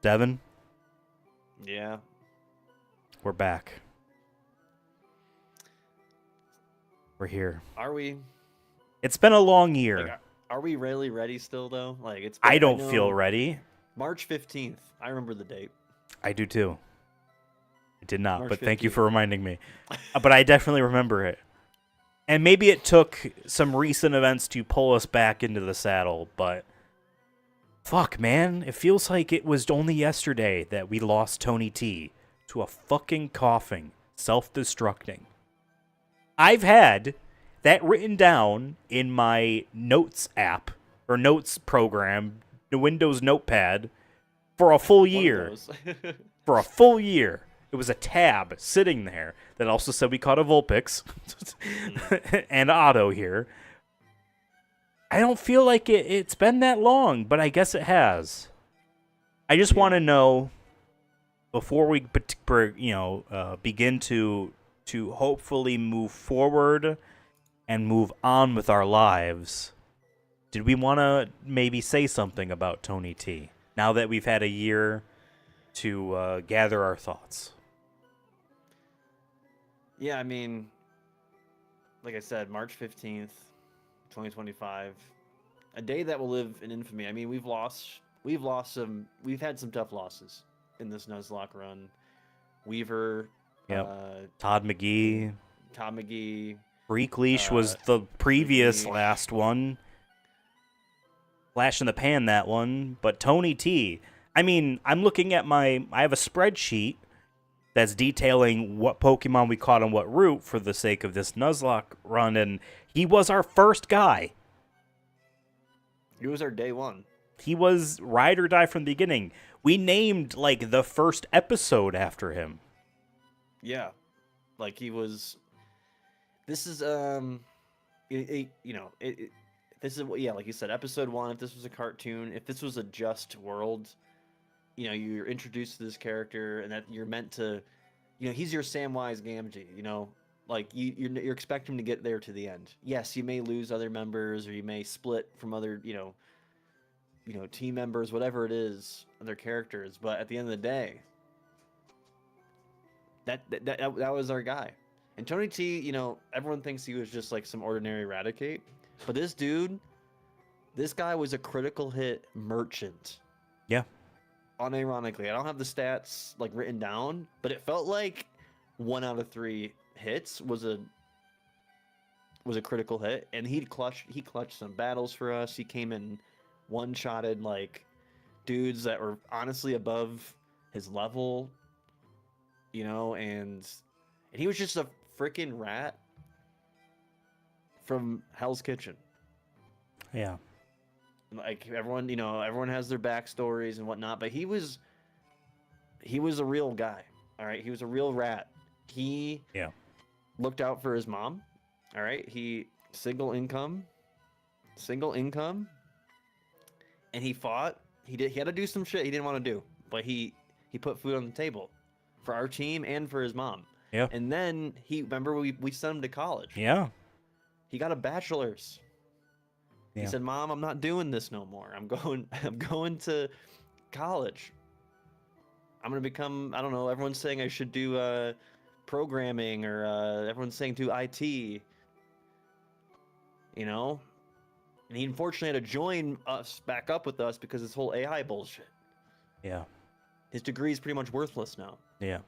Devon, Yeah. we're back. We're here. Are we? It's been a long year. Like, are we really ready still, though? Like, it's I been, don't know, feel ready. March 15th. I remember the date. I do too. I did not, March but thank you 15th. for reminding me. But I definitely remember it. And maybe it took some recent events to pull us back into the saddle, but fuck, man. It feels like it was only yesterday that we lost Tony T to a fucking coughing, self-destructing. I've had that written down in my notes app, or notes program, the Windows Notepad, for a full year. For a full year. It was a tab sitting there that also said we caught a Vulpix and Otto here. I don't feel like it's been that long, but I guess it has. I just want to know, before we begin to hopefully move forward and move on with our lives, did we want to maybe say something about Tony T now that we've had a year to gather our thoughts? Yeah, I mean, like I said, March 15th, 2025, a day that will live in infamy. I mean, we've had some tough losses in this Nuzlocke run. Weaver, Todd McGee. Freak Leash was the previous last one. Flash in the pan, that one. But Tony T, I mean, I'm looking at I have a spreadsheet that's detailing what Pokemon we caught on what route for the sake of this Nuzlocke run, and he was our first guy. He was our day one. He was ride or die from the beginning. We named, like, the first episode after him. Yeah. Like, he was... This is, this is, like you said, episode 1, if this was a cartoon, if this was a Just World... you're introduced to this character, and that you're meant to, he's your Samwise Gamgee, like you're expecting him to get there to the end. Yes, you may lose other members, or you may split from other, team members, whatever it is, other characters. But at the end of the day, that was our guy. And Tony T, everyone thinks he was just like some ordinary Raticate, but this guy was a critical hit merchant. Yeah. Unironically, I don't have the stats like written down, but it felt like 1 out of 3 hits was a critical hit, and he clutched some battles for us. He came in one-shotted like dudes that were honestly above his level, and he was just a freaking rat from Hell's Kitchen. Yeah. Like everyone has their backstories and whatnot, but he was a real guy. All right, he was a real rat. He looked out for his mom. All right, he single income, and he fought. He had to do some shit he didn't want to do, but he put food on the table for our team and for his mom. Yeah. And then remember we sent him to college. Yeah. He got a bachelor's. Yeah. He said, "Mom, I'm not doing this no more. I'm going to college. I'm going to become, I don't know, everyone's saying I should do programming, or everyone's saying do IT." And he unfortunately had to join us back up with us because this whole AI bullshit. Yeah. His degree is pretty much worthless now. Yeah.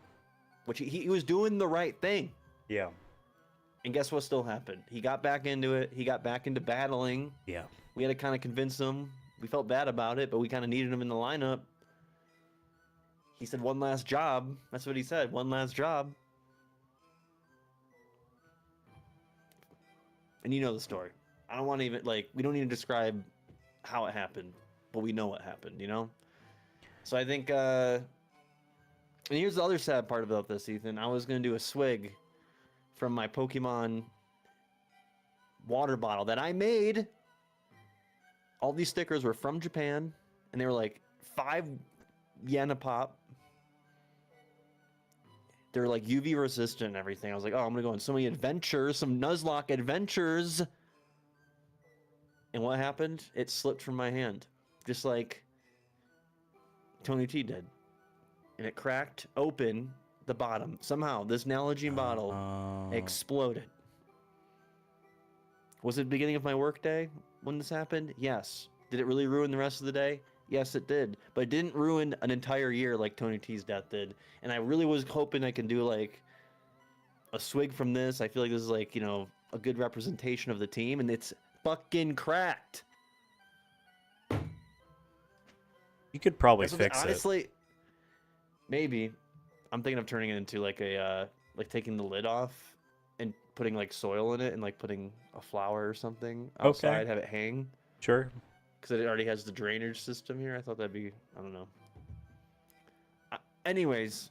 Which he was doing the right thing. Yeah. And guess what still happened? He got back into it. He got back into battling. Yeah. We had to kind of convince him. We felt bad about it, but we kind of needed him in the lineup. He said, "One last job." That's what he said. One last job. And you know the story. I don't want to even, we don't need to describe how it happened, but we know what happened, So I think, and here's the other sad part about this, Ethan. I was going to do a swig from my Pokemon water bottle that I made. All these stickers were from Japan, and they were like 5 yen a pop. They're like UV resistant and everything. I was like, oh, I'm gonna go on so many adventures, some Nuzlocke adventures. And what happened? It slipped from my hand. Just like Tony T did. And it cracked open the bottom. Somehow, this Nalgene bottle exploded. Was it the beginning of my workday when this happened? Yes. Did it really ruin the rest of the day? Yes, it did. But it didn't ruin an entire year like Tony T's death did. And I really was hoping I can do like a swig from this. I feel like this is like, a good representation of the team, and it's fucking cracked. You could probably fix it. Honestly, maybe. I'm thinking of turning it into like like taking the lid off and putting like soil in it and like putting a flower or something outside, Okay. have it hang. Sure. Because it already has the drainage system here. I thought that'd be, I don't know. Anyways,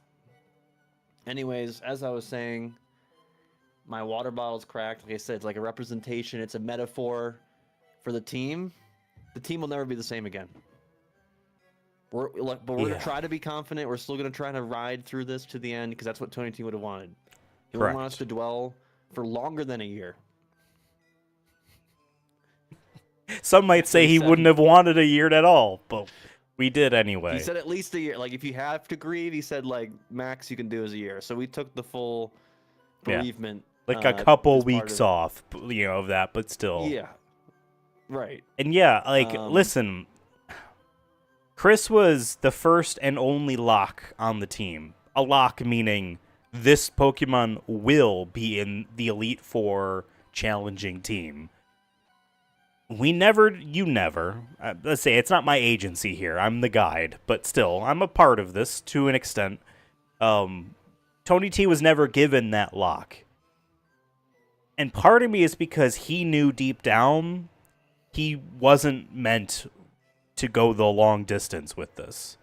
as I was saying, my water bottle's cracked. Like I said, it's like a representation. It's a metaphor for the team. The team will never be the same again. We're going to try to be confident. We're still going to try to ride through this to the end because that's what Tony T would have wanted. He would want us to dwell for longer than a year. Some might say he wouldn't have wanted a year at all, but we did anyway. He said at least a year. Like, if you have to grieve, he said, like, max you can do is a year. So we took the full bereavement. Like a couple weeks off, of that, but still. Yeah. Right. And listen, Chris was the first and only lock on the team. A lock meaning this Pokemon will be in the Elite Four challenging team. You never. Let's say it's not my agency here. I'm the guide, but still, I'm a part of this to an extent. Tony T was never given that lock. And part of me is because he knew deep down he wasn't meant to go the long distance with this.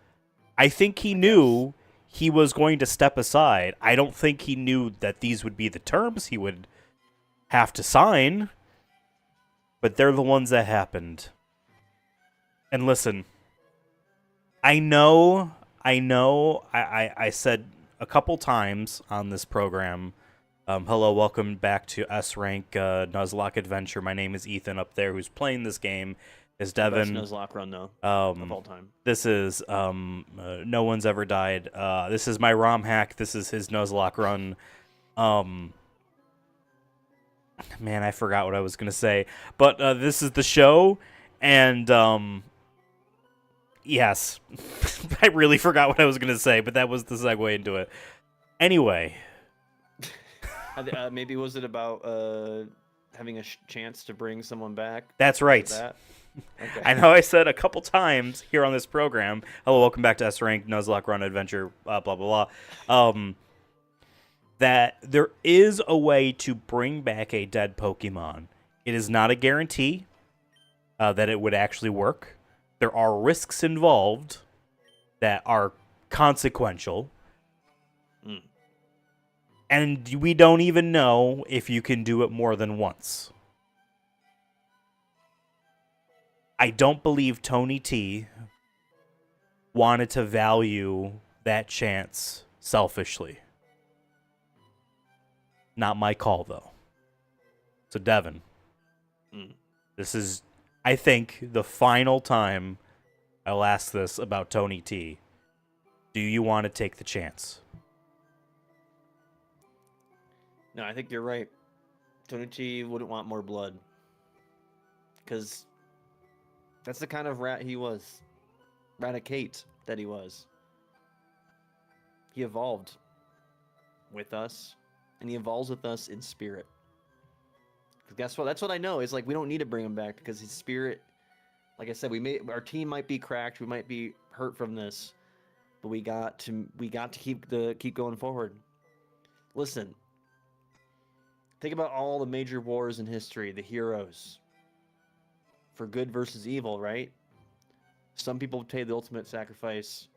I think he knew he was going to step aside. I don't think he knew that these would be the terms he would have to sign. But they're the ones that happened. And listen, I said a couple times on this program, hello, welcome back to S-Rank Nuzlocke Adventure. My name is Ethan up there, who's playing this game. Is Devon. Best Nuzlocke run, though, of all time. This is No One's Ever Died. This is my Romhack. This is his Nuzlocke run. Man, I forgot what I was going to say. But this is the show, and yes, I really forgot what I was going to say, but that was the segue into it. Anyway. Maybe was it about having a chance to bring someone back? That's right. Okay. I know I said a couple times here on this program, hello, welcome back to S-Rank, Nuzlocke Run Adventure, blah, blah, blah. That there is a way to bring back a dead Pokemon. It is not a guarantee that it would actually work. There are risks involved that are consequential. And we don't even know if you can do it more than once. I don't believe Tony T wanted to value that chance selfishly. Not my call, though. So, Devon, this is, I think, the final time I'll ask this about Tony T. Do you want to take the chance? No, I think you're right. Tony T wouldn't want more blood. Because that's the kind of rat he was. Raticate that he was. He evolved with us. And he evolves with us in spirit. Because guess what? That's what I know. Is like we don't need to bring him back because his spirit, like I said, our team might be cracked, we might be hurt from this, but we got to keep going forward. Listen, think about all the major wars in history, the heroes, for good versus evil, right? Some people paid the ultimate sacrifice.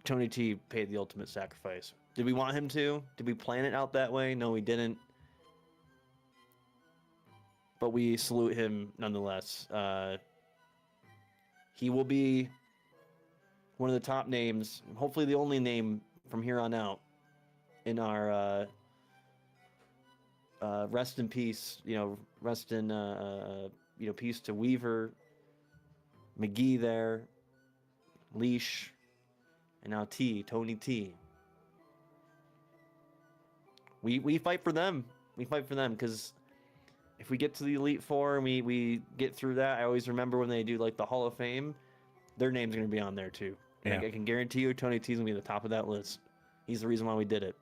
Tony T paid the ultimate sacrifice. Did we want him to? Did we plan it out that way? No, we didn't. But we salute him nonetheless. He will be one of the top names, hopefully the only name from here on out in our rest in peace, rest in peace to Weaver, McGee there, Leash, and now Tony T. We fight for them. We fight for them because if we get to the Elite Four and we get through that, I always remember when they do like the Hall of Fame, their name's gonna be on there too. And I can guarantee you, Tony T's gonna be at the top of that list. He's the reason why we did it.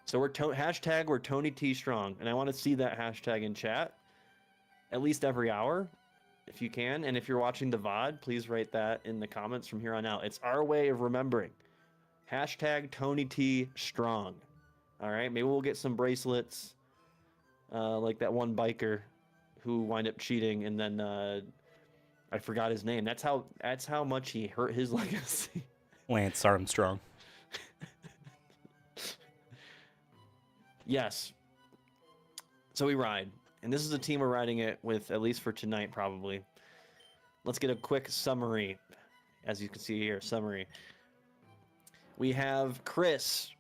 So we're Tony T strong, and I want to see that hashtag in chat at least every hour, if you can. And if you're watching the VOD, please write that in the comments from here on out. It's our way of remembering. Hashtag Tony T strong. All right, maybe we'll get some bracelets, like that one biker who wind up cheating, and then I forgot his name. That's how much he hurt his legacy. Lance Armstrong. Yes. So we ride. And this is the team we're riding it with, at least for tonight, probably. Let's get a quick summary. As you can see here, summary. We have Chris.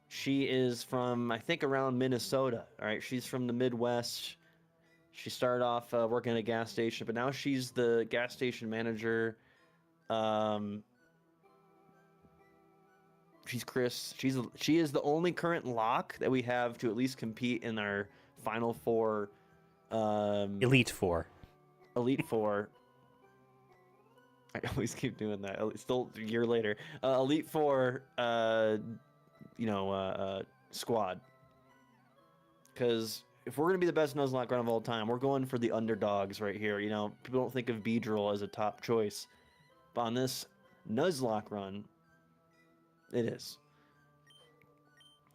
She is from, I think, around Minnesota. All right, she's from the Midwest. She started off working at a gas station, but now she's the gas station manager. She's Chris. She is the only current lock that we have to at least compete in our Final Four. Elite Four. Elite Four. I always keep doing that. Still a year later. Elite Four, squad. Because if we're going to be the best Nuzlocke run of all time, we're going for the underdogs right here. You know, people don't think of Beedrill as a top choice. But on this Nuzlocke run, it is.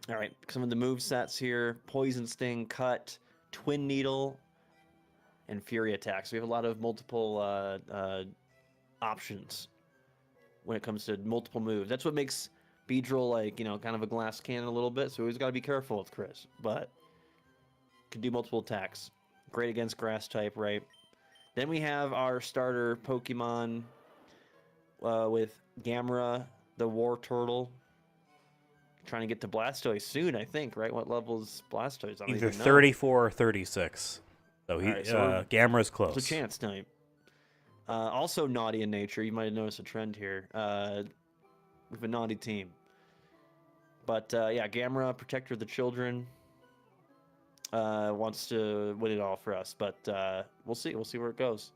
All right, some of the move sets here: Poison Sting, Cut, Twin Needle, and Fury Attack. So we have a lot of multiple options when it comes to multiple moves. That's what makes Beedrill like, kind of a glass cannon a little bit. So we always got to be careful with Chris, but can do multiple attacks. Great against grass type, right? Then we have our starter Pokemon with Gamera, the War Turtle. Trying to get to Blastoise soon, I think, right? What level is Blastoise? I don't Either even know. 34 or 36. So Gamera's close. It's a chance type. Also naughty in nature. You might have noticed a trend here. We have a naughty team. But Gamera, protector of the children, wants to win it all for us. But we'll see. We'll see where it goes.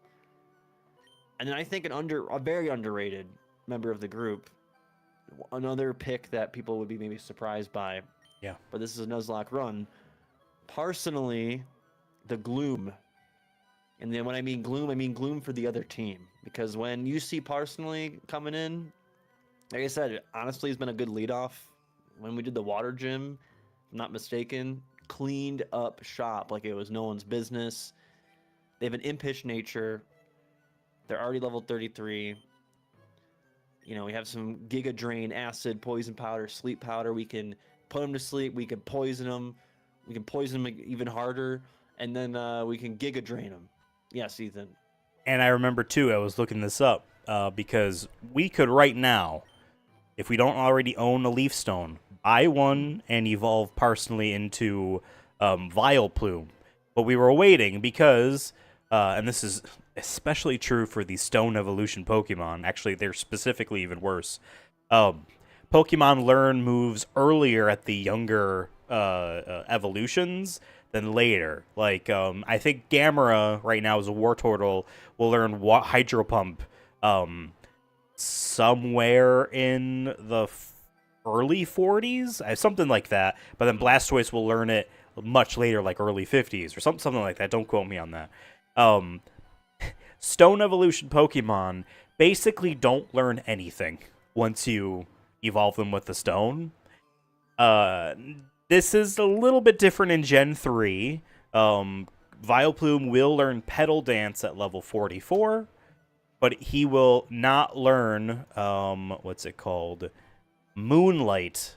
And then I think a very underrated member of the group, another pick that people would be maybe surprised by. Yeah. But this is a Nuzlocke run. Personally, the Gloom. And then when I mean Gloom for the other team. Because when you see Personally coming in, like I said, honestly, he's been a good leadoff. When we did the water gym, if I'm not mistaken, cleaned up shop like it was no one's business. They have an impish nature. They're already level 33. We have some Giga Drain, Acid, Poison Powder, Sleep Powder. We can put them to sleep. We can poison them. We can poison them even harder. And then we can Giga Drain them. Yes, Ethan. And I remember, too, I was looking this up because we could right now, if we don't already own a Leaf Stone, buy one and evolve Personally into Vileplume. But we were waiting because, and this is especially true for the Stone Evolution Pokemon. Actually, they're specifically even worse. Pokemon learn moves earlier at the younger evolutions than later. Like, I think Gamera right now is a War Turtle, will learn Hydro Pump somewhere in the early 40s, something like that. But then Blastoise will learn it much later, like early 50s or something like that. Don't quote me on that. Stone Evolution Pokemon basically don't learn anything once you evolve them with the stone. This is a little bit different in Gen 3. Vileplume will learn Petal Dance at level 44, but he will not learn, Moonlight.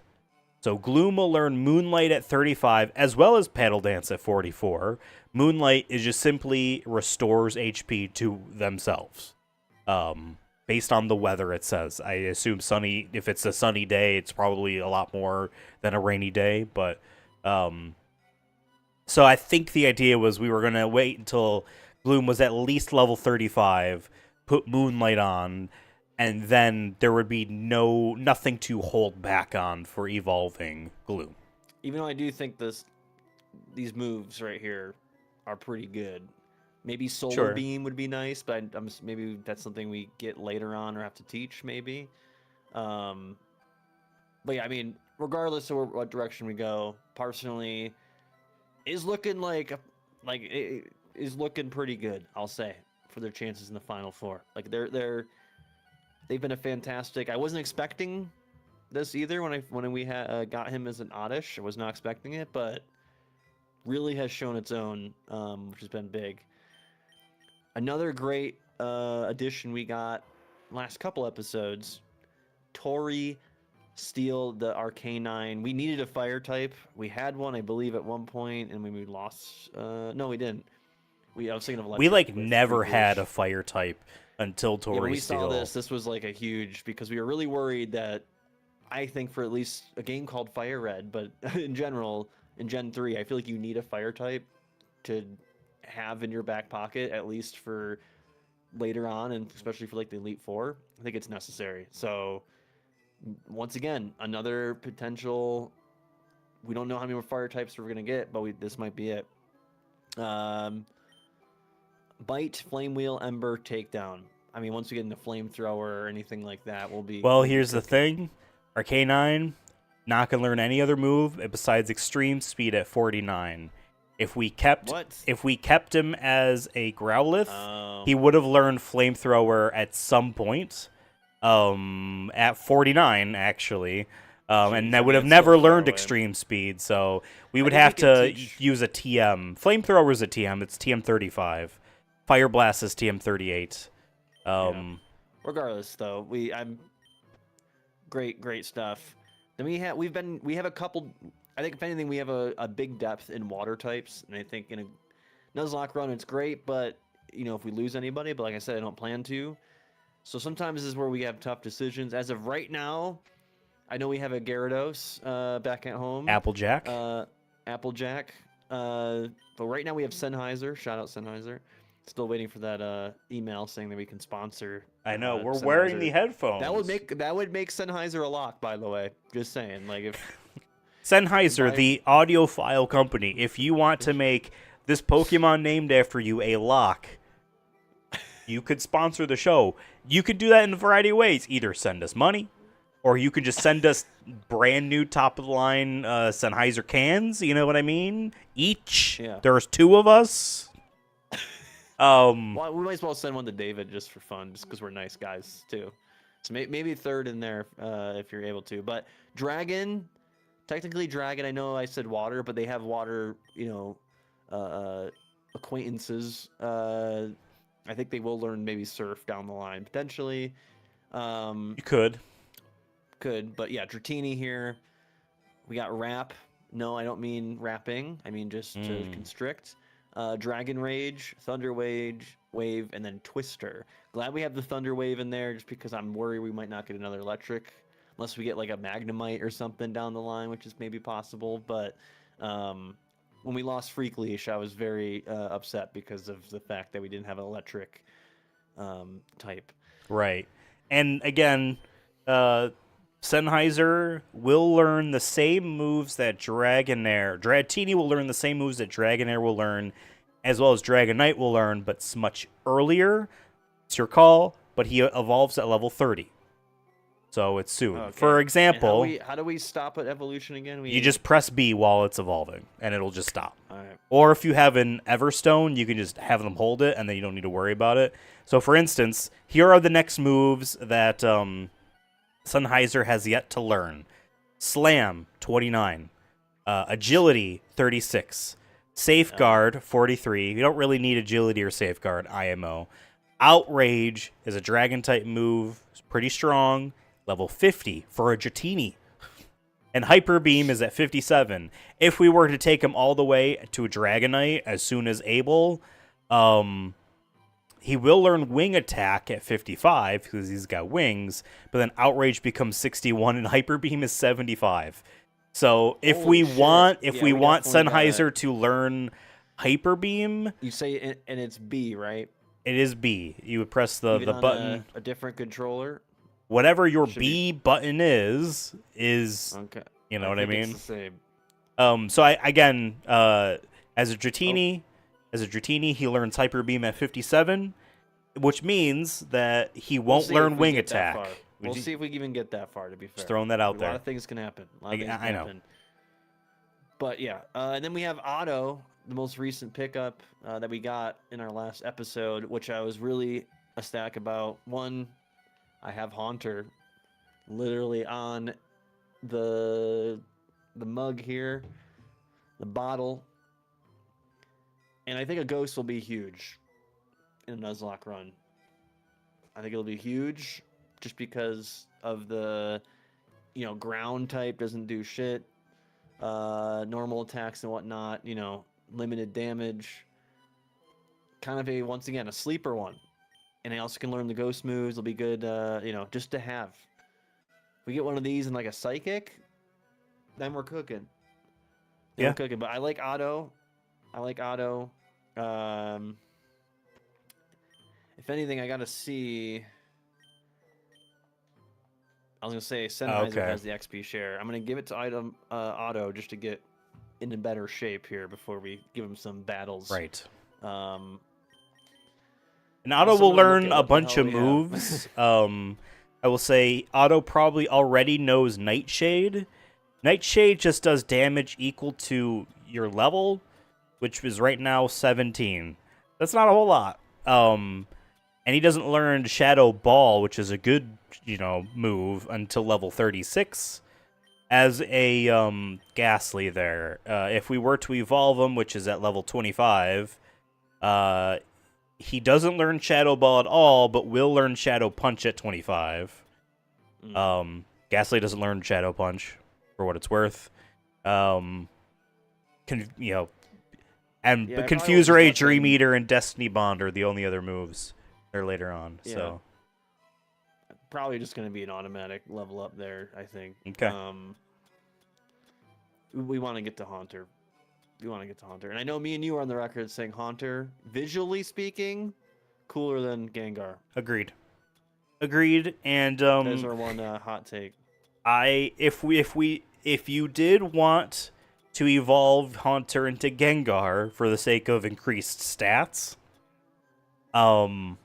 So Gloom will learn Moonlight at 35, as well as Petal Dance at 44. Moonlight is just simply restores HP to themselves. Based on the weather, it says. I assume sunny. If it's a sunny day, it's probably a lot more than a rainy day. But so I think the idea was we were going to wait until Gloom was at least level 35, put Moonlight on, and then there would be nothing to hold back on for evolving Gloom. Even though I do think these moves right here are pretty good. Maybe Solar Beam would be nice, but maybe that's something we get later on or have to teach, maybe. But yeah, I mean, regardless of what direction we go, personally, is looking it is looking pretty good, I'll say, for their chances in the Final Four. Like they've been a fantastic. I wasn't expecting this either when we got him as an oddish. I was not expecting it, but really has shown its own, which has been big. Another great addition we got last couple episodes, Tori Steal the Arcanine. We needed a fire type. We had one, I believe, at one point, and we lost. No, we didn't. I was thinking of electric. We never had a fire type until Tori when we Steal. saw this was like a huge, because we were really worried that, I think for at least a game called FireRed, but in general, in Gen 3, I feel like you need a fire type to have in your back pocket, at least for later on, and especially for like the Elite Four. I think it's necessary. So once again, another potential. We don't know how many more fire types we're gonna get, but this might be it. Bite, Flame Wheel, Ember, Takedown. I mean, once we get into Flamethrower or anything like that, we'll be. Well, here's the thing: Arcanine not gonna learn any other move besides Extreme Speed at 49. If we kept him as a Growlithe, he would have learned Flamethrower at some point. At 49, actually. And that would have never learned Extreme Speed, so we would have to use a TM. Flamethrower is a TM. It's TM 35. Fire Blast is TM 38. Regardless, though, I'm great stuff. Then we have a couple. I think if anything, we have a big depth in water types, and I think in a Nuzlocke run it's great, but if we lose anybody, but like I said, I don't plan to. So sometimes this is where we have tough decisions. As of right now, I know we have a Gyarados back at home. Applejack. Applejack. But right now we have Sennheiser. Shout out Sennheiser. Still waiting for that email saying that we can sponsor. I know we're wearing the headphones. That would make Sennheiser a lock, by the way. Just saying, like if Sennheiser, the audiophile company, if you want to make this Pokemon named after you a lock, you could sponsor the show. You could do that in a variety of ways. Either send us money, or you could just send us brand new top of the line Sennheiser cans. You know what I mean? Each. Yeah. There's 2 of us. Well, we might as well send one to David just for fun, just because we're nice guys too. So maybe 3rd in there if you're able to. But Dragon, technically Dragon. I know I said water, but they have water. Acquaintances. I think they will learn maybe Surf down the line potentially. You could, but yeah, Dratini here. We got Wrap. No, I don't mean wrapping. I mean just to constrict. Dragon Rage, Thunder Wave, and then Twister. Glad we have the Thunder Wave in there, just because I'm worried we might not get another Electric, unless we get like a Magnemite or something down the line, which is maybe possible. But when we lost Freak Leash, I was very upset because of the fact that we didn't have an Electric type. Right. And again, Sennheiser will learn the same moves that Dragonair. Dratini will learn the same moves that Dragonair will learn, as well as Dragonite will learn, but much earlier. It's your call, but he evolves at level 30. So it's soon. Okay. For example... How do we stop at evolution again? You just press B while it's evolving, and it'll just stop. All right. Or if you have an Everstone, you can just have them hold it, and then you don't need to worry about it. So for instance, here are the next moves that... Sennheiser has yet to learn. Slam, 29. Agility, 36. Safeguard, 43. You don't really need Agility or Safeguard, IMO. Outrage is a Dragon-type move. It's pretty strong. Level 50 for a Dratini. And Hyper Beam is at 57. If we were to take him all the way to a Dragonite as soon as able, he will learn Wing Attack at 55 because he's got wings, but then Outrage becomes 61 and Hyper Beam is 75. So if we want Sennheiser to learn Hyper Beam, you say and it's B, right? It is B. You would press the Even on button. a different controller. Whatever your Should B button is Okay. you know what I think mean? It's the same. So I again, as a Dratini, he learns Hyper Beam at 57, which means that he won't see learn if we Wing get that Attack. far. We'll see if we can even get that far. To be fair, Just throwing that out A there. lot of things can happen. I know. But yeah, and then we have Otto, the most recent pickup that we got in our last episode, which I was really ecstatic about. One, I have Haunter literally on the mug here, the bottle, and I think a ghost will be huge in a Nuzlocke run. I think it'll be huge just because of the, ground type doesn't do shit. Normal attacks and whatnot, limited damage. Kind of once again, a sleeper one. And I also can learn the ghost moves. It'll be good, just to have. If we get one of these and like a psychic, then we're cooking. Then we're cooking. But I like Otto. If anything, I gotta see. I was gonna say Sennheiser has the XP share. I'm gonna give it to Otto just to get in a better shape here before we give him some battles. Right. And Otto will learn a bunch of moves. I will say Otto probably already knows Nightshade. Nightshade just does damage equal to your level, which is right now 17. That's not a whole lot. And he doesn't learn Shadow Ball, which is a good, move until level 36 as a Ghastly there. If we were to evolve him, which is at level 25, he doesn't learn Shadow Ball at all, but will learn Shadow Punch at 25. Ghastly doesn't learn Shadow Punch, for what it's worth. Confuser, Dream Eater, and Destiny Bond are the only other moves there later on. Yeah. So probably just going to be an automatic level up there, I think. Okay. We want to get to Haunter. And I know me and you are on the record saying Haunter, visually speaking, cooler than Gengar. Agreed. And those are one hot take. If you did want to evolve Haunter into Gengar for the sake of increased stats, I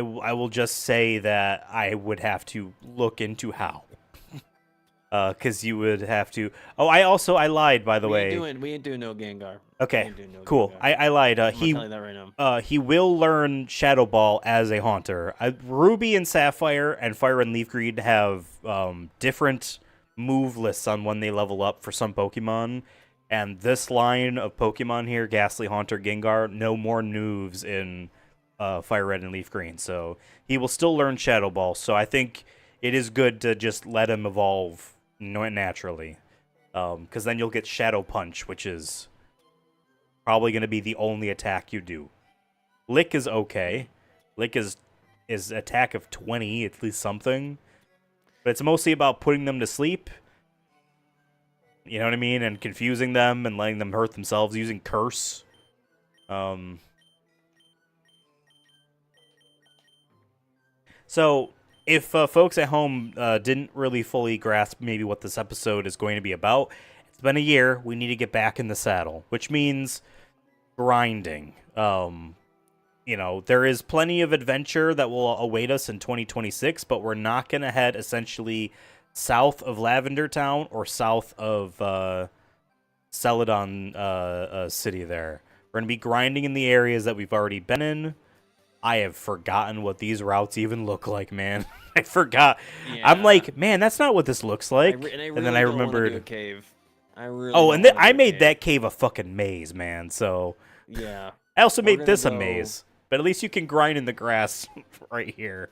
will just say that I would have to look into how. Because you would have to. Oh, I lied, by the way. We ain't doing no Gengar. Okay, cool. Gengar. I lied. I'm telling you that right now. He will learn Shadow Ball as a Haunter. Ruby and Sapphire and Fire and LeafGreen have different move lists on when they level up for some Pokemon. And this line of Pokemon here, Ghastly, Haunter, Gengar, no more moves in FireRed and LeafGreen. So he will still learn Shadow Ball. So I think it is good to just let him evolve naturally. Because then you'll get Shadow Punch, which is probably going to be the only attack you do. Lick is okay. Lick is attack of 20, at least something. But it's mostly about putting them to sleep. You know what I mean? And confusing them and letting them hurt themselves using Curse. So, if folks at home didn't really fully grasp maybe what this episode is going to be about, it's been a year. We need to get back in the saddle, which means grinding. There is plenty of adventure that will await us in 2026, but we're not going to head essentially south of Lavender Town or south of Celadon City there. We're going to be grinding in the areas that we've already been in. I have forgotten what these routes even look like, man. I forgot. Yeah. I'm like, man, that's not what this looks like. And then I remembered. A cave. I made that cave a fucking maze, man. So yeah. I also made this a maze, but at least you can grind in the grass right here.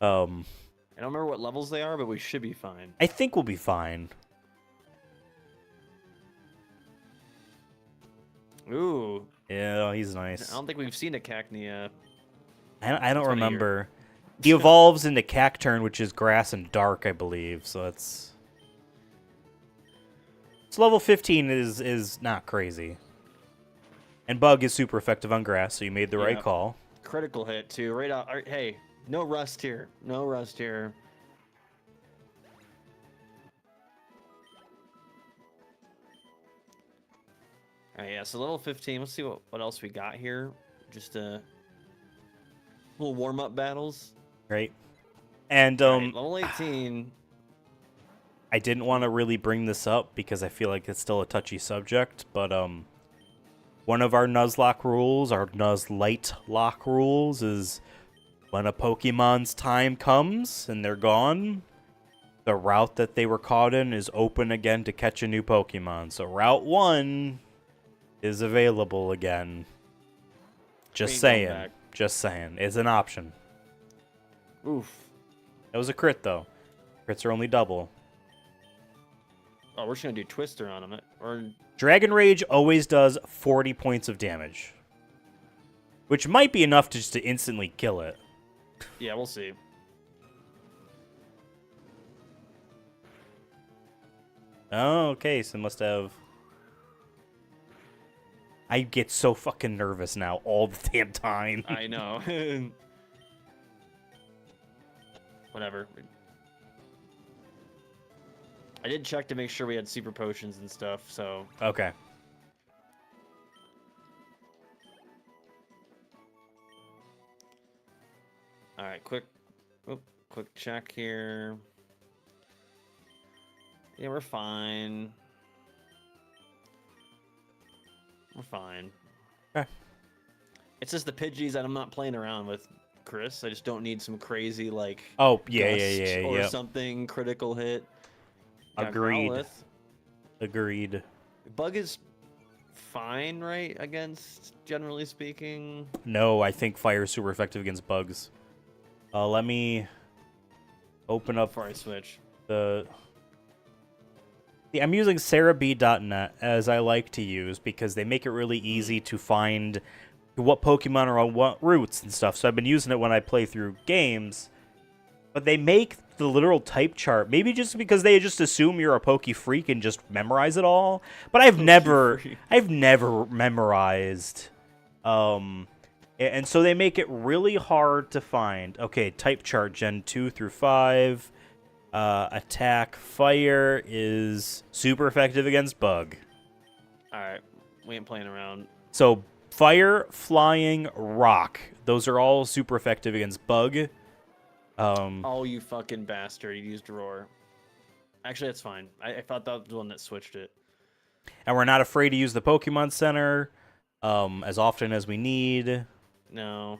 I don't remember what levels they are, but we should be fine. I think we'll be fine. Ooh. Yeah, he's nice. I don't think we've seen a Cacnea. I don't remember. He evolves into Cacturn, which is grass and dark, I believe. So it's level 15 is not crazy. And Bug is super effective on grass, so you made the right Yep. call. Critical hit too, right out. Hey, no rust here. No rust here. All right, yeah. So level 15. Let's see what else we got here. Just little warm up battles. Right. And All right, level 18. I didn't want to really bring this up because I feel like it's still a touchy subject, but one of our Nuzlocke rules, our Nuzlite lock rules, is when a Pokemon's time comes and they're gone, the route that they were caught in is open again to catch a new Pokemon. So Route 1 is available again. Just Ain't going saying. back. Just saying. It's an option. Oof. That was a crit, though. Crits are only double. Oh, we're just gonna do Twister on him. Or Dragon Rage always does 40 points of damage, which might be enough to just to instantly kill it. yeah, we'll see. Oh, okay, so it must have... I get so fucking nervous now all the damn time. I know. Whatever. I did check to make sure we had super potions and stuff, so... Okay. Alright, quick check here. Yeah, we're fine. We're fine. Okay. It's just the Pidgeys that I'm not playing around with, Chris. I just don't need some crazy, like... Oh, gust yeah, or yeah. something, critical hit. Got Agreed. Growlithe. Agreed. Bug is fine, right? Against, generally speaking. No, I think fire is super effective against bugs. Let me open up Before I switch. the... See, I'm using srankproductions.bsky.social as I like to use because they make it really easy to find what Pokemon are on what routes and stuff. So I've been using it when I play through games. But they make the literal type chart, maybe just because they just assume you're a Poke freak and just memorize it all. But I've never memorized. And so they make it really hard to find. Okay, type chart, Gen 2 through 5. Attack fire is super effective against bug. Alright, we ain't playing around. So fire, flying, rock. Those are all super effective against bug. Oh, you fucking bastard. You used Roar. Actually, that's fine. I thought that was the one that switched it. And we're not afraid to use the Pokemon Center as often as we need. No.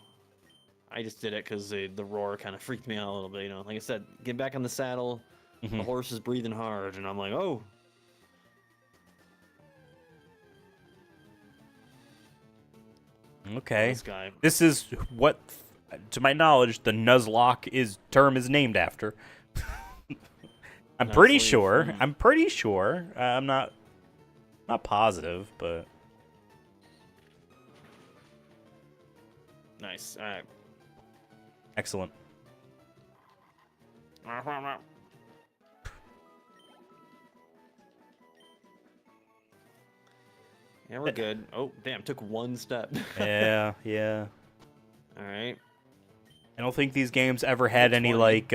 I just did it because the roar kind of freaked me out a little bit, you know. Like I said, get back on the saddle. The horse is breathing hard, and I'm like, oh. Okay. This guy. This is what, to my knowledge, the Nuzlocke term is named after. I'm pretty sure. I'm pretty sure. I'm not positive, but Nice. All right. excellent. Yeah, we're good. Oh, damn, took one step. Yeah, yeah. All right. I don't think these games ever had any 20. like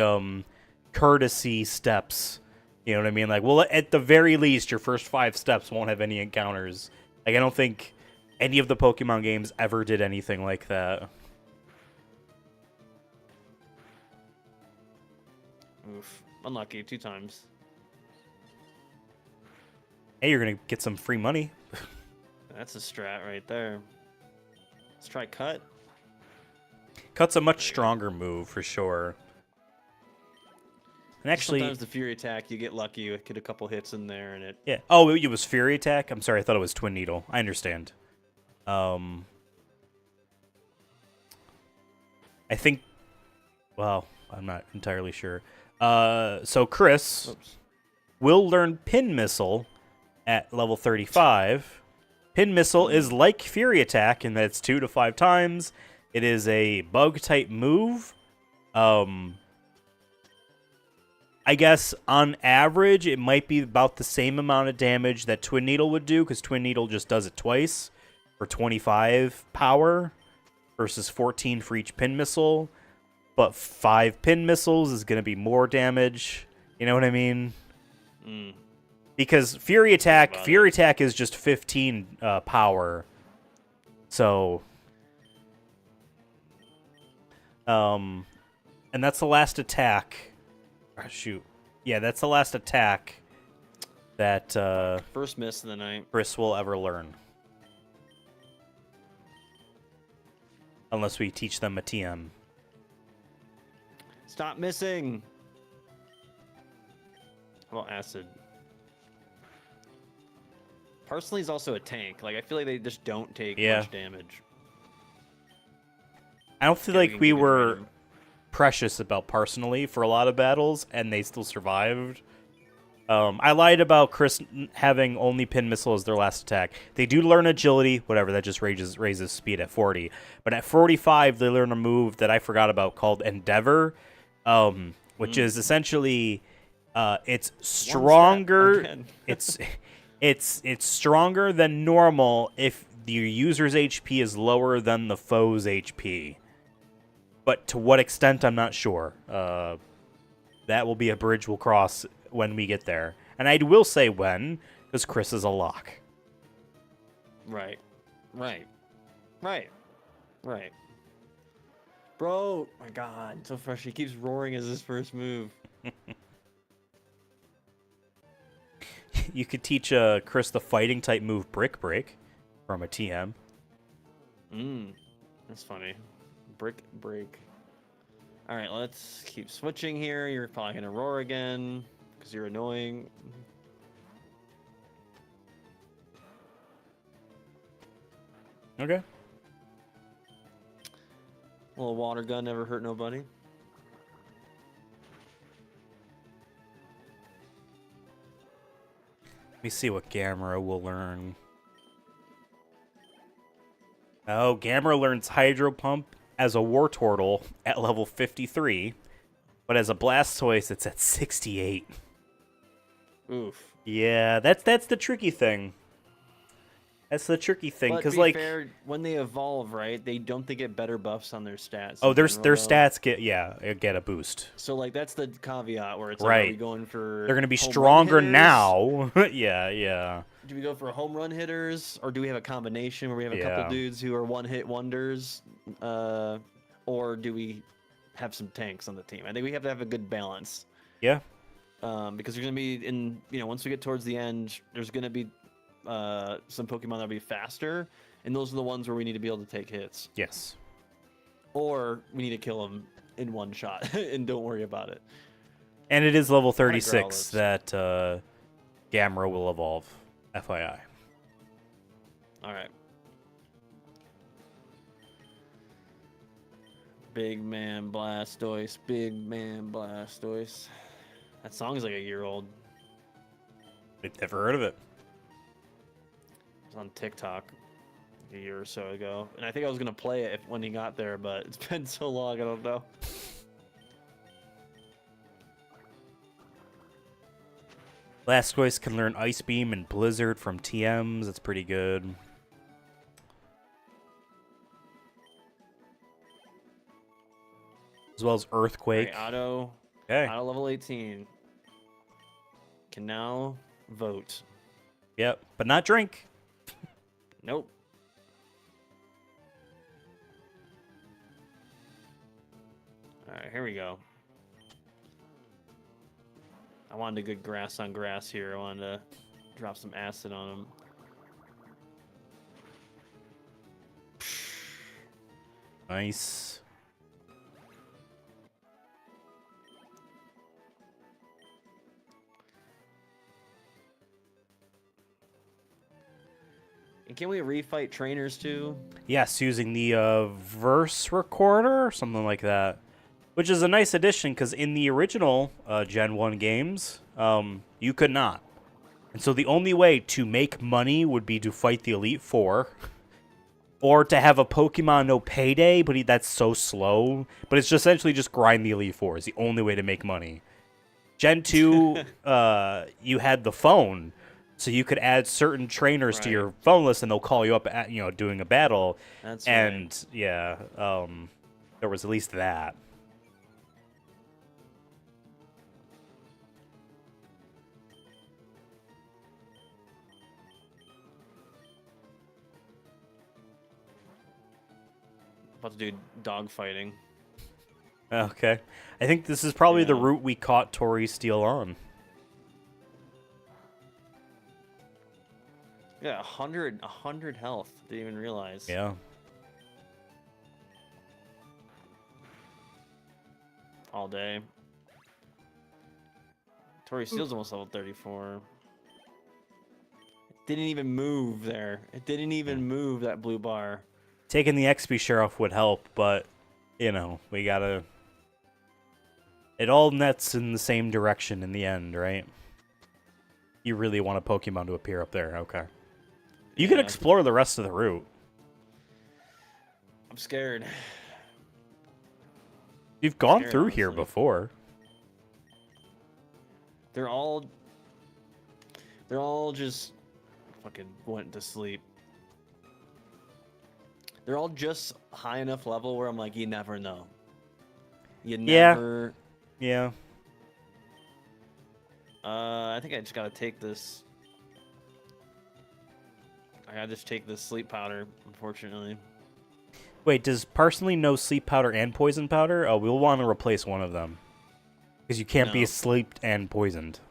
courtesy steps. You know what I mean? Like, well, at the very least, your first 5 steps won't have any encounters. Like, I don't think any of the Pokemon games ever did anything like that. Oof. Unlucky 2 times. Hey, you're gonna get some free money. That's a strat right there. Let's try cut. Cut's a much stronger move for sure. And actually, Sometimes the Fury Attack, you get lucky, you get a couple hits in there, and it... yeah. Oh, it was Fury Attack? I'm sorry, I thought it was Twin Needle. I understand. I think... Well, I'm not entirely sure. So Chris will learn Pin Missile at level 35. Pin Missile is like Fury Attack in that it's 2 to 5 times. It is a bug-type move. I guess on average, it might be about the same amount of damage that Twin Needle would do, because Twin Needle just does it twice. for 25 power versus 14 for each pin missile. But 5 pin missiles is going to be more damage. You know what I mean? Mm. Because Fury Attack is just 15 power. So, and that's the last attack. Oh, shoot. Yeah, that's the last attack that first miss of the night. Chris will ever learn. Unless we teach them a TM. Stop missing. How about Acid? Parsley's also a tank. Like, I feel like they just don't take much damage. I don't feel like we were precious about Parsley for a lot of battles, and they still survived. I lied about Chris having only pin missile as their last attack. They do learn agility, whatever, that just raises speed at 40. But at 45, they learn a move that I forgot about called Endeavor, which is essentially it's stronger. It's stronger than normal if the user's HP is lower than the foe's HP. But to what extent, I'm not sure. That will be a bridge we'll cross when we get there. And I will say when, because Chris is a lock. Right. Bro, my God, so fresh. He keeps roaring as his first move. You could teach Chris the fighting type move Brick Break from a TM. That's funny. Brick Break. All right, let's keep switching here. You're probably going to roar again because you're annoying. Okay. A little water gun never hurt nobody. Let me see what Gamera will learn. Oh, Gamera learns Hydro Pump as a Wartortle at level 53, but as a Blastoise, it's at 68. Oof. Yeah, that's the tricky thing. That's the tricky thing, because like fair, when they evolve, right, they get better buffs on their stats. Oh, their stats get a boost. So like that's the caveat where it's right. Like, are we going for they're going to be stronger now. yeah. Do we go for home run hitters, or do we have a combination where we have a couple dudes who are one-hit wonders, or do we have some tanks on the team? I think we have to have a good balance. Yeah. Because there's going to be once we get towards the end, there's going to be some Pokemon that'll be faster, and those are the ones where we need to be able to take hits. Yes. Or we need to kill them in one shot and don't worry about it. And it is level 36 that Gamera will evolve. FYI. All right. Big Man Blastoise. That song's like a year old. I've never heard of it. It was on TikTok a year or so ago, and I think I was gonna play it when he got there, but it's been so long, I don't know. Blastoise can learn Ice Beam and Blizzard from TMs. That's pretty good. As well as Earthquake. Right, Auto level 18 can now vote. Yep, but not drink. Nope. All right, here we go. I wanted a good grass on grass here. I wanted to drop some acid on him. Nice. And can we refight trainers too? Yes, using the verse recorder or something like that. Which is a nice addition, because in the original Gen 1 games, you could not. And so the only way to make money would be to fight the Elite Four. Or to have a Pokemon no payday, but that's so slow. But it's just essentially just grind the Elite Four is the only way to make money. Gen 2, you had the phone. So you could add certain trainers to Right. your phone list, and they'll call you up at, doing a battle. That's And right. yeah, there was at least that. About to do dog fighting. Okay. I think this is probably the Yeah. route we caught Tori Steele on. Yeah, 100 health. Didn't even realize. Yeah. All day. Tori Steele's almost level 34. It didn't even move there. It didn't even move, that blue bar. Taking the XP share off would help, but, we gotta... It all nets in the same direction in the end, right? You really want a Pokemon to appear up there, okay. You can Yeah. explore the rest of the route. I'm scared. You've gone Scared, through here honestly. before. They're all just fucking went to sleep. They're all just high enough level where I'm like, you never know. You Yeah. never. Yeah. I think I just gotta take this. I gotta just take this sleep powder, unfortunately. Wait, does Parsley know sleep powder and poison powder? Oh, we'll want to replace one of them. Because you can't be No. asleep and poisoned.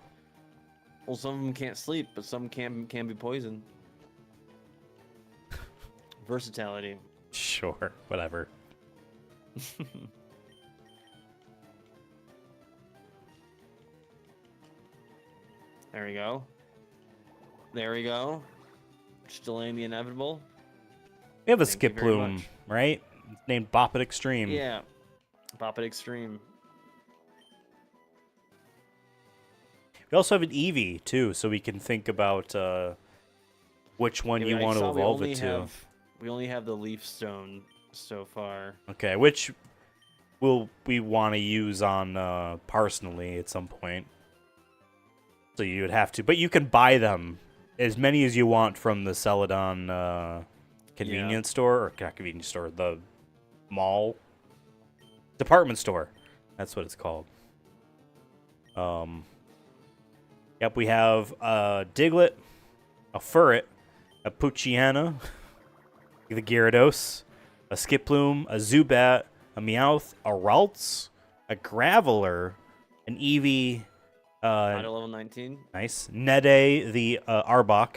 Well, some of them can't sleep, but some can be poisoned. Versatility. Sure, whatever. There we go. There we go. Just delaying the inevitable. We have a Thank you very Skiploom, much. right? It's named Bop It Extreme. Yeah. Pop it extreme. We also have an Eevee, too, so we can think about which one you I want to saw evolve it to. We only have the leaf stone so far. Okay, which will we want to use on Parsley at some point. So you would have to, but you can buy them as many as you want from the Celadon convenience store, or not convenience store, the mall, department store. That's what it's called. Yep, we have a Diglett, a Furret, a Poochyena, the Gyarados, a Skiploom, a Zubat, a Meowth, a Ralts, a Graveler, an Eevee, High to level 19. nice, Nede, the Arbok,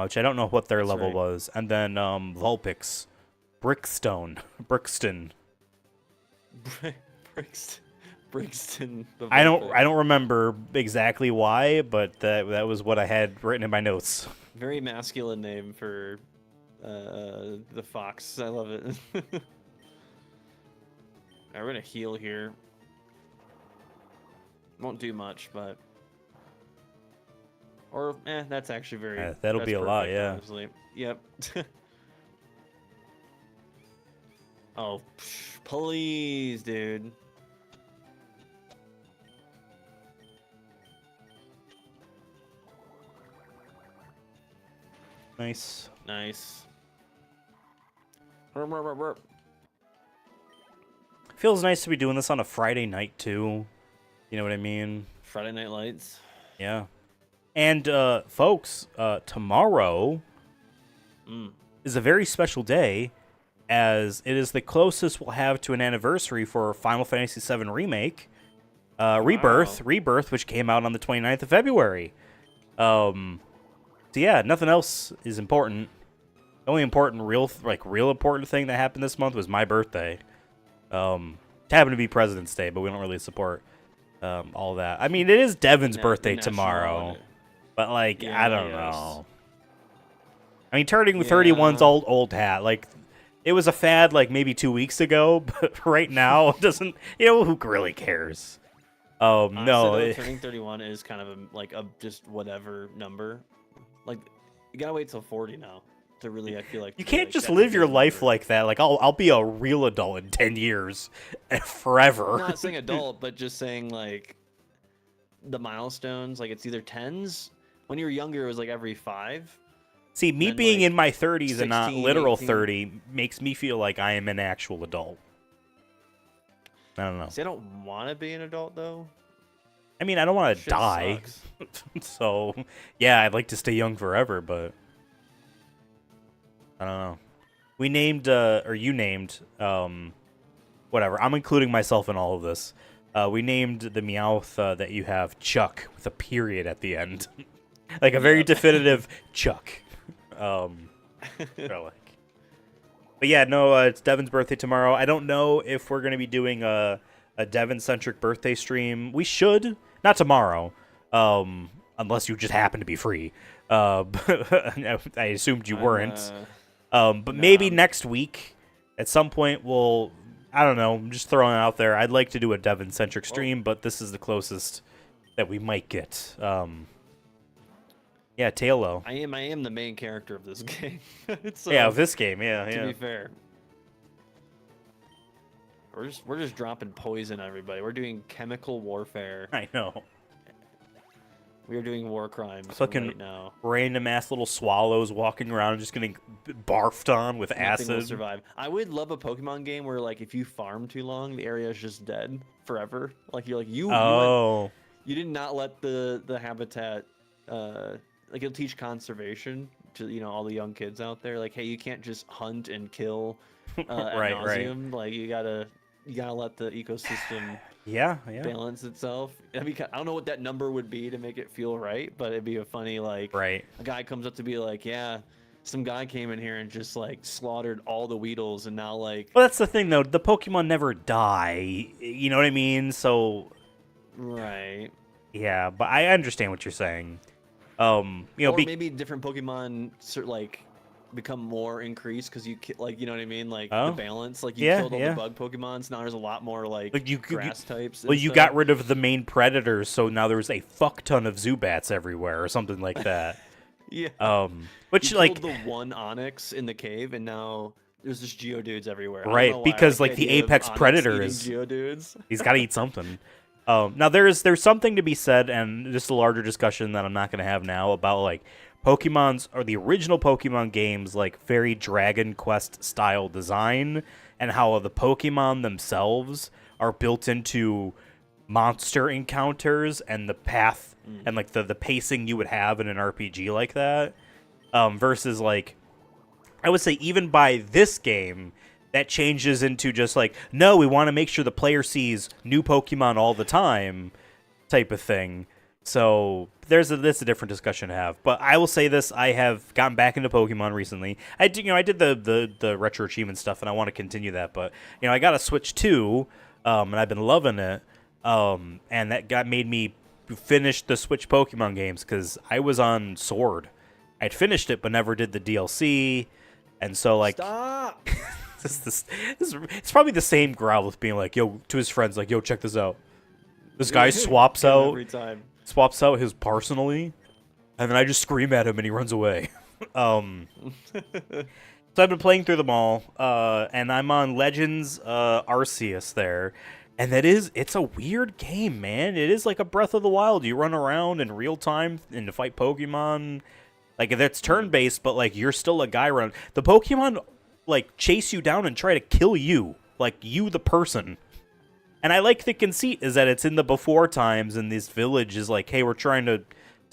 which I don't know what their That's level right. was, and then Vulpix, Brixton. Brixton. The I Vulpix. don't remember exactly why, but that was what I had written in my notes. Very masculine name for the fox. I love it. Alright, we're gonna heal here. Won't do much, but that's actually very. That'll that's be a lot, perfect, yeah. Honestly. Yep. Oh, please, dude. Nice. Nice. Feels nice to be doing this on a Friday night too. You know what I mean? Friday Night Lights. Yeah. And folks, tomorrow is a very special day, as it is the closest we'll have to an anniversary for Final Fantasy VII Remake, Rebirth, which came out on the 29th of February. So yeah, nothing else is important. The only important, real important thing that happened this month was my birthday. It happened to be President's Day, but we don't really support all that. I mean, it is Devon's birthday national tomorrow, holiday. but like, Yeah, I don't yes. know. I mean, turning 31's old hat. Like, it was a fad like maybe 2 weeks ago, but right now it doesn't. Who really cares? Honestly, No. though, turning 31 is kind of a just whatever number. Like, you gotta wait till 40 now to really. I feel like You to, can't like, just that's a live your big life number. like that. Like, I'll be a real adult in 10 years, forever. I'm not saying adult, but just saying like the milestones. Like, it's either tens when you were younger, it was like every 5. See, me then, being like, in my 30s and not 16, literal 18. 30 makes me feel like I am an actual adult. I don't know. See, I don't want to be an adult though. I mean, I don't want to Shit die. sucks. So, yeah, I'd like to stay young forever, but I don't know. We named, or you named, whatever. I'm including myself in all of this. We named the Meowth that you have Chuck with a period at the end. Like a very definitive Chuck. But yeah, no, it's Devon's birthday tomorrow. I don't know if we're going to be doing a Devon-centric birthday stream. We should. Not tomorrow. Unless you just happen to be free. I assumed you weren't. But maybe next week, at some point, we'll... I don't know. I'm just throwing it out there. I'd like to do a Devon-centric stream, but this is the closest that we might get. Yeah, Tailo. I am the main character of this game. So, yeah, of this game. Yeah, to be fair, we're just dropping poison, everybody. We're doing chemical warfare. I know. We are doing war crimes Fucking right now. Random ass little swallows walking around just getting barfed on with Nothing acid. will survive. I would love a Pokemon game where, like, if you farm too long, the area is just dead forever. Like you're like you did not let the habitat. Like it'll teach conservation to all the young kids out there. Like, hey, you can't just hunt and kill ad nauseum. Like you gotta let the ecosystem balance itself. I mean, I don't know what that number would be to make it feel right, but it'd be a funny like a guy comes up to be like, yeah, some guy came in here and just like slaughtered all the Weedles, and now like. Well, that's the thing though. The Pokemon never die. You know what I mean? So. Right. Yeah, but I understand what you're saying. Or maybe different Pokemon like become more increased because you like, you know what I mean, like the balance. Like you killed all the bug Pokemons. Now there's a lot more like grass types. Well, you got rid of the main predators, so now there's a fuck ton of Zubats everywhere, or something like that. Yeah. Which you like killed the one Onyx in the cave, and now there's just Geodudes everywhere. Right, because like the apex predator is Geodudes. He's got to eat something. Now there's something to be said, and just a larger discussion that I'm not going to have now about like Pokemon's or the original Pokemon games, like very Dragon Quest style design, and how the Pokemon themselves are built into monster encounters and the path and like the pacing you would have in an RPG like that, versus like I would say even by this game. That changes into just like, no, we want to make sure the player sees new Pokemon all the time type of thing. So that's a different discussion to have. But I will say this, I have gotten back into Pokemon recently. I did the retro achievement stuff, and I want to continue that. But, I got a Switch 2, and I've been loving it. And that made me finish the Switch Pokemon games because I was on Sword. I'd finished it, but never did the DLC. And so, like... Stop! It's probably the same Growlithe being like, yo, to his friends, like, yo, check this out. This guy swaps out his personally, and then I just scream at him and he runs away. So I've been playing through them all, and I'm on Legends Arceus there, and it's a weird game, man. It is like a Breath of the Wild. You run around in real time and to fight Pokemon. Like, it's turn-based, but, like, you're still a guy running. The Pokemon... like chase you down and try to kill you, like you the person. And I like the conceit is that it's in the before times, and this village is like, hey, we're trying to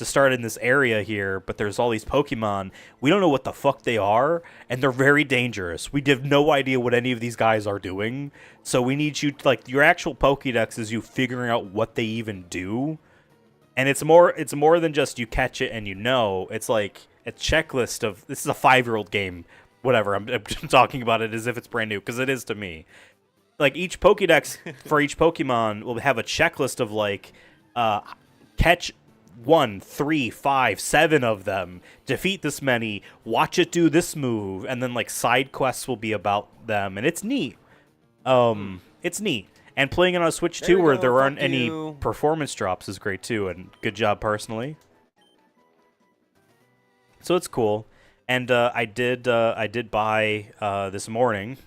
start in this area here, but there's all these Pokemon. We don't know what the fuck they are, and they're very dangerous. We have no idea what any of these guys are doing, so we need you to, like, your actual Pokédex is you figuring out what they even do. And it's more than just you catch it and it's like a checklist of, this is a 5-year-old game. Whatever, I'm talking about it as if it's brand new, because it is to me. Like, each Pokédex for each Pokemon will have a checklist of, like, catch 1, 3, 5, 7 of them, defeat this many, watch it do this move, and then, like, side quests will be about them, and it's neat. It's neat. And playing it on a Switch 2 where there aren't any performance drops is great, too, and good job, personally. So it's cool. And I did buy this morning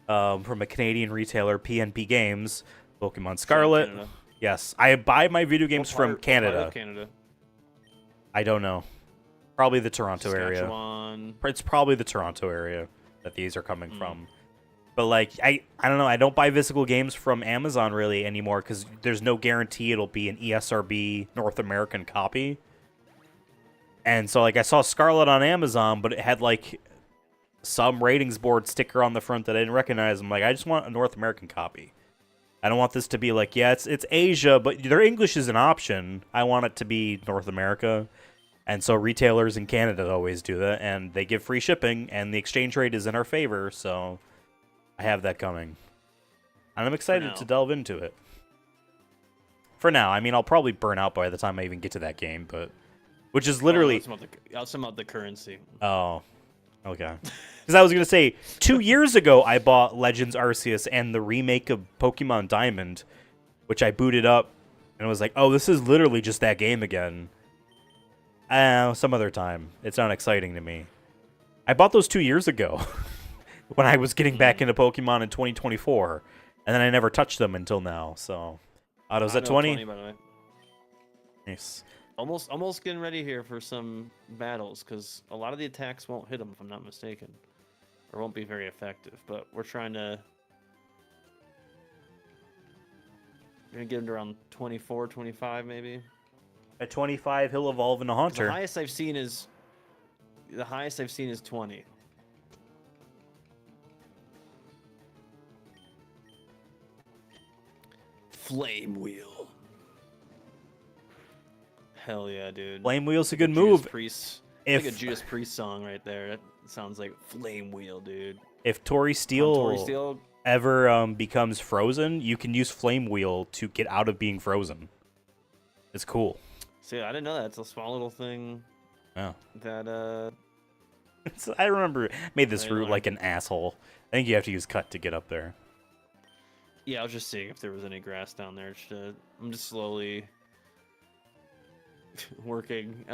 from a Canadian retailer, PNP Games, Pokemon Scarlet. Yes, I buy my video games from Canada. I don't know. Probably the Toronto area. Saskatchewan. It's probably the Toronto area that these are coming from. But like, I don't know. I don't buy physical games from Amazon really anymore because there's no guarantee it'll be an ESRB North American copy. And so like, I saw Scarlet on Amazon, but it had like some ratings board sticker on the front that I didn't recognize. I'm like, I just want a North American copy. I don't want this to be like, yeah, it's Asia, but their English is an option. I want it to be North America. And so retailers in Canada always do that, and they give free shipping, and the exchange rate is in our favor, so I have that coming. And I'm excited to delve into it. For now. I mean, I'll probably burn out by the time I even get to that game, but... Which is literally... I'll sum out the currency. Oh, okay. Because I was going to say, 2 years ago, I bought Legends Arceus and the remake of Pokemon Diamond, which I booted up, and was like, oh, this is literally just that game again. Some other time. It's not exciting to me. I bought those 2 years ago when I was getting back into Pokemon in 2024, and then I never touched them until now. So, Otto's at 20. 20 by the way. Nice. Almost getting ready here for some battles because a lot of the attacks won't hit them if I'm not mistaken, or won't be very effective. But we're trying to. We're gonna get him to around 24, 25 maybe. At 25, he'll evolve into Haunter. The highest I've seen is 20. Flame Wheel. Hell yeah, dude. Flame Wheel's a good move. Priest. It's like a Judas Priest song right there. It sounds like Flame Wheel, dude. If Tori Steele ever becomes frozen, you can use Flame Wheel to get out of being frozen. It's cool. See, I didn't know that. It's a small little thing. Yeah. That I remember made this route like an asshole. I think you have to use cut to get up there. Yeah, I was just seeing if there was any grass down there. I'm just slowly working.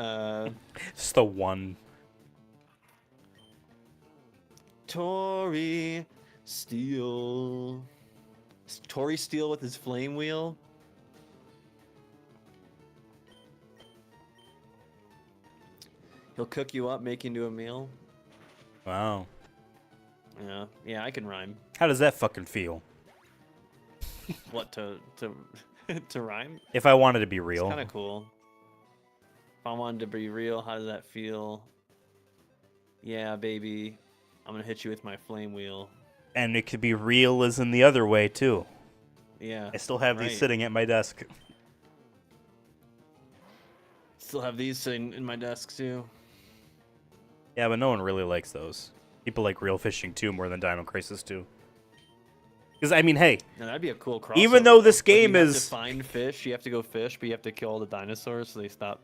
Just the one. Tori Steele. Tori Steele with his Flame Wheel. He'll cook you up, make you into a meal. Wow. Yeah, I can rhyme. How does that fucking feel? What to rhyme? If I wanted to be real. It's kind of cool. If I wanted to be real, how does that feel? Yeah, baby, I'm gonna hit you with my Flame Wheel. And it could be real as in the other way too. Yeah. I still have these sitting at my desk. Still have these sitting in my desk too. Yeah, but no one really likes those. People like Real Fishing 2 more than Dino Crisis 2. Because, I mean, hey. Now, that'd be a cool crossover. Even though this game is... You have to find fish, you have to go fish, but you have to kill all the dinosaurs so they stop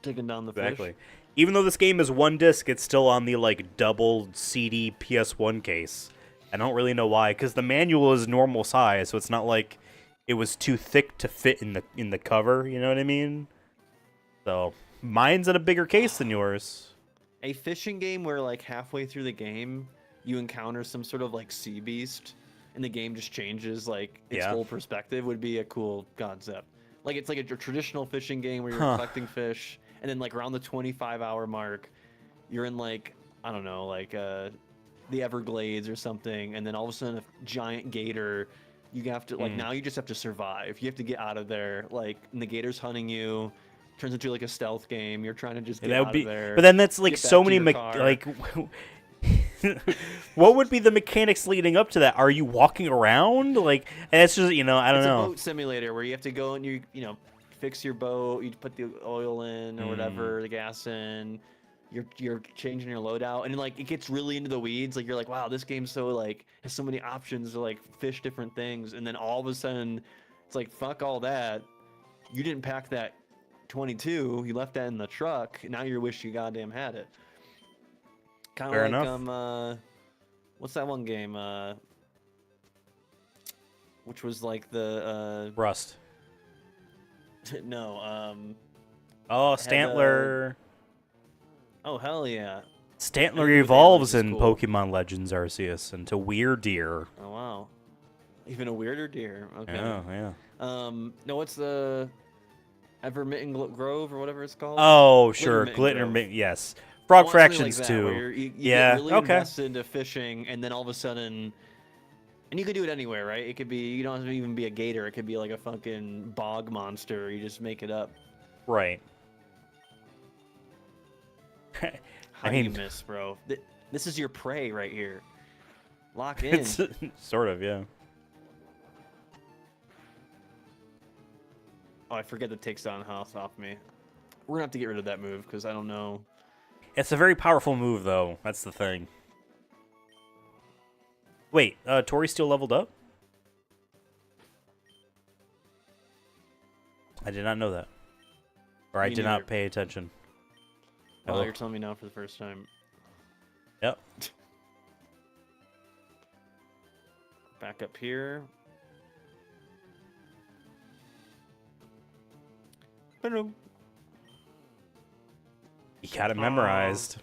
taking down the fish. Even though this game is one disc, it's still on the, like, double CD PS1 case. I don't really know why, because the manual is normal size, so it's not like it was too thick to fit in the cover, you know what I mean? So, mine's in a bigger case than yours. A fishing game where, like, halfway through the game, you encounter some sort of, like, sea beast, and the game just changes, like, its whole perspective would be a cool concept. Like, it's like a traditional fishing game where you're collecting fish, and then, like, around the 25-hour mark, you're in, like, I don't know, like, the Everglades or something, and then all of a sudden a giant gator, you have to, like, now you just have to survive. You have to get out of there, like, and the gator's hunting you. Turns into like a stealth game. You're trying to just get out of there. But then that's like so many like. What would be the mechanics leading up to that? Are you walking around? Like, and it's just, I don't know. It's a boat simulator where you have to go and you fix your boat. You put the oil in or whatever, the gas in. You're changing your loadout, and like it gets really into the weeds. Like you're like, wow, this game's so like has so many options to like fish different things, and then all of a sudden, it's like fuck all that. You didn't pack that 22, you left that in the truck. Now you wish you goddamn had it. Kind of like enough. What's that one game? Which was like the Rust. No. Oh, Stantler. Oh hell yeah. Stantler evolves in cool. Pokemon Legends Arceus into Weird Deer. Oh wow. Even a weirder deer. Okay. Yeah. No, what's the? Grove or whatever it's called. Oh, sure. Glittermitten Grove. Yes. I Frog want something Fractions like that, where too. you Yeah, get really okay. invested into fishing, and then all of a sudden, and you could do it anywhere, right? It could be, you don't have to even be a gator. It could be like a fucking bog monster. You just make it up. Right. How do you miss, bro? This is your prey right here. Lock in. Sort of, yeah. Oh, I forget that takes down health off me. We're gonna have to get rid of that move because I don't know. It's a very powerful move, though. That's the thing. Wait, Tori's still leveled up? I did not know that. Or I did not pay attention. Oh, you're telling me now for the first time. Yep. Back up here. Hello. You got it memorized.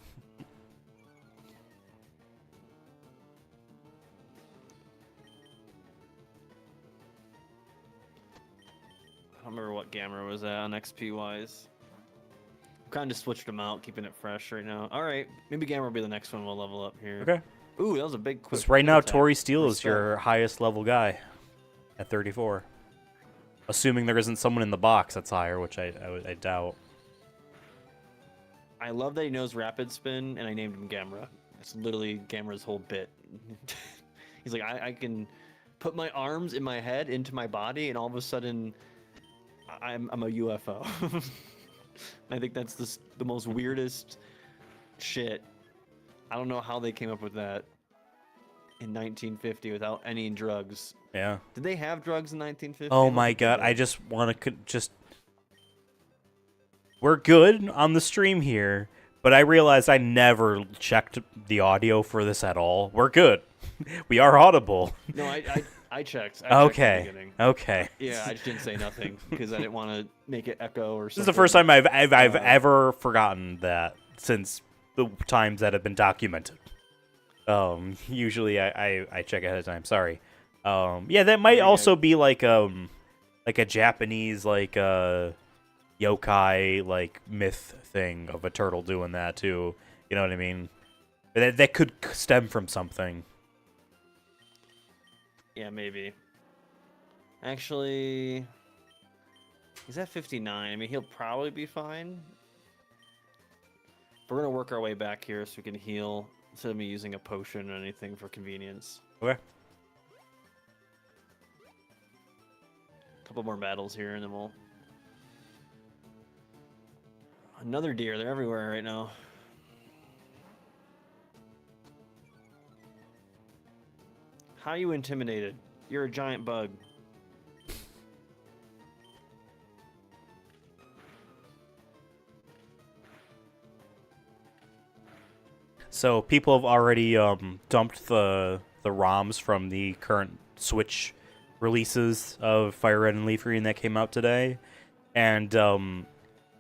I don't remember what Gamera was at on XP wise. Kind of switched them out, keeping it fresh right now. All right, maybe Gamera will be the next one we'll level up here. Okay. Ooh, that was a big quick. Because right now, attack. Tori Steele is your highest level guy at 34. Assuming there isn't someone in the box that's higher, which I doubt. I love that he knows Rapid Spin, and I named him Gamera. It's literally Gamera's whole bit. He's like, I can put my arms in my head into my body, and all of a sudden, I'm a UFO. I think that's the most weirdest shit. I don't know how they came up with that in 1950 without any drugs. Yeah. Did they have drugs in 1950? Oh my god, I just want to just... We're good on the stream here, but I realized I never checked the audio for this at all. We're good. We are audible. No, I checked. Okay. At the Okay. Yeah, I just didn't say nothing because I didn't want to make it echo or something. This is the first time I've ever forgotten that since the times that have been documented. Usually I check ahead of time. Sorry. Yeah, that might also be like a Japanese yokai like myth thing of a turtle doing that too. You know what I mean? That could stem from something. Yeah, maybe. Actually, he's at 59. I mean, he'll probably be fine. But we're gonna work our way back here so we can heal instead of me using a potion or anything for convenience. Okay. Couple more battles here, and then we'll... Another deer. They're everywhere right now. How are you intimidated? You're a giant bug. So people have already dumped the ROMs from the current Switch releases of FireRed and LeafGreen that came out today, and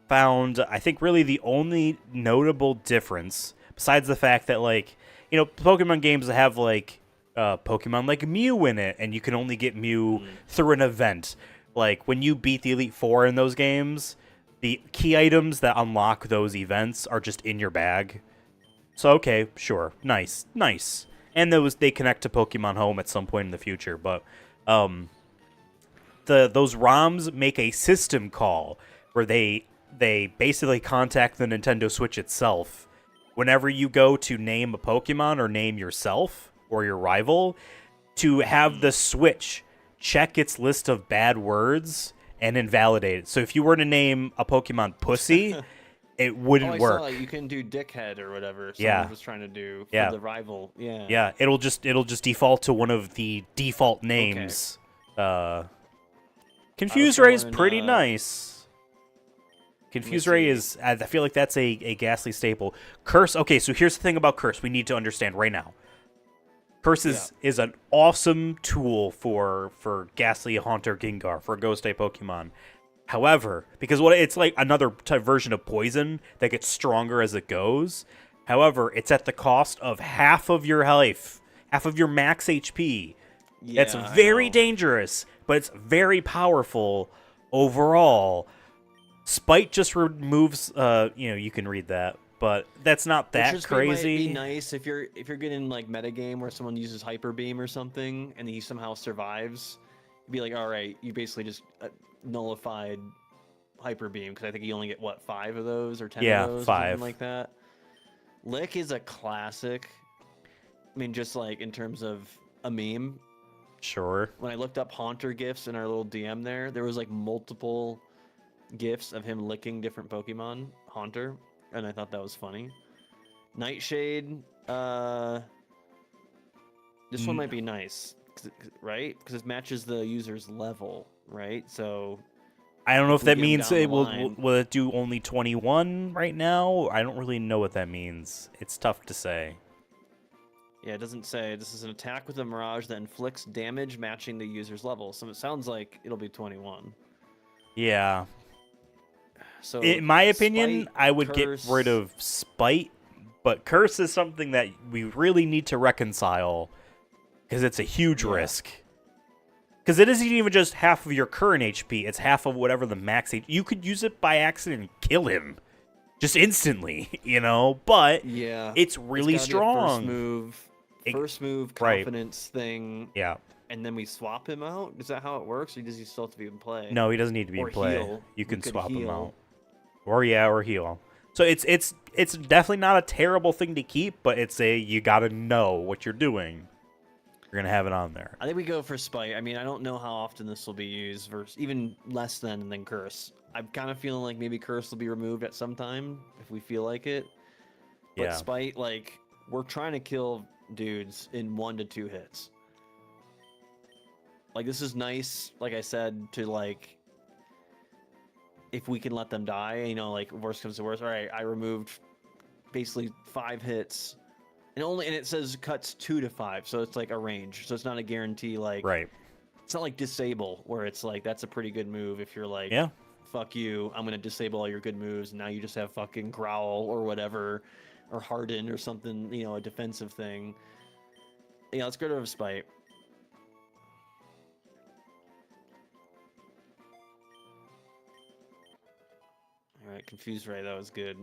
found, I think, really the only notable difference, besides the fact that, like, you know, Pokemon games have like Pokemon like Mew in it, and you can only get Mew through an event. Like when you beat the Elite Four in those games, the key items that unlock those events are just in your bag. So okay, sure, nice. And they connect to Pokemon Home at some point in the future, but those ROMs make a system call where they basically contact the Nintendo Switch itself whenever you go to name a Pokemon or name yourself or your rival, to have the Switch check its list of bad words and invalidate it. So if you were to name a Pokemon Pussy, it wouldn't work. Saw you can do dickhead or whatever someone was trying to do for the rival. Yeah. Yeah, it'll just default to one of the default names. Okay. Confuse Ray is pretty nice. Confuse Ray is, I feel like that's a Ghastly staple. Curse, okay, so here's the thing about Curse we need to understand right now. Curse is an awesome tool for Ghastly, Haunter, Gengar, for Ghost-type Pokemon. However, because it's like another type version of Poison that gets stronger as it goes. However, it's at the cost of half of your life, half of your max HP. Yeah, that's very dangerous, but it's very powerful overall. Spite just removes, you can read that, but that's not that Which crazy. Might be nice if you're getting like metagame where someone uses Hyper Beam or something and he somehow survives. You'd be like, all right, you basically just nullified Hyper Beam because I think you only get what 5 of those or 10 of those, 5, or something like that. Lick is a classic. I mean, just like in terms of a meme. Sure. When I looked up Haunter gifs in our little DM there was like multiple gifs of him licking different Pokemon Haunter, and I thought that was funny. Nightshade, this one might be nice, right? Because it matches the user's level, right? So I don't know if that means it will it do only 21 right now. I don't really know what that means. It's tough to say. Yeah, it doesn't say. This is an attack with a Mirage that inflicts damage matching the user's level. So it sounds like it'll be 21. Yeah. So in my opinion, Spite, I would Curse... get rid of Spite, but Curse is something that we really need to reconcile because it's a huge risk. Because it isn't even just half of your current HP; it's half of whatever the max HP. You could use it by accident and kill him, just instantly, But it's really strong. First move, confidence thing. Yeah. And then we swap him out? Is that how it works? Or does he still have to be in play? No, he doesn't need to be or in play. Heal. You can swap him out. Or heal. So it's definitely not a terrible thing to keep, but you gotta know what you're doing. You're gonna have it on there. I think we go for Spite. I mean, I don't know how often this will be used versus even less than Curse. I'm kind of feeling like maybe Curse will be removed at some time if we feel like it. But Spite, like, we're trying to kill dudes in 1 to 2 hits. Like, this is nice, like I said, to, like, if we can let them die, like, worst comes to worst. All right, I removed basically 5 hits. And it says cuts 2 to 5, so it's like a range. So it's not a guarantee, like... Right. It's not like Disable, where it's like, that's a pretty good move if you're like... Yeah. Fuck you, I'm gonna disable all your good moves, and now you just have fucking Growl or whatever, or Harden or something, a defensive thing. Yeah, let's get rid of Spite. Alright, Confuse Ray, that was good.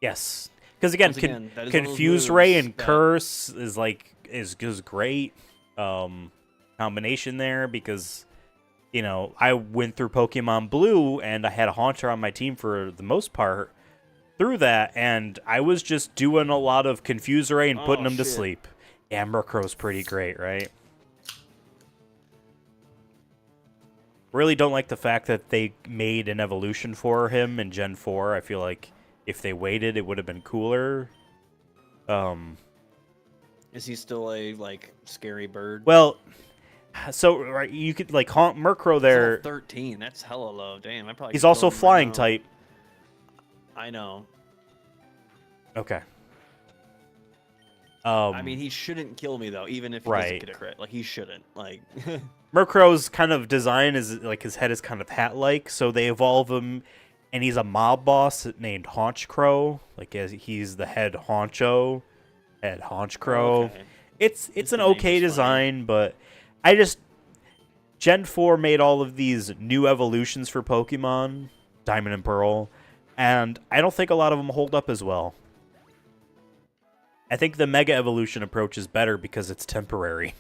Yes. Because again, Confuse Ray and Curse is great combination there because... I went through Pokemon Blue, and I had a Haunter on my team for the most part through that, and I was just doing a lot of Confuse Ray and putting him to sleep. Yeah, Murkrow's pretty great, right? Really don't like the fact that they made an evolution for him in Gen 4. I feel like if they waited, it would have been cooler. Is he still a, scary bird? Well... So right, you could haunt Murkrow there. 13. That's hella low. Damn, I probably. He's also flying type. I know. Okay. I mean, he shouldn't kill me though, even if he doesn't get a crit. Like he shouldn't. Murkrow's kind of design is his head is kind of hat-like, so they evolve him, and he's a mob boss named Haunchcrow. He's the head honcho, head Haunchcrow. Okay. It's an okay design, but. Gen 4 made all of these new evolutions for Pokemon, Diamond and Pearl, and I don't think a lot of them hold up as well. I think the Mega Evolution approach is better because it's temporary,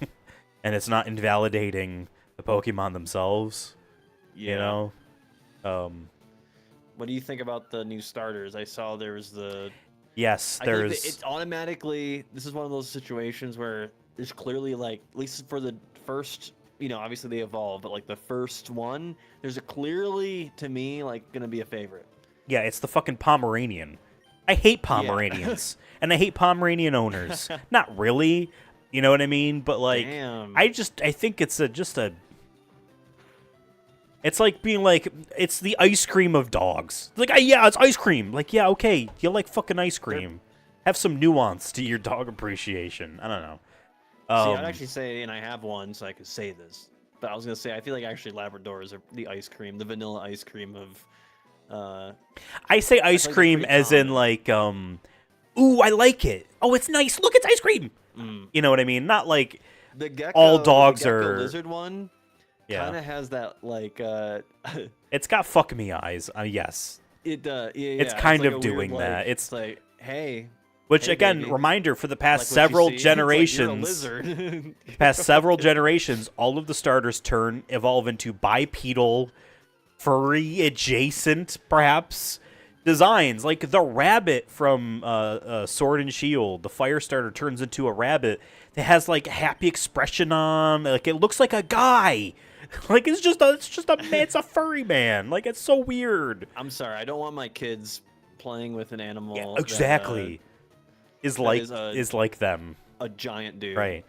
and it's not invalidating the Pokemon themselves. Yeah. What do you think about the new starters? I saw there was the... Yes, there's... It's automatically... This is one of those situations where there's clearly, at least for the first, obviously they evolve, but the first one, there's clearly, to me, gonna be a favorite. Yeah, it's the fucking Pomeranian. I hate Pomeranians, and I hate Pomeranian owners. Not really, you know what I mean? But Damn. I think it's it's like being it's the ice cream of dogs. Yeah, it's ice cream. Yeah, okay, you like fucking ice cream. Have some nuance to your dog appreciation. I don't know. See, I'd actually say, and I have one, so I could say this, but I was going to say, I feel like actually Labradors are the ice cream, the vanilla ice cream of... I say ice cream as in, ooh, I like it. Oh, it's nice. Look, it's ice cream. You know what I mean? Not the gecko, all dogs the gecko are... lizard one, Yeah. kind of has that like It's got fuck me eyes. Yes. yeah, It's yeah, kind like of a doing weird, that. like, It's like, hey, which hey, again, baby. reminder for the I past like what you several see. It's like, you're a generations. lizard. Past several generations, all of the starters evolve into bipedal, furry adjacent, perhaps, designs. Like the rabbit from Sword and Shield, the fire starter turns into a rabbit that has like happy expression on. Like it looks like a guy. Like it's just a man. It's a furry man. Like it's so weird. I'm sorry, I don't want my kids playing with an animal. Yeah, that, exactly. Is like them. a giant dude. Right.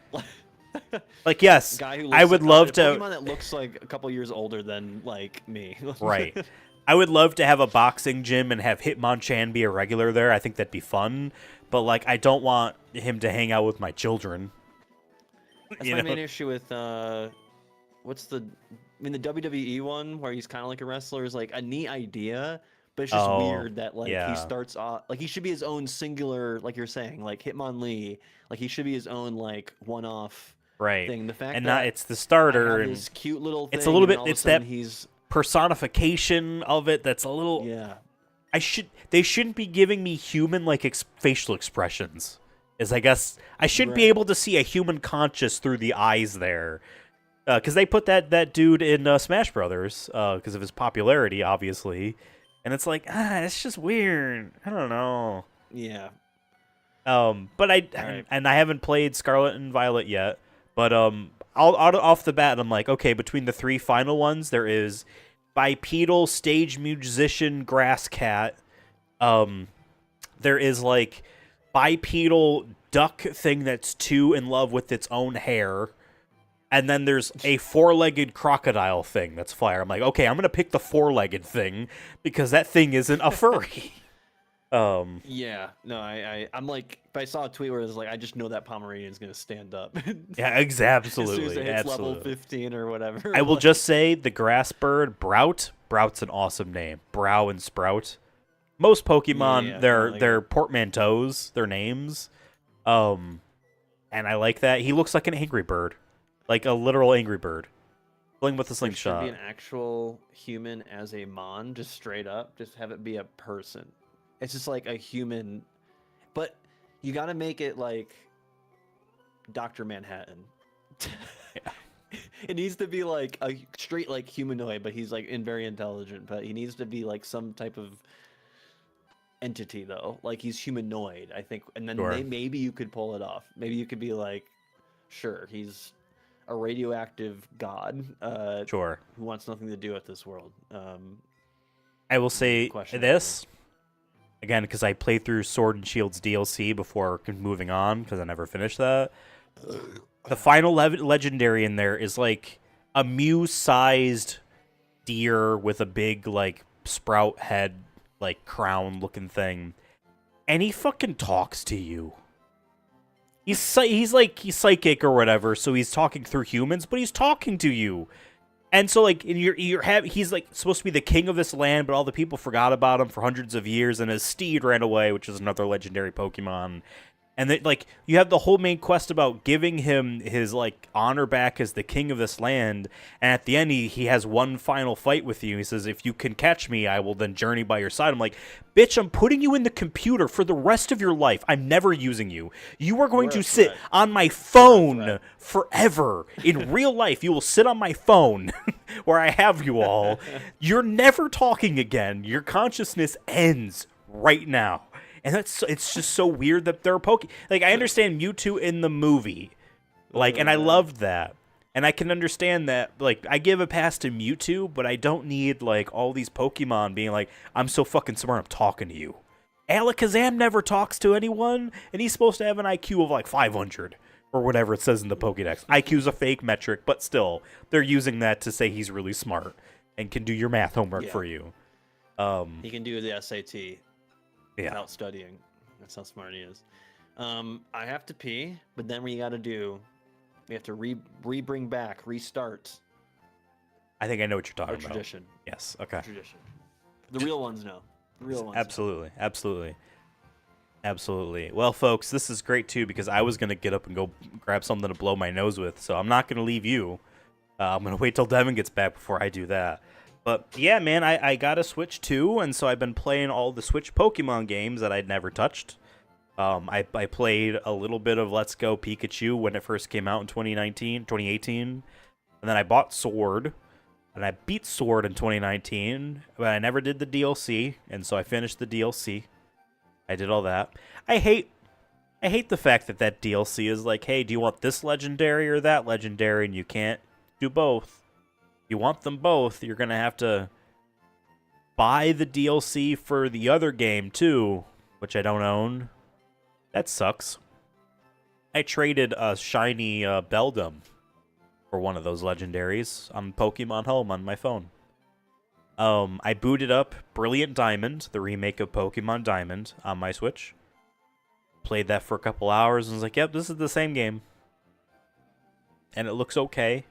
Like, yes, Guy who I would love a to. Pokemon that looks like a couple years older than like me. Right. I would love to have a boxing gym and have Hitmonchan be a regular there. I think that'd be fun. But like, I don't want him to hang out with my children. That's my main issue with what's the the WWE one where he's kind of like a wrestler is like a neat idea, but it's just weird that like he starts off like he should be his own singular, like you're saying, like Hitmonlee, like he should be his own like one-off thing. The fact and that not it's the starter and this cute little thing, it's a little bit all of a it's sudden that he's personification of it that's a little they shouldn't be giving me human like facial expressions. Is I guess I shouldn't be able to see a human conscious through the eyes there. Because they put that dude in Smash Brothers because of his popularity, obviously, and it's like it's just weird. I don't know. Yeah. But I haven't played Scarlet and Violet yet. But off the bat, I'm like, okay, between the three final ones, there is bipedal stage musician grass cat. There is like bipedal duck thing that's too in love with its own hair. And then there's a four-legged crocodile thing that's fire. I'm like, okay, I'm going to pick the four-legged thing because that thing isn't a furry. Yeah, no, I'm like, if I saw a tweet where it was like, I just know that Pomeranian's going to stand up. Yeah, absolutely. As soon as it hits level 15 or whatever. I will just say the grass bird, Brout's an awesome name. Brow and Sprout. Most Pokemon, they're portmanteaus, their names. And I like that. He looks like an angry bird. Like a literal angry bird. Playing with a slingshot. Should be an actual human as a mon, just straight up. Just have it be a person. It's just like a human. But you got to make it like Dr. Manhattan. Yeah. It needs to be like a straight like humanoid, but he's like very intelligent. But he needs to be like some type of entity though. Like he's humanoid, I think. And then maybe you could pull it off. Maybe you could be like, sure, he's a radioactive god who wants nothing to do with this world. I will say this again because I played through Sword and Shield's DLC before moving on because I never finished that. The final legendary in there is like a Mew-sized deer with a big like sprout head, like crown looking thing, and he fucking talks to you. He's psychic or whatever, so he's talking through humans, but he's talking to you. And so like he's like supposed to be the king of this land, but all the people forgot about him for hundreds of years, and his steed ran away, which is another legendary Pokemon. And then, like, you have the whole main quest about giving him his, like, honor back as the king of this land. And at the end, he has one final fight with you. He says, if you can catch me, I will then journey by your side. I'm like, bitch, I'm putting you in the computer for the rest of your life. I'm never using you. You are going to sit on my phone forever. In real life, you will sit on my phone where I have you all. You're never talking again. Your consciousness ends right now. And it's just so weird that they're like, I understand Mewtwo in the movie, like, and I loved that, and I can understand that. Like, I give a pass to Mewtwo, but I don't need like all these Pokemon being like, I'm so fucking smart, I'm talking to you. Alakazam never talks to anyone, and he's supposed to have an IQ of like 500 or whatever it says in the Pokédex. IQ's a fake metric, but still, they're using that to say he's really smart and can do your math homework for you. He can do the SAT. Without studying. That's how smart he is. I have to pee, but then we got to do, we have to bring back, restart. I think I know what you're talking about. Tradition. Yes. Okay. Tradition. The real ones know. The real ones. Absolutely. Know. Absolutely. Well, folks, this is great too because I was gonna get up and go grab something to blow my nose with, so I'm not gonna leave you. I'm gonna wait till Devon gets back before I do that. But yeah, man, I got a Switch too, and so I've been playing all the Switch Pokemon games that I'd never touched. I played a little bit of Let's Go Pikachu when it first came out in 2018, and then I bought Sword, and I beat Sword in 2019, but I never did the DLC, and so I finished the DLC. I did all that. I hate the fact that that DLC is like, hey, do you want this legendary or that legendary, and you can't do both. You want them both, you're gonna have to buy the DLC for the other game too, which I don't own. That sucks. I traded a shiny Beldum for one of those legendaries on Pokemon Home on my phone. I booted up Brilliant Diamond, the remake of Pokemon Diamond, on my Switch. Played that for a couple hours and was like, yep, this is the same game. And it looks okay.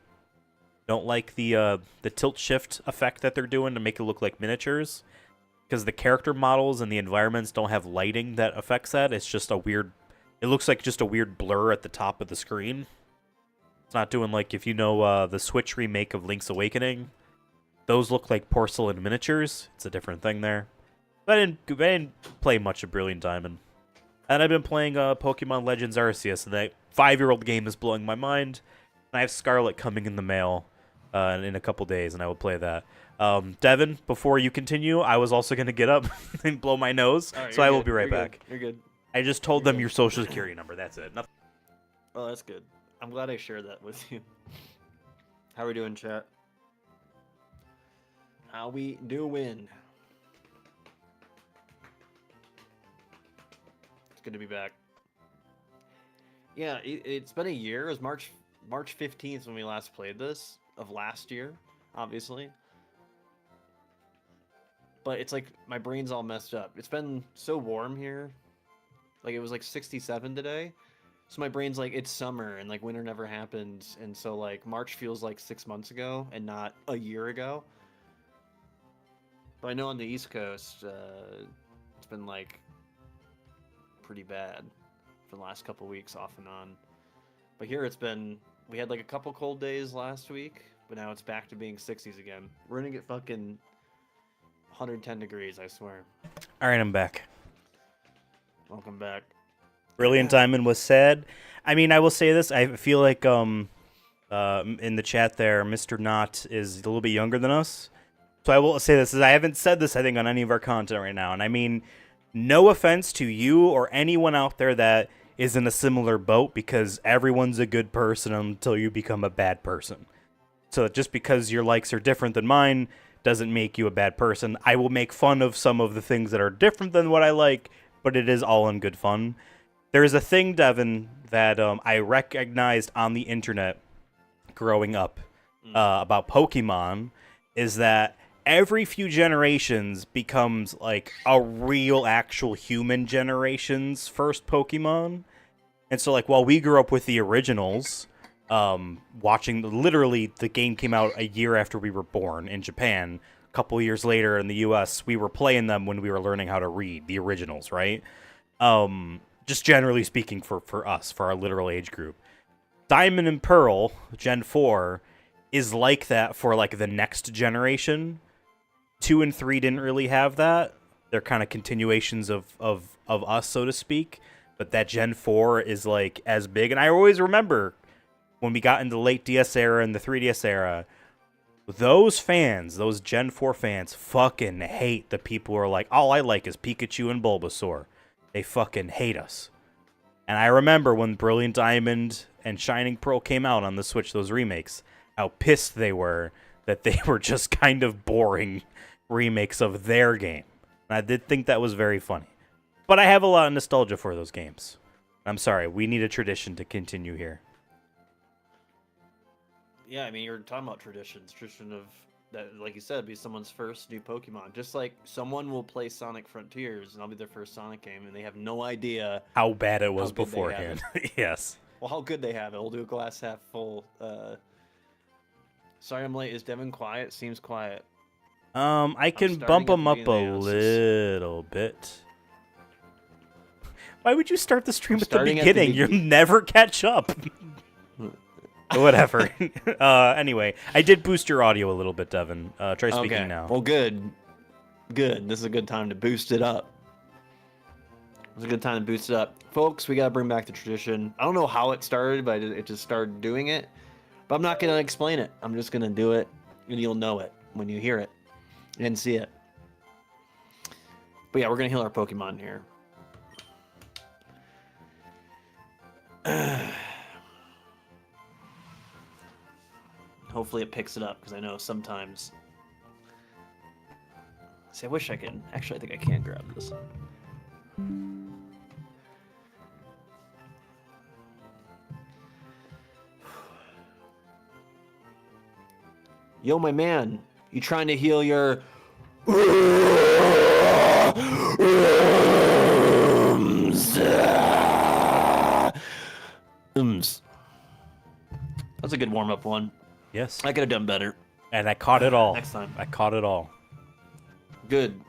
Don't like the tilt shift effect that they're doing to make it look like miniatures, because the character models and the environments don't have lighting that affects that. It's just a weird, it looks like just a weird blur at the top of the screen. It's not doing like, if you know the Switch remake of Link's Awakening, those look like porcelain miniatures. It's a different thing there. But I didn't play much of Brilliant Diamond. And I've been playing Pokemon Legends Arceus, and that 5-year-old game is blowing my mind. And I have Scarlet coming in the mail in a couple days, and I will play that. Devon, before you continue, I was also going to get up and blow my nose, Right, so I will good. be right You're back. Good. You're good. I just told You're them good. your social security number. That's it. Nothing. Oh, that's good. I'm glad I shared that with you. How we doing, chat? How we doing? It's good to be back. Yeah, it's been a year. It was March 15th when we last played this, of last year, obviously. But it's like my brain's all messed up. It's been so warm here. Like, it was like 67 today. So my brain's like, it's summer and like winter never happened. And so like March feels like 6 months ago and not a year ago. But I know on the East Coast, it's been like pretty bad for the last couple weeks off and on. But here it's been, we had like a couple cold days last week, but now it's back to being 60s again. We're gonna get fucking 110 degrees, I swear. All right, I'm back. Welcome back. Brilliant Diamond was sad. I mean, I will say this. I feel like in the chat there, Mr. Knott is a little bit younger than us. So I will say this. I haven't said this, I think, on any of our content right now. And I mean, no offense to you or anyone out there that is in a similar boat, because everyone's a good person until you become a bad person. So just because your likes are different than mine doesn't make you a bad person. I will make fun of some of the things that are different than what I like, but it is all in good fun. There's a thing, Devon, that I recognized on the internet growing up about Pokemon, is that every few generations becomes like a real actual human generation's first Pokemon. And so like while we grew up with the originals, watching literally the game came out a year after we were born in Japan. A couple years later in the US, we were playing them when we were learning how to read the originals, right? Just generally speaking for us, for our literal age group. Diamond and Pearl, Gen 4, is like that for like the next generation. 2 and 3 didn't really have that. They're kind of continuations of us, so to speak. But that Gen 4 is like as big. And I always remember when we got into the late DS era and the 3DS era, those fans, those Gen 4 fans, fucking hate the people who are like, all I like is Pikachu and Bulbasaur. They fucking hate us. And I remember when Brilliant Diamond and Shining Pearl came out on the Switch, those remakes, how pissed they were that they were just kind of boring remakes of their game. And I did think that was very funny. But I have a lot of nostalgia for those games. I'm sorry, we need a tradition to continue here. Yeah, I mean, you're talking about traditions. Tradition of that, like you said, be someone's first new Pokemon. Just like someone will play Sonic Frontiers, and I'll be their first Sonic game, and they have no idea how bad it was good they have beforehand. Yes. Well, how good they have it. We'll do a glass half full. Sorry I'm late. Is Devon quiet? Seems quiet. I can bump him up a little bit. Why would you start the stream at the beginning? You'll never catch up. Whatever. Anyway, I did boost your audio a little bit, Devon. Try speaking now. Well, good. Good. This is a good time to boost it up. It's a good time to boost it up. Folks, we got to bring back the tradition. I don't know how it started, but it just started doing it. But I'm not going to explain it. I'm just going to do it, and you'll know it when you hear it and see it. But yeah, we're going to heal our Pokemon here. Hopefully it picks it up, because I know sometimes... See, I wish I could... Actually, I think I can grab this. Yo, my man, you trying to heal your... That's a good warm-up one. Yes. I could have done better. And I caught it all. Next time. I caught it all. Good.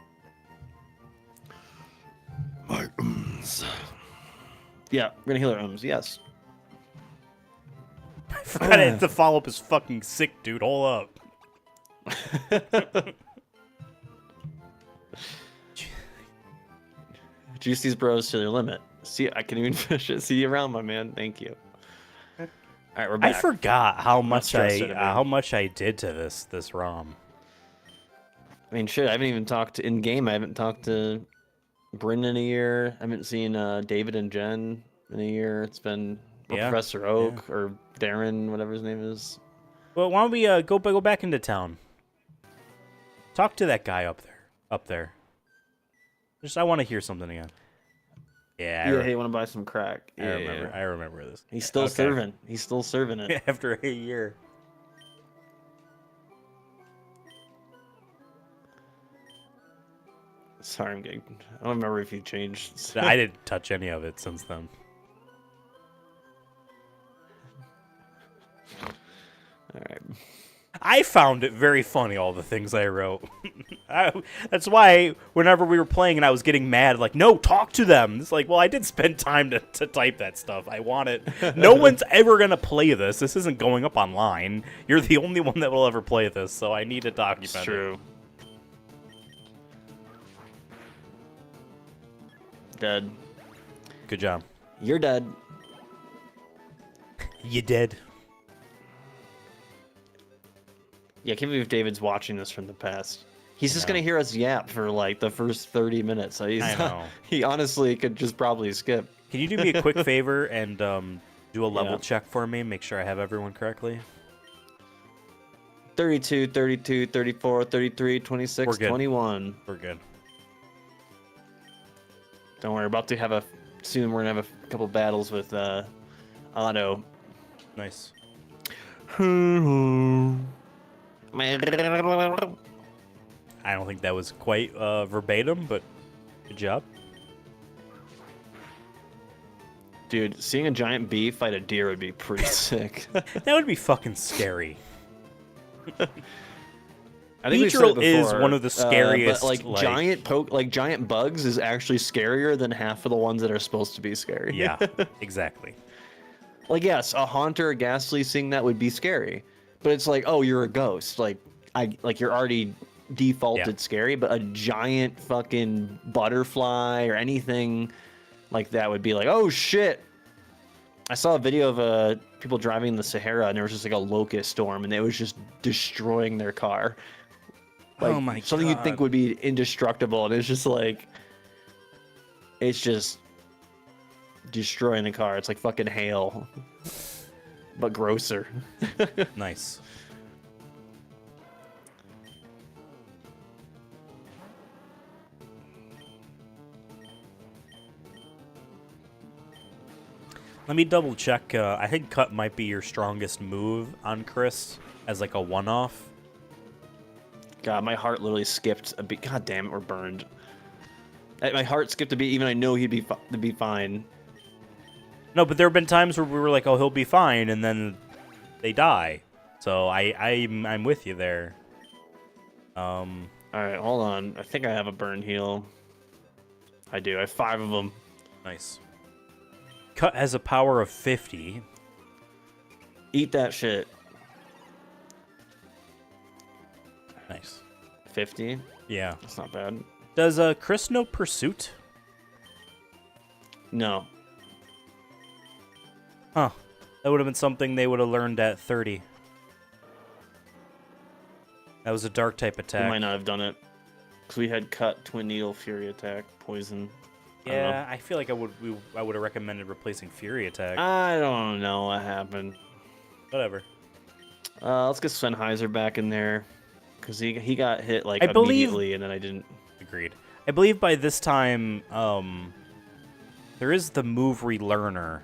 My ums. Yeah, we're gonna heal our ums, yes. I forgot the follow-up is fucking sick, dude. Hold up. Juice these bros to their limit. See, I can even finish it. See you around, my man. Thank you. All right, we're back. I forgot how much I I did to this ROM. I mean, shit. I haven't even talked in game. I haven't talked to Bryn in a year. I haven't seen David and Jen in a year. It's been Professor Oak or Darren, whatever his name is. Well, why don't we go back into town? Talk to that guy up there. Just I want to hear something again. Yeah. Hey, want to buy some crack? Yeah, I remember this. He's still serving. He's still serving it after a year. Sorry, I don't remember if you changed. I didn't touch any of it since then. All right. I found it very funny, all the things I wrote. That's why whenever we were playing and I was getting mad, like, no, talk to them. It's like, well, I did spend time to type that stuff. I want it. No one's ever going to play this. This isn't going up online. You're the only one that will ever play this, so I need to document It's true. Dead. Good job. You're dead. You dead. Yeah, I can't believe David's watching this from the past. He's just going to hear us yap for like the first 30 minutes. So I know. He honestly could just probably skip. Can you do me a quick favor and do a level check for me? Make sure I have everyone correctly. 32, 32, 34, 33, 26, 21. We're good. Don't worry, about to have soon we're going to have a couple battles with Otto. Nice. I don't think that was quite verbatim, but good job. Dude, seeing a giant bee fight a deer would be pretty sick. That would be fucking scary. I think Beedrill is one of the scariest. But like giant bugs is actually scarier than half of the ones that are supposed to be scary. Yeah, exactly. Like, yes, a haunter, a ghastly, seeing that would be scary. But it's like, oh, you're a ghost. Like you're already defaulted scary, but a giant fucking butterfly or anything like that would be like, oh shit. I saw a video of people driving in the Sahara, and there was just like a locust storm, and it was just destroying their car. Like, oh my god. Something you'd think would be indestructible, and it's just like, it's just destroying the car. It's like fucking hail. But grosser. Nice. Let me double check. I think cut might be your strongest move on Chris as like a one-off. God, my heart literally skipped a beat. God damn it, we're burned. My heart skipped a beat, even I know he'd be fine. No, but there have been times where we were like, "Oh, he'll be fine," and then they die. So I'm with you there. All right, hold on. I think I have a burn heal. I do. I have 5 of them. Nice. Cut has a power of 50. Eat that shit. Nice. 50. Yeah. That's not bad. Does Chris know Pursuit? No. Huh. That would have been something they would have learned at 30. That was a dark type We attack. might not have done it. Because we had cut, twin needle, fury attack, poison. Yeah, I feel like I would have recommended replacing Fury Attack. I don't know what happened. Whatever. Let's get Sennheiser back in there. Because he got hit like I believe- immediately and then I didn't. Agreed. I believe by this time, there is the move relearner.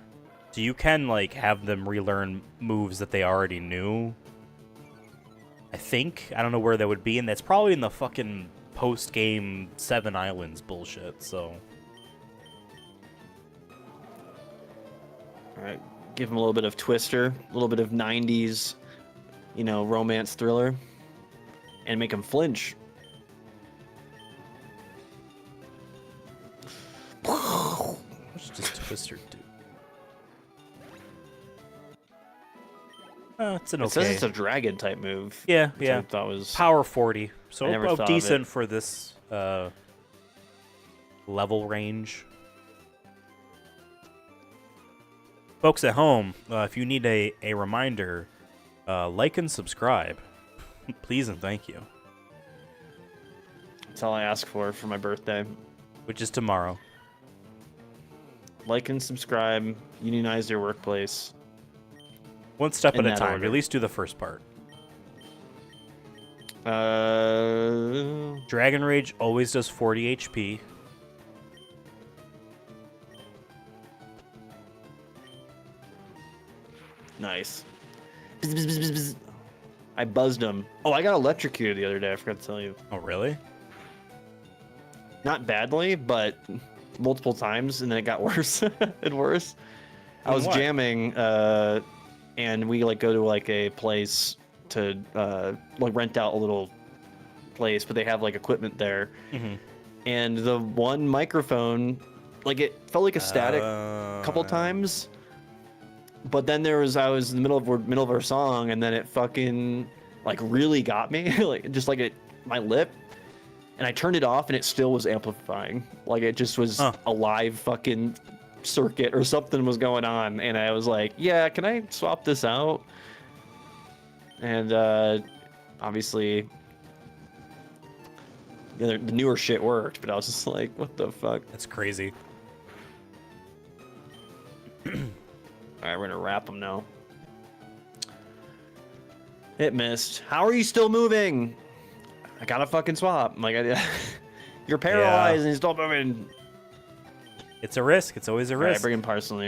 So you can, like, have them relearn moves that they already knew. I think. I don't know where that would be, and that's probably in the fucking post-game Seven Islands bullshit, so... Alright, give him a little bit of Twister, a little bit of 90s, you know, romance thriller, and make him flinch. What's just Twister do? It's an okay. It says it's a dragon type move. Yeah, which yeah. I thought was Power 40. So I never about thought of decent it. for this level range. Folks at home, if you need a reminder, like and subscribe. Please and thank you. That's all I ask for my birthday. Which is tomorrow. Like and subscribe. Unionize your workplace. One step In at a that time. order. At least do the first part. Uh, Dragon Rage always does 40 HP. nice. Bzz, bzz, bzz, bzz, bzz. I buzzed him. Oh, I got electrocuted the other day. I forgot to tell you. Oh, really? Not badly, but multiple times, and then it got worse and worse. I In was what? jamming, and we like go to like a place to like rent out a little place, but they have like equipment there. Mm-hmm. And the one microphone, like it felt like a static a couple times. But then I was in the middle of our song, and then it fucking like really got me, like just like my lip. And I turned it off, and it still was amplifying. Like it just was a live fucking circuit or something was going on. And I was like, yeah, can I swap this out? And obviously, the newer shit worked, but I was just like, what the fuck? That's crazy. All right, we're gonna wrap them now. It missed. How are you still moving? I gotta fucking swap. I'm like, you're paralyzed and you're still moving. It's a risk. It's always a All right, risk. bring in Parsley.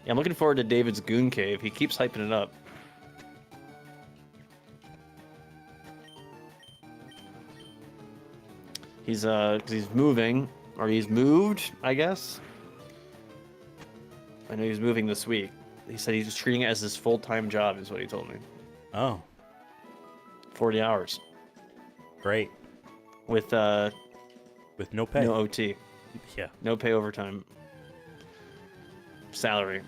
Yeah, I'm looking forward to David's Goon Cave. He keeps hyping it up. He's 'cause he's moving, or he's moved, I guess. I know he's moving this week. He said he's treating it as his full-time job, is what he told me. Oh, 40 hours great. with With no pay. no OT, Yeah. no pay overtime, salary.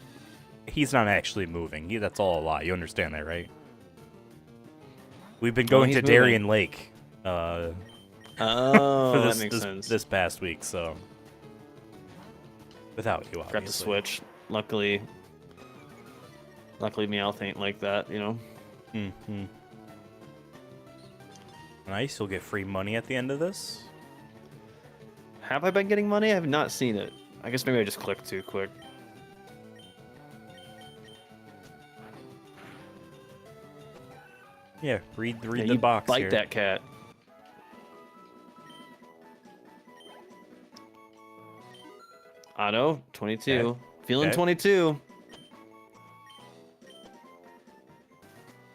He's not actually moving. That's all a lie. You understand that, right? We've been Oh, going he's to Darien Lake Oh, for that makes sense. this past week, so without you, Got to obviously. switch. Luckily, Meowth ain't like that, you know. Mm-hmm. Nice. You'll get free money at the end of this. Have I been getting money? I have not seen it. I guess maybe I just clicked too quick. Yeah. Read Yeah, the you box bite here. that cat. Otto, 22. Okay. Feeling Okay. 22.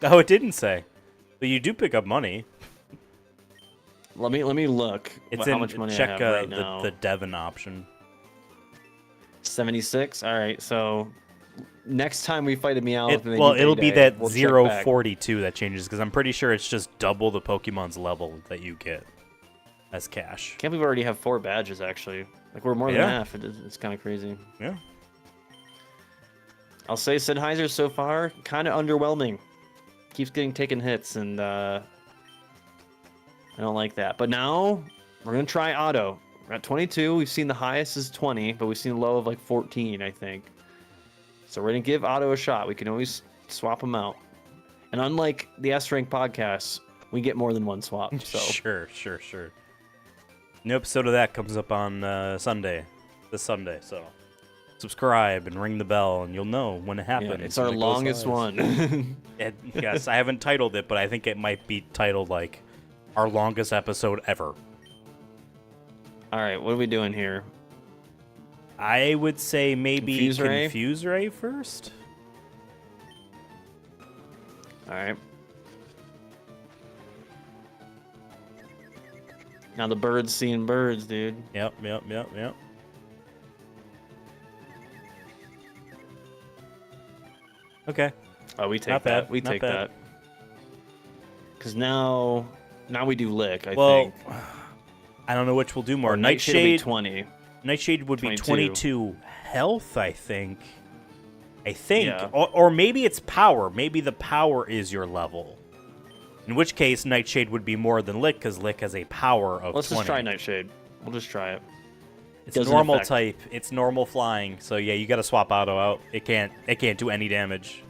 Oh, it didn't say. But you do pick up money. Let me look. It's how in much money check I have right now. the Devon option. 76. All right, so next time we fight a Meowth, and they do It'll be payday, that we'll check back. 042 that changes because I'm pretty sure it's just double the Pokemon's level that you get as cash. Can't believe we already have 4 badges actually. Like we're more than Yeah. half. It's kind of crazy. Yeah. I'll say Sennheiser so far kind of underwhelming. Keeps getting taken hits, and I don't like that. But now we're gonna try auto. We're at 22. We've seen the highest is 20, but we've seen a low of like 14, I think. So we're gonna give auto a shot. We can always swap them out. And unlike the S Rank podcast, we get more than one swap. So Sure. New episode of that comes up on Sunday, this Sunday. So subscribe and ring the bell, and you'll know when it happens. yeah, it's our longest one. Yes, I haven't titled it, but I think it might be titled like our longest episode ever. All right, what are we doing here? I would say maybe Confuse Ray? Ray first. All right. Now the bird's seeing birds, dude. Yep. Okay. Oh, we take Not that. bad, We not take bad. that. Because now we do lick, I Well, think. I don't know which we'll do more. Or Nightshade will be 20. Nightshade would be 22. 22 health, I think. Yeah. Or maybe it's power. Maybe the power is your level. In which case, Nightshade would be more than Lick, because Lick has a power of Let's 20. just try Nightshade. We'll just try it. It's Doesn't normal affect. type. It's normal flying. So yeah, you got to swap Auto out. It can't do any damage.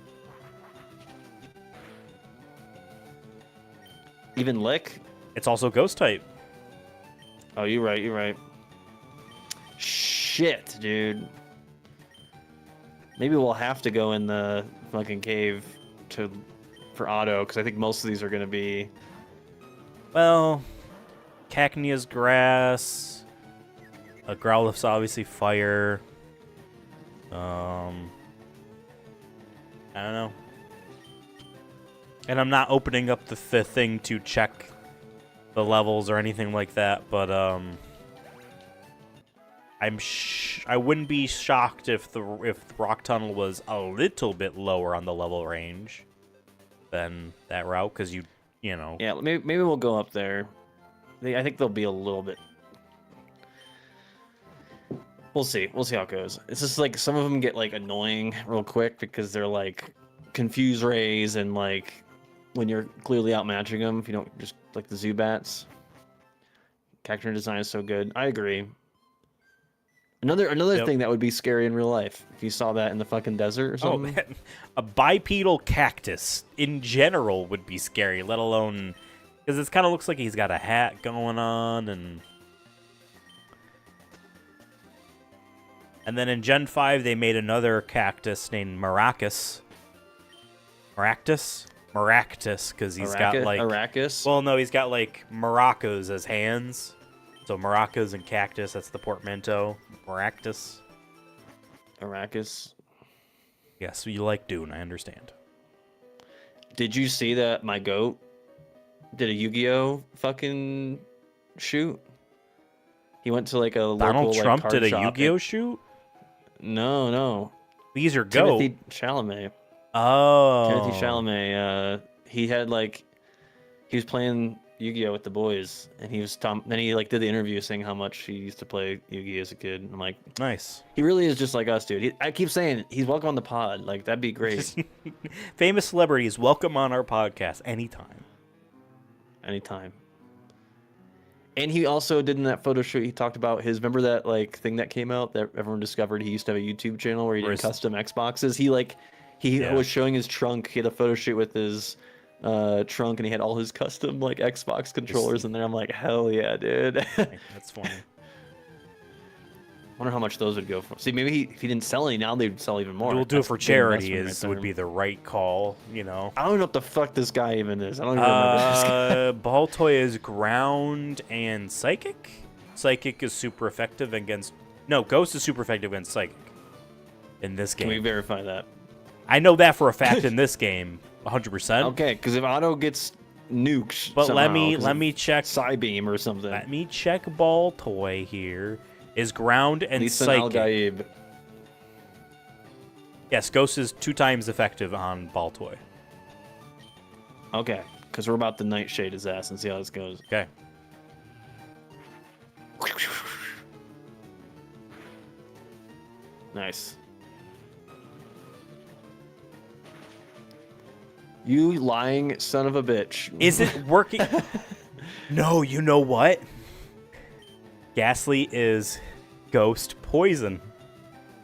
Even Lick? It's also Ghost type. Oh, you're right. Shit, dude. Maybe we'll have to go in the fucking cave for auto, because I think most of these are going to be... Well, Cacnea's grass. Growlithe's obviously fire. I don't know. And I'm not opening up the thing to check the levels or anything like that, but I wouldn't be shocked if the Rock Tunnel was a little bit lower on the level range than that route, because you know. Yeah, maybe we'll go up there. I think they'll be a little bit... We'll see how it goes. It's just like some of them get like annoying real quick because they're like confuse rays, and like when you're clearly outmatching them, if you don't just like the Zubats. Character design is so good. I agree. Another Yep. thing that would be scary in real life if you saw that in the fucking desert or Oh, something. man. A bipedal cactus in general would be scary, let alone because it kind of looks like he's got a hat going on, and then in Gen 5 they made another cactus named Maractus, because he's got like Arrakis. well, no, he's got like maracas as hands. So maracas and cactus, that's the portmanteau. Maractus. Arrakis. Yes, so you like Dune, I understand. Did you see that my goat did a Yu-Gi-Oh fucking shoot? He went to like a Donald local, Trump like, did a card shop Yu-Gi-Oh and- shoot? No. These are goat. Timothy Chalamet. Oh. Timothy Chalamet. He was playing Yu-Gi-Oh with the boys, and then he like did the interview saying how much he used to play Yu-Gi as a kid. I'm like, Nice. he really is just like us, dude. I keep saying he's welcome on the pod. Like that'd be great. Famous celebrities, welcome on our podcast anytime. Anytime. And he also did in that photo shoot, he talked about remember that like thing that came out that everyone discovered he used to have a YouTube channel where he did custom Xboxes. He was showing his trunk. He had a photo shoot with his trunk, and he had all his custom like Xbox controllers in there. I'm like, hell yeah, dude. That's funny. Wonder how much those would go for. See, maybe if he didn't sell any, now they'd sell even more. We'll do it That's for a big charity investment right would there. be the right call, you know. I don't know what the fuck this guy even is. I don't even remember this guy. Baltoy is ground and psychic. Psychic is super effective against... No, Ghost is super effective against psychic in this game. Can we verify that? I know that for a fact in this game, 100%. Okay, because if Otto gets nuked But somehow, let me check. Psybeam or something. Let me check Baltoy here. Is ground and Lisa psychic. Al-Gaib. Yes, Ghost is 2 times effective on Baltoy. Okay, because we're about to Nightshade his ass and see how this goes. Okay. Nice. You lying son of a bitch. Is it working? No, you know what? Ghastly is ghost poison,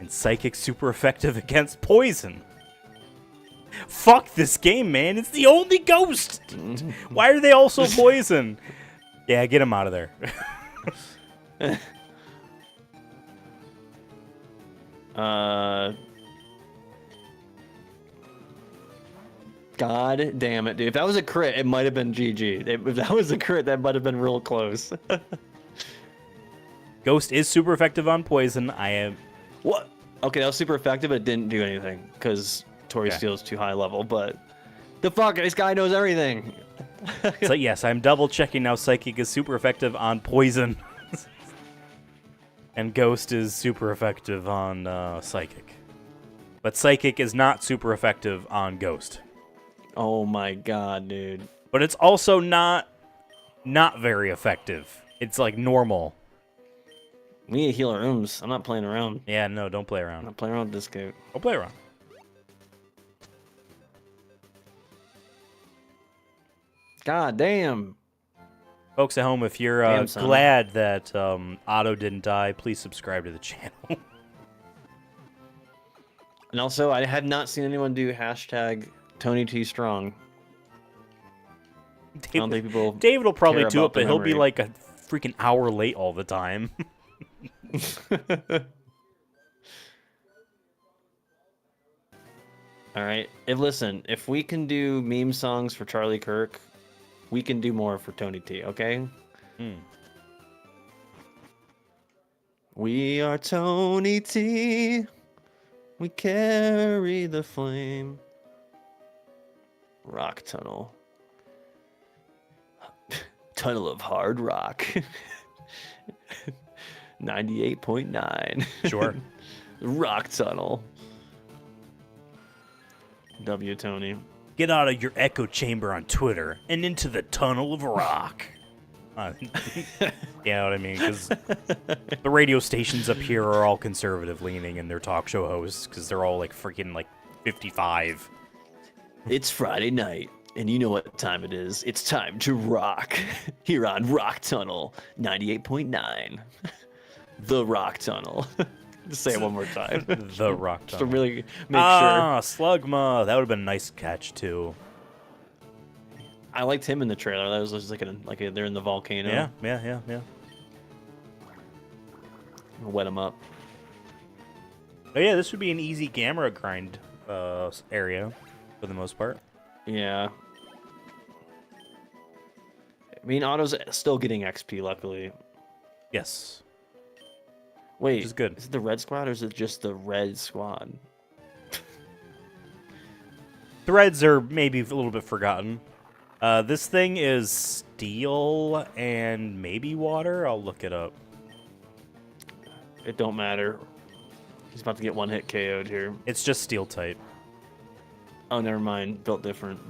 and psychic super effective against poison. Fuck this game, man. It's the only ghost. Why are they all so poison? Yeah, get him out of there. God damn it, dude. If that was a crit, it might have been GG. If that was a crit, that might have been real close. Ghost is super effective on poison. I am. What? Okay, that was super effective, but it didn't do anything because Tori Steel is too high level. But the fuck, this guy knows everything. So yes, I'm double checking now. Psychic is super effective on poison, and Ghost is super effective on Psychic. But Psychic is not super effective on Ghost. Oh my god, dude. But it's also not very effective. It's like normal. We need to heal our rooms. I'm not playing around. Yeah, no, don't play I'm around. not playing around with this game. Don't play around. God damn. Folks at home, if you're Damn, son. glad that Otto didn't die, please subscribe to the channel. And also, I had not seen anyone do hashtag Tony T Strong. I don't think people David will probably care do it, about the but he'll be memory. like a freaking hour late all the time. All right. Listen, if we can do meme songs for Charlie Kirk, we can do more for Tony T, okay? We are Tony T. We carry the flame. Rock tunnel. Tunnel of hard rock. 98.9. Sure. Rock tunnel. W Tony. Get out of your echo chamber on Twitter and into the tunnel of rock. You know what I mean? Because the radio stations up here are all conservative leaning in their talk show hosts because they're all like freaking like 55. It's Friday night, and you know what time it is. It's time to rock here on Rock Tunnel 98.9. The Rock Tunnel. Just say it one more time. The rock Just to tunnel. really make sure. Slugma. That would have been a nice catch too. I liked him in the trailer. That was just they're in the volcano. Yeah. Wet him up. Oh yeah, this would be an easy Gamera grind area for the most part. Yeah. I mean, Otto's still getting XP, luckily. Yes. Wait, Which is good. Is it the red squad or is it just the red squad? Threads are maybe a little bit forgotten. This thing is steel and maybe water. I'll look it up. It don't matter. He's about to get one hit KO'd here. It's just steel type. Oh, never mind. Built different.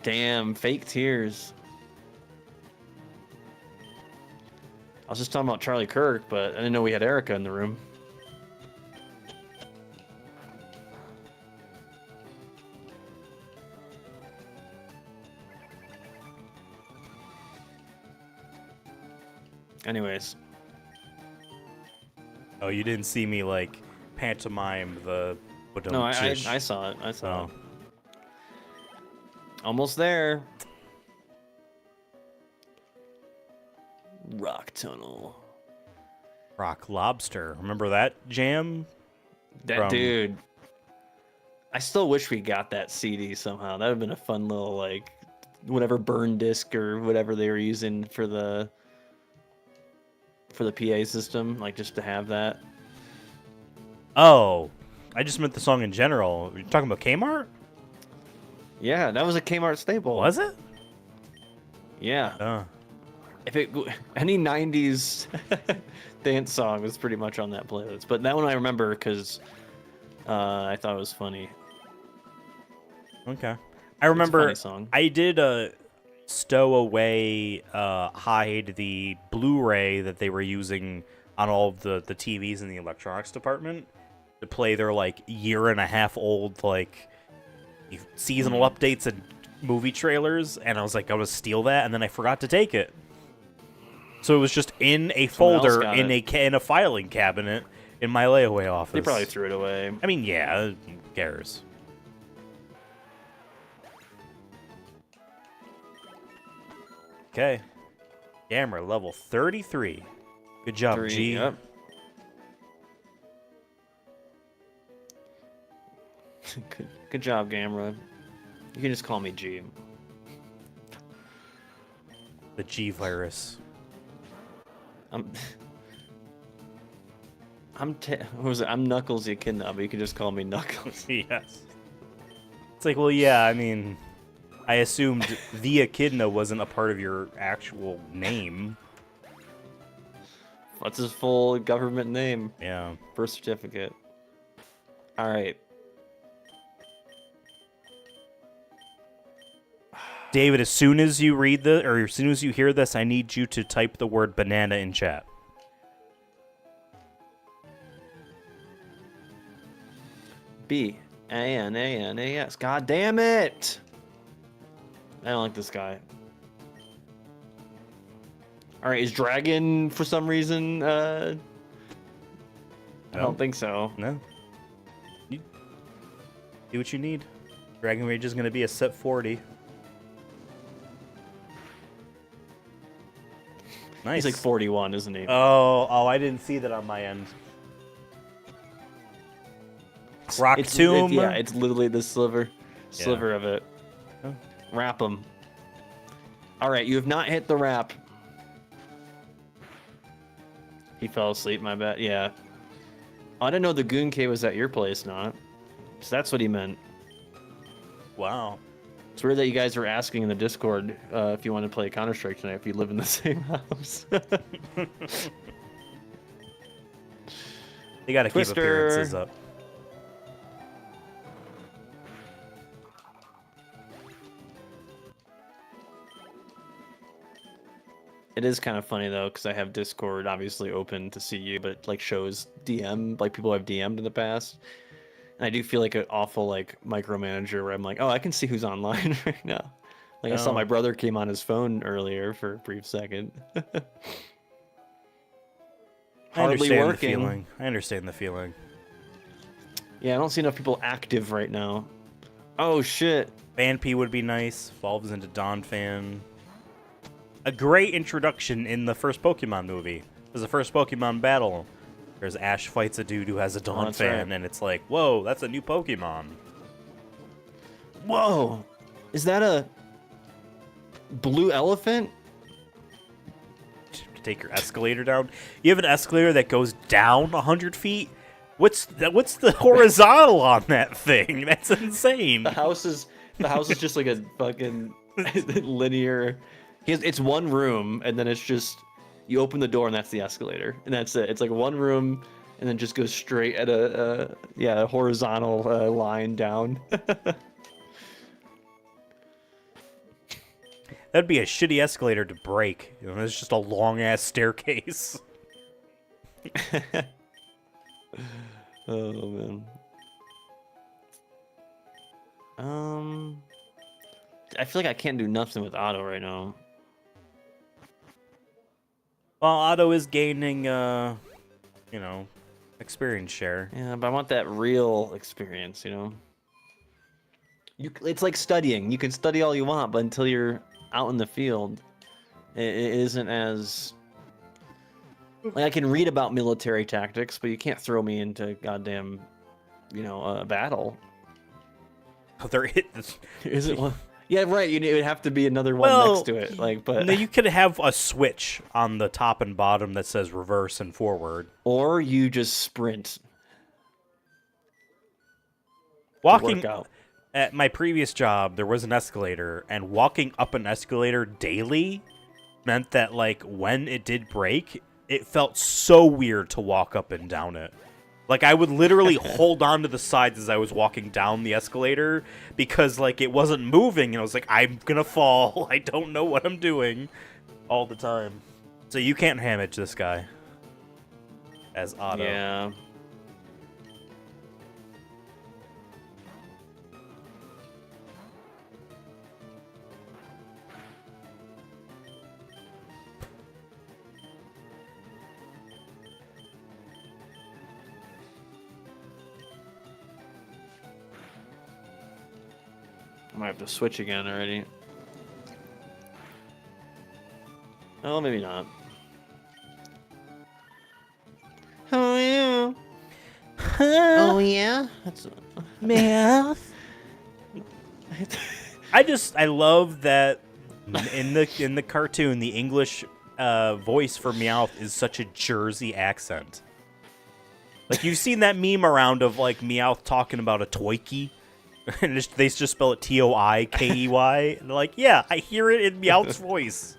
Damn, fake tears. I was just talking about Charlie Kirk, but I didn't know we had Erica in the room. Anyways. Oh, you didn't see me like pantomime the. No, I saw it. I saw it. Almost there. Rock tunnel. Rock lobster. Remember that jam? Dude. I still wish we got that CD somehow. That would have been a fun little like whatever burn disc or whatever they were using for the PA system, like just to have that. Oh, I just meant the song in general. You're talking about Kmart? Yeah, that was a Kmart staple. Was it? Yeah. If any 90s dance song was pretty much on that playlist, but that one I remember because I thought it was funny. Okay. I remember It's a funny song. I did stow away hide the Blu-ray that they were using on all of the TVs in the electronics department to play their like year and a half old like seasonal updates and movie trailers, and I was like, I would steal that, and then I forgot to take it. So it was just in a folder in a filing cabinet in my layaway office. They probably threw it away. I mean, yeah, who cares? Okay. Camera level 33. Good job, G. Yep. Good job, Gamera. You can just call me G. The G virus. I'm what was it? I'm Knuckles the Echidna, but you can just call me Knuckles. Yes. It's like, well, yeah, I mean, I assumed the Echidna wasn't a part of your actual name. What's his full government name? Yeah. Birth certificate. All right. David, as soon as you read or as soon as you hear this, I need you to type the word banana in chat. B-A-N-A-N-A-S. God damn it! I don't like this guy. All right, is Dragon for some reason? I don't think so. No. You do what you need. Dragon Rage is going to be a set 40. Nice. He's like 41, isn't he? Oh, I didn't see that on my end. Rock Tomb. Yeah, it's literally the sliver of it. Oh. Wrap him. All right, you have not hit the wrap. He fell asleep, my bad. Yeah. Oh, I didn't know the Goon Cave was at your place, not. So that's what he meant. Wow. It's weird that you guys were asking in the Discord if you want to play Counter-Strike tonight if you live in the same house. You gotta keep Twister. appearances up. It is kind of funny though, because I have Discord obviously open to see you, but like shows DM, like people I've DM'd in the past. And I do feel like an awful like micromanager where I'm like, oh, I can see who's online right now. Like I saw my brother came on his phone earlier for a brief second. I understand the feeling. I understand the feeling. Yeah, I don't see enough people active right now. Oh shit. Vanpy would be nice. Evolves into Donphan. A great introduction in the first Pokemon movie. There's the first Pokemon battle. There's Ash fights a dude who has a Donphan, right. And it's like, whoa, that's a new Pokemon. Whoa! Is that a blue elephant? Take your escalator down. You have an escalator that goes down 100 feet? What's the horizontal on that thing? That's insane. The house is just like a fucking linear. It's one room, and then it's just you open the door, and that's the escalator, and that's it. It's like one room, and then just goes straight at a horizontal line down. That'd be a shitty escalator to break. You know, it's just a long ass staircase. Oh man. I feel like I can't do nothing with Otto right now. Well, Otto is gaining, experience share. Yeah, but I want that real experience, you know? It's like studying. You can study all you want, but until you're out in the field, it isn't as... Like, I can read about military tactics, but you can't throw me into goddamn, battle. Oh, there is it one? Yeah, right. It would have to be another one next to it. But no, you could have a switch on the top and bottom that says reverse and forward, or you just sprint. Walking at my previous job, there was an escalator, and walking up an escalator daily meant that, like, when it did break, it felt so weird to walk up and down it. Like, I would literally hold on to the sides as I was walking down the escalator because, like, it wasn't moving. And I was like, I'm gonna fall. I don't know what I'm doing all the time. So you can't hamage this guy as Otto. Yeah. might have to switch again already. Oh, maybe not. Oh yeah. Oh yeah. That's Math. I love that in the cartoon the English voice for Meowth is such a Jersey accent. Like you've seen that meme around of like Meowth talking about a toikey, and they just spell it Toikey. And they're like, yeah, I hear it in Meowth's voice.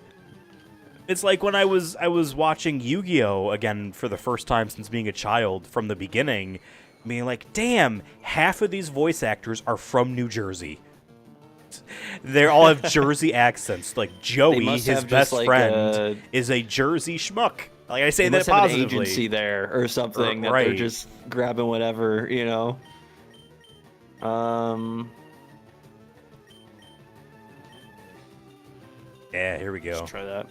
It's like when I was watching Yu-Gi-Oh! Again for the first time since being a child from the beginning, being like, damn, half of these voice actors are from New Jersey. They all have Jersey accents. Like Joey, his best friend, is a Jersey schmuck. Like I say that positively. Have an agency there or something that they're just grabbing whatever, you know. Yeah, here we go. Let's try that.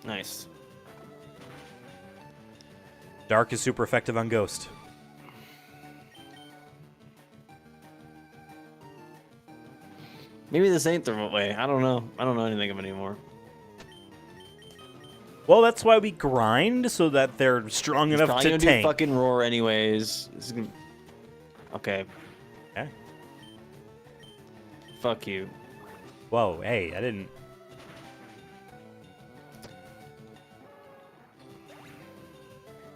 Nice. Dark is super effective on Ghost. Maybe this ain't the way. I don't know. I don't know anything of it anymore. Well, that's why we grind so that they're strong enough to tank. Do fucking roar anyways. Okay. Okay. Fuck you. Whoa, hey, I didn't.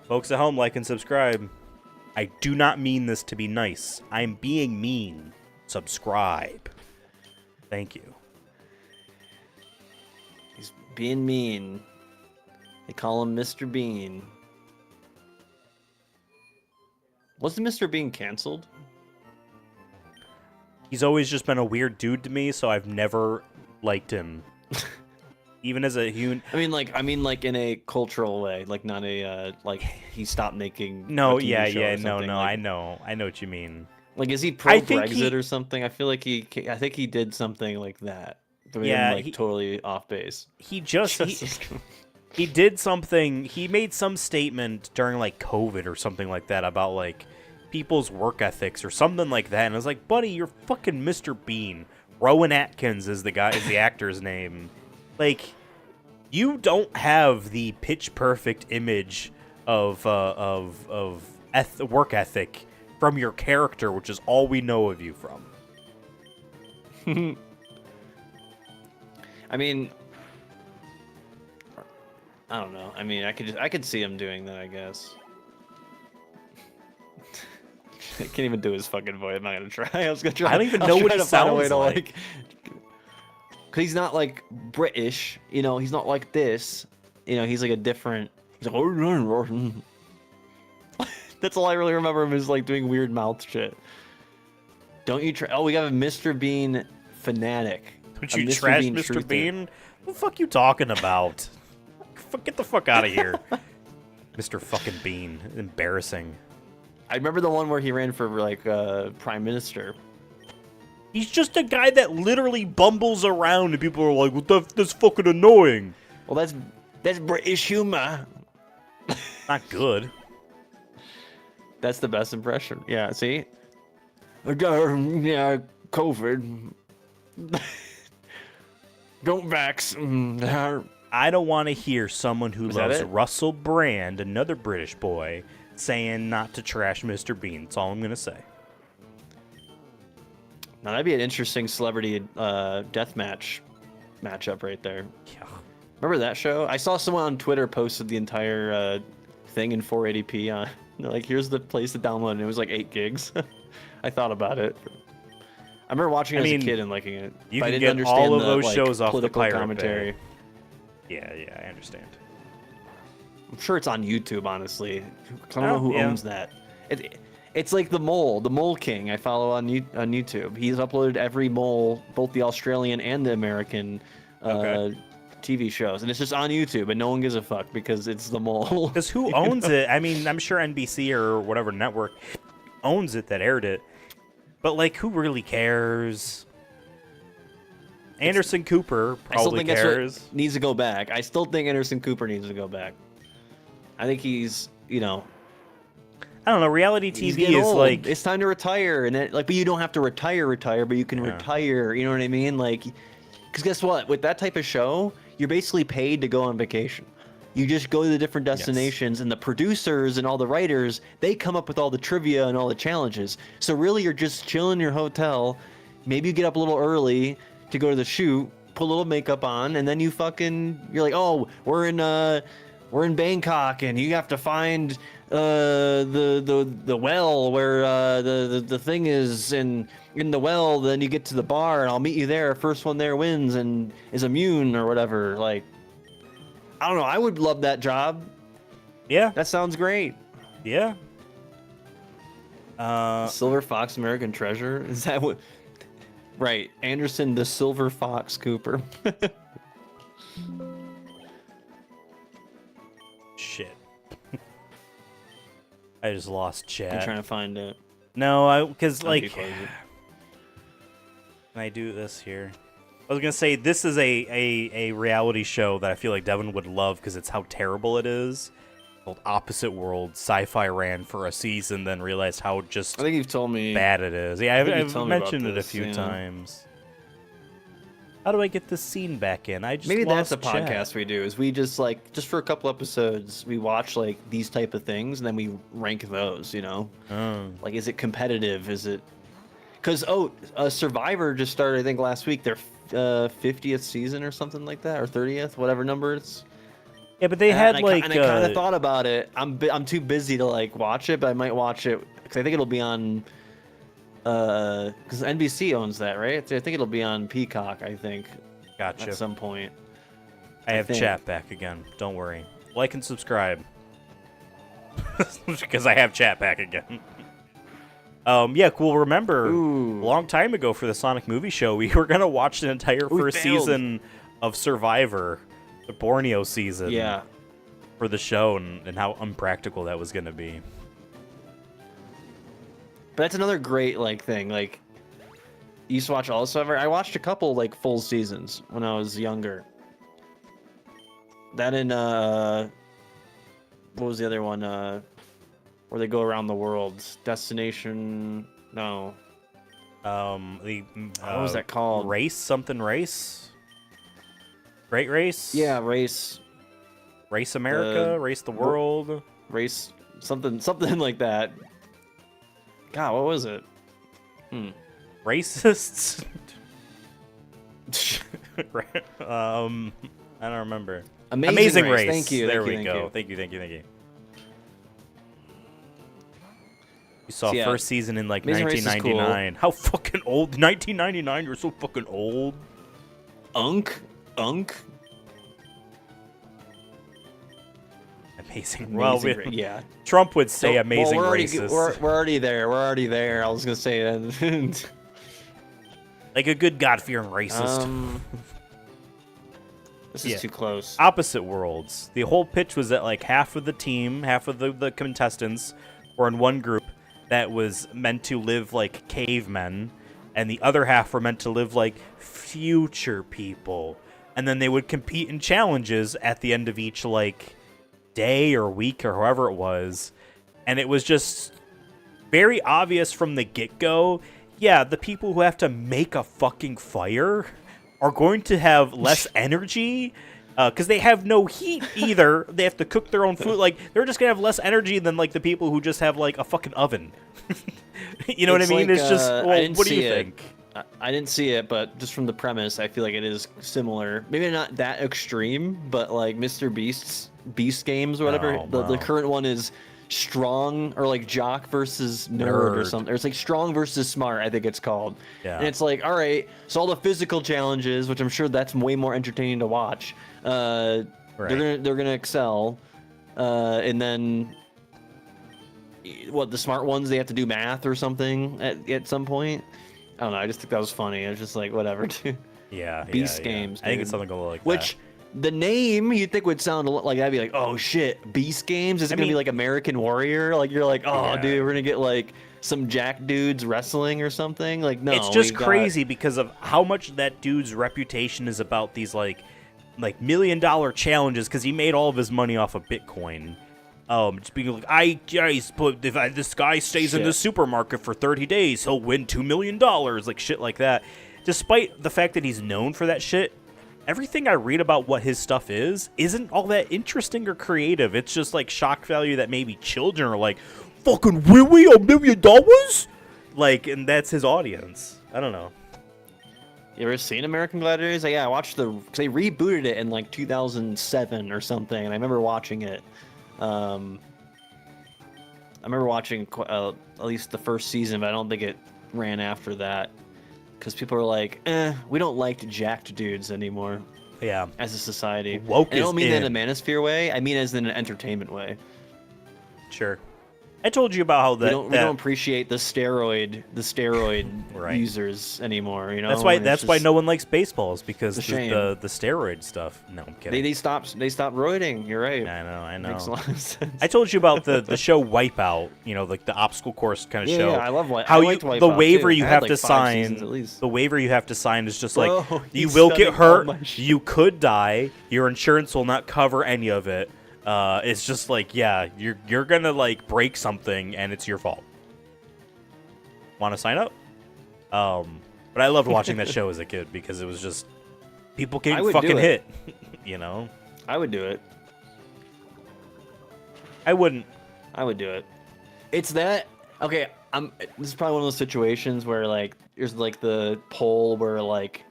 Folks at home, like and subscribe. I do not mean this to be nice. I'm being mean. Subscribe. Thank you. He's being mean. They call him Mr. Bean. Wasn't Mr. Bean canceled? He's always just been a weird dude to me, so I've never liked him. Even as a human. I mean, like in a cultural way, like not a like he stopped making. No, a TV yeah, show yeah, or something. no, like, I know what you mean. Like, is he pro Brexit or something? I feel like I think he did something like that. Yeah, like totally off base. He he did something. He made some statement during like COVID or something like that about like people's work ethics or something like that. And I was like, buddy, you're fucking Mr. Bean. Rowan Atkins is the actor's name. Like, you don't have the pitch perfect image of work ethic from your character, which is all we know of you from. I mean, I don't know. I mean, I could see him doing that, I guess. I can't even do his fucking voice. I'm not gonna try. I was gonna try. I don't even know what he sounds like. Cause he's not like British, you know. He's not like this, you know. He's like a different. He's like, that's all I really remember him is like doing weird mouth shit. Don't you try? Oh, we got a Mr. Bean fanatic. Don't you trash Mr. Bean? What the fuck you talking about? Get the fuck out of here, Mr. fucking Bean. Embarrassing. I remember the one where he ran for like prime minister. He's just a guy that literally bumbles around, and people are like, "What that's fucking annoying." Well, that's British humor. Not good. That's the best impression. Yeah, see? Yeah, COVID. Don't vax. I don't want to hear someone who loves Russell Brand, another British boy, saying not to trash Mr. Bean. That's all I'm going to say. Now, that'd be an interesting celebrity deathmatch matchup right there. Yeah. Remember that show? I saw someone on Twitter posted the entire thing in 480p. They're like, here's the place to download, and it was like 8 gigs. I thought about it. I remember watching it as a kid and liking it. You but can I didn't get understand all of the, those like, shows off the political Pirate commentary. Bay. Yeah, I understand. I'm sure it's on YouTube, honestly. I don't know who owns that. It's like the Mole King I follow on YouTube. He's uploaded every mole, both the Australian and the American TV shows. And it's just on YouTube, and no one gives a fuck because it's the mole. Because who owns it? I mean, I'm sure NBC or whatever network owns it that aired it. But, like, who really cares? Anderson Cooper probably I still think cares. That's what needs to go back. I still think Anderson Cooper needs to go back. I think he's, you know... I don't know. Reality He's TV getting is old. like It's time to retire, and but you don't have to retire, but you can retire. You know what I mean? Like, because guess what? With that type of show, you're basically paid to go on vacation. You just go to the different destinations, and the producers and all the writers, they come up with all the trivia and all the challenges. So really, you're just chilling in your hotel. Maybe you get up a little early to go to the shoot, put a little makeup on, and then you're like, oh, we're in Bangkok, and you have to find the well where the thing is in the well. Then you get to the bar, and I'll meet you there. First one there wins and is immune or whatever. Like, I don't know. I would love that job. Yeah. That sounds great. Yeah. Silver Fox American Treasure? Is that what? Right. Anderson, the Silver Fox Cooper. Shit. I just lost chat. I'm trying to find it. No, because like, Can I do this here? I was gonna say this is a reality show that I feel like Devon would love because it's how terrible it is. Called Opposite Worlds. Sci-Fi ran for a season, then realized how just I think you've told me bad it is. Yeah, I've mentioned it a this, few yeah. times. How do I get this scene back in? I just Maybe that's a lost chat. podcast we do. Is we just for a couple episodes we watch like these type of things and then we rank those. You know, like is it competitive? Is it? Because Survivor just started I think last week. Their 50th season or something like that, or 30th, whatever number it's. Yeah, but they had I kind of thought about it. I'm too busy to like watch it, but I might watch it because I think it'll be on. Because NBC owns that, right? I think it'll be on Peacock. I think. Gotcha. At some point. I have chat back again. Don't worry. Like and subscribe. Because I have chat back again. Yeah, cool. Remember, a long time ago for the Sonic movie show, we were gonna watch the entire first season of Survivor, the Borneo season. Yeah. For the show and how unpractical that was gonna be. But that's another great like thing. Like, you used to watch all Survivor. I watched a couple like full seasons when I was younger. That in what was the other one? Where they go around the world. Destination. No. What was that called? Race something race. Great Race. Yeah, Race. Race America. Race the World. Race something like that. God, what was it? Racists. I don't remember. Amazing Race. Thank you. There thank we you, go. Thank you. Thank you. You saw So, yeah, first season in like Amazing Race is 1999. cool. How fucking old? 1999. You're so fucking old. Unk. Amazing. Well, yeah. Trump would say amazing we're racist. We're already there. We're already there. I was gonna say that. Like a good God-fearing racist. This is too close. Opposite Worlds. The whole pitch was that like half of the team, half of the contestants were in one group that was meant to live like cavemen, and the other half were meant to live like future people. And then they would compete in challenges at the end of each like day or week or however it was. And it was just very obvious from the get-go. Yeah, the people who have to make a fucking fire are going to have less energy because they have no heat either. They have to cook their own food. Like, they're just going to have less energy than, like, the people who just have, like, a fucking oven. You know what I mean? Like, it's just, well, what do you think? I didn't see it, but just from the premise, I feel like it is similar. Maybe not that extreme, but, like, Mr. Beast's Beast Games or whatever. Oh, the current one is strong or like jock versus nerd or something. Or it's like strong versus smart, I think it's called. Yeah. And it's like, all right, so all the physical challenges, which I'm sure that's way more entertaining to watch. Right. They're gonna excel, and then what? The smart ones, they have to do math or something at some point. I don't know. I just think that was funny. I was just like, whatever, dude. Yeah. Beast Games. I think dude. it's something like that. Which. The name you'd think would sound a lot like that'd be like, oh shit, Beast Games? Is it gonna be like American Warrior? Like you're like, oh dude, we're gonna get like some jack dudes wrestling or something? Like no, it's just crazy because of how much that dude's reputation is about these like $1 million challenges because he made all of his money off of Bitcoin. Just being like, but if this guy stays in the supermarket for 30 days, he'll win $2 million, like shit like that. Despite the fact that he's known for that shit, everything I read about what his stuff isn't all that interesting or creative. It's just like shock value that maybe children are like, fucking really, $1 million? Like, and that's his audience. I don't know. You ever seen American Gladiators? Yeah, I watched because they rebooted it in like 2007 or something, and I remember watching it. I remember watching at least the first season, but I don't think it ran after that. Because people are like, we don't like jacked dudes anymore. Yeah. As a society. Woke and I don't mean that in in a manosphere way. I mean as in an entertainment way. Sure. I told you about how we don't appreciate the steroid right. users anymore. You know. That's why no one likes baseballs, because the steroid stuff. No, I'm kidding. They stopped roiding. You're right. I know. Makes a lot of sense. I told you about the show Wipeout. You know, like the obstacle course kind of show. Yeah, I love Wipeout. How Wipeout the waiver too. you I have had, to sign. The waiver you have to sign is just like, you will get hurt. You could die. Your insurance will not cover any of it. It's just like, yeah, you're gonna like break something and it's your fault. Want to sign up? But I loved watching that show as a kid because it was just people getting fucking hit. You know? I would do it. I wouldn't. I would do it. It's that okay. This is probably one of those situations where like there's like the poll where like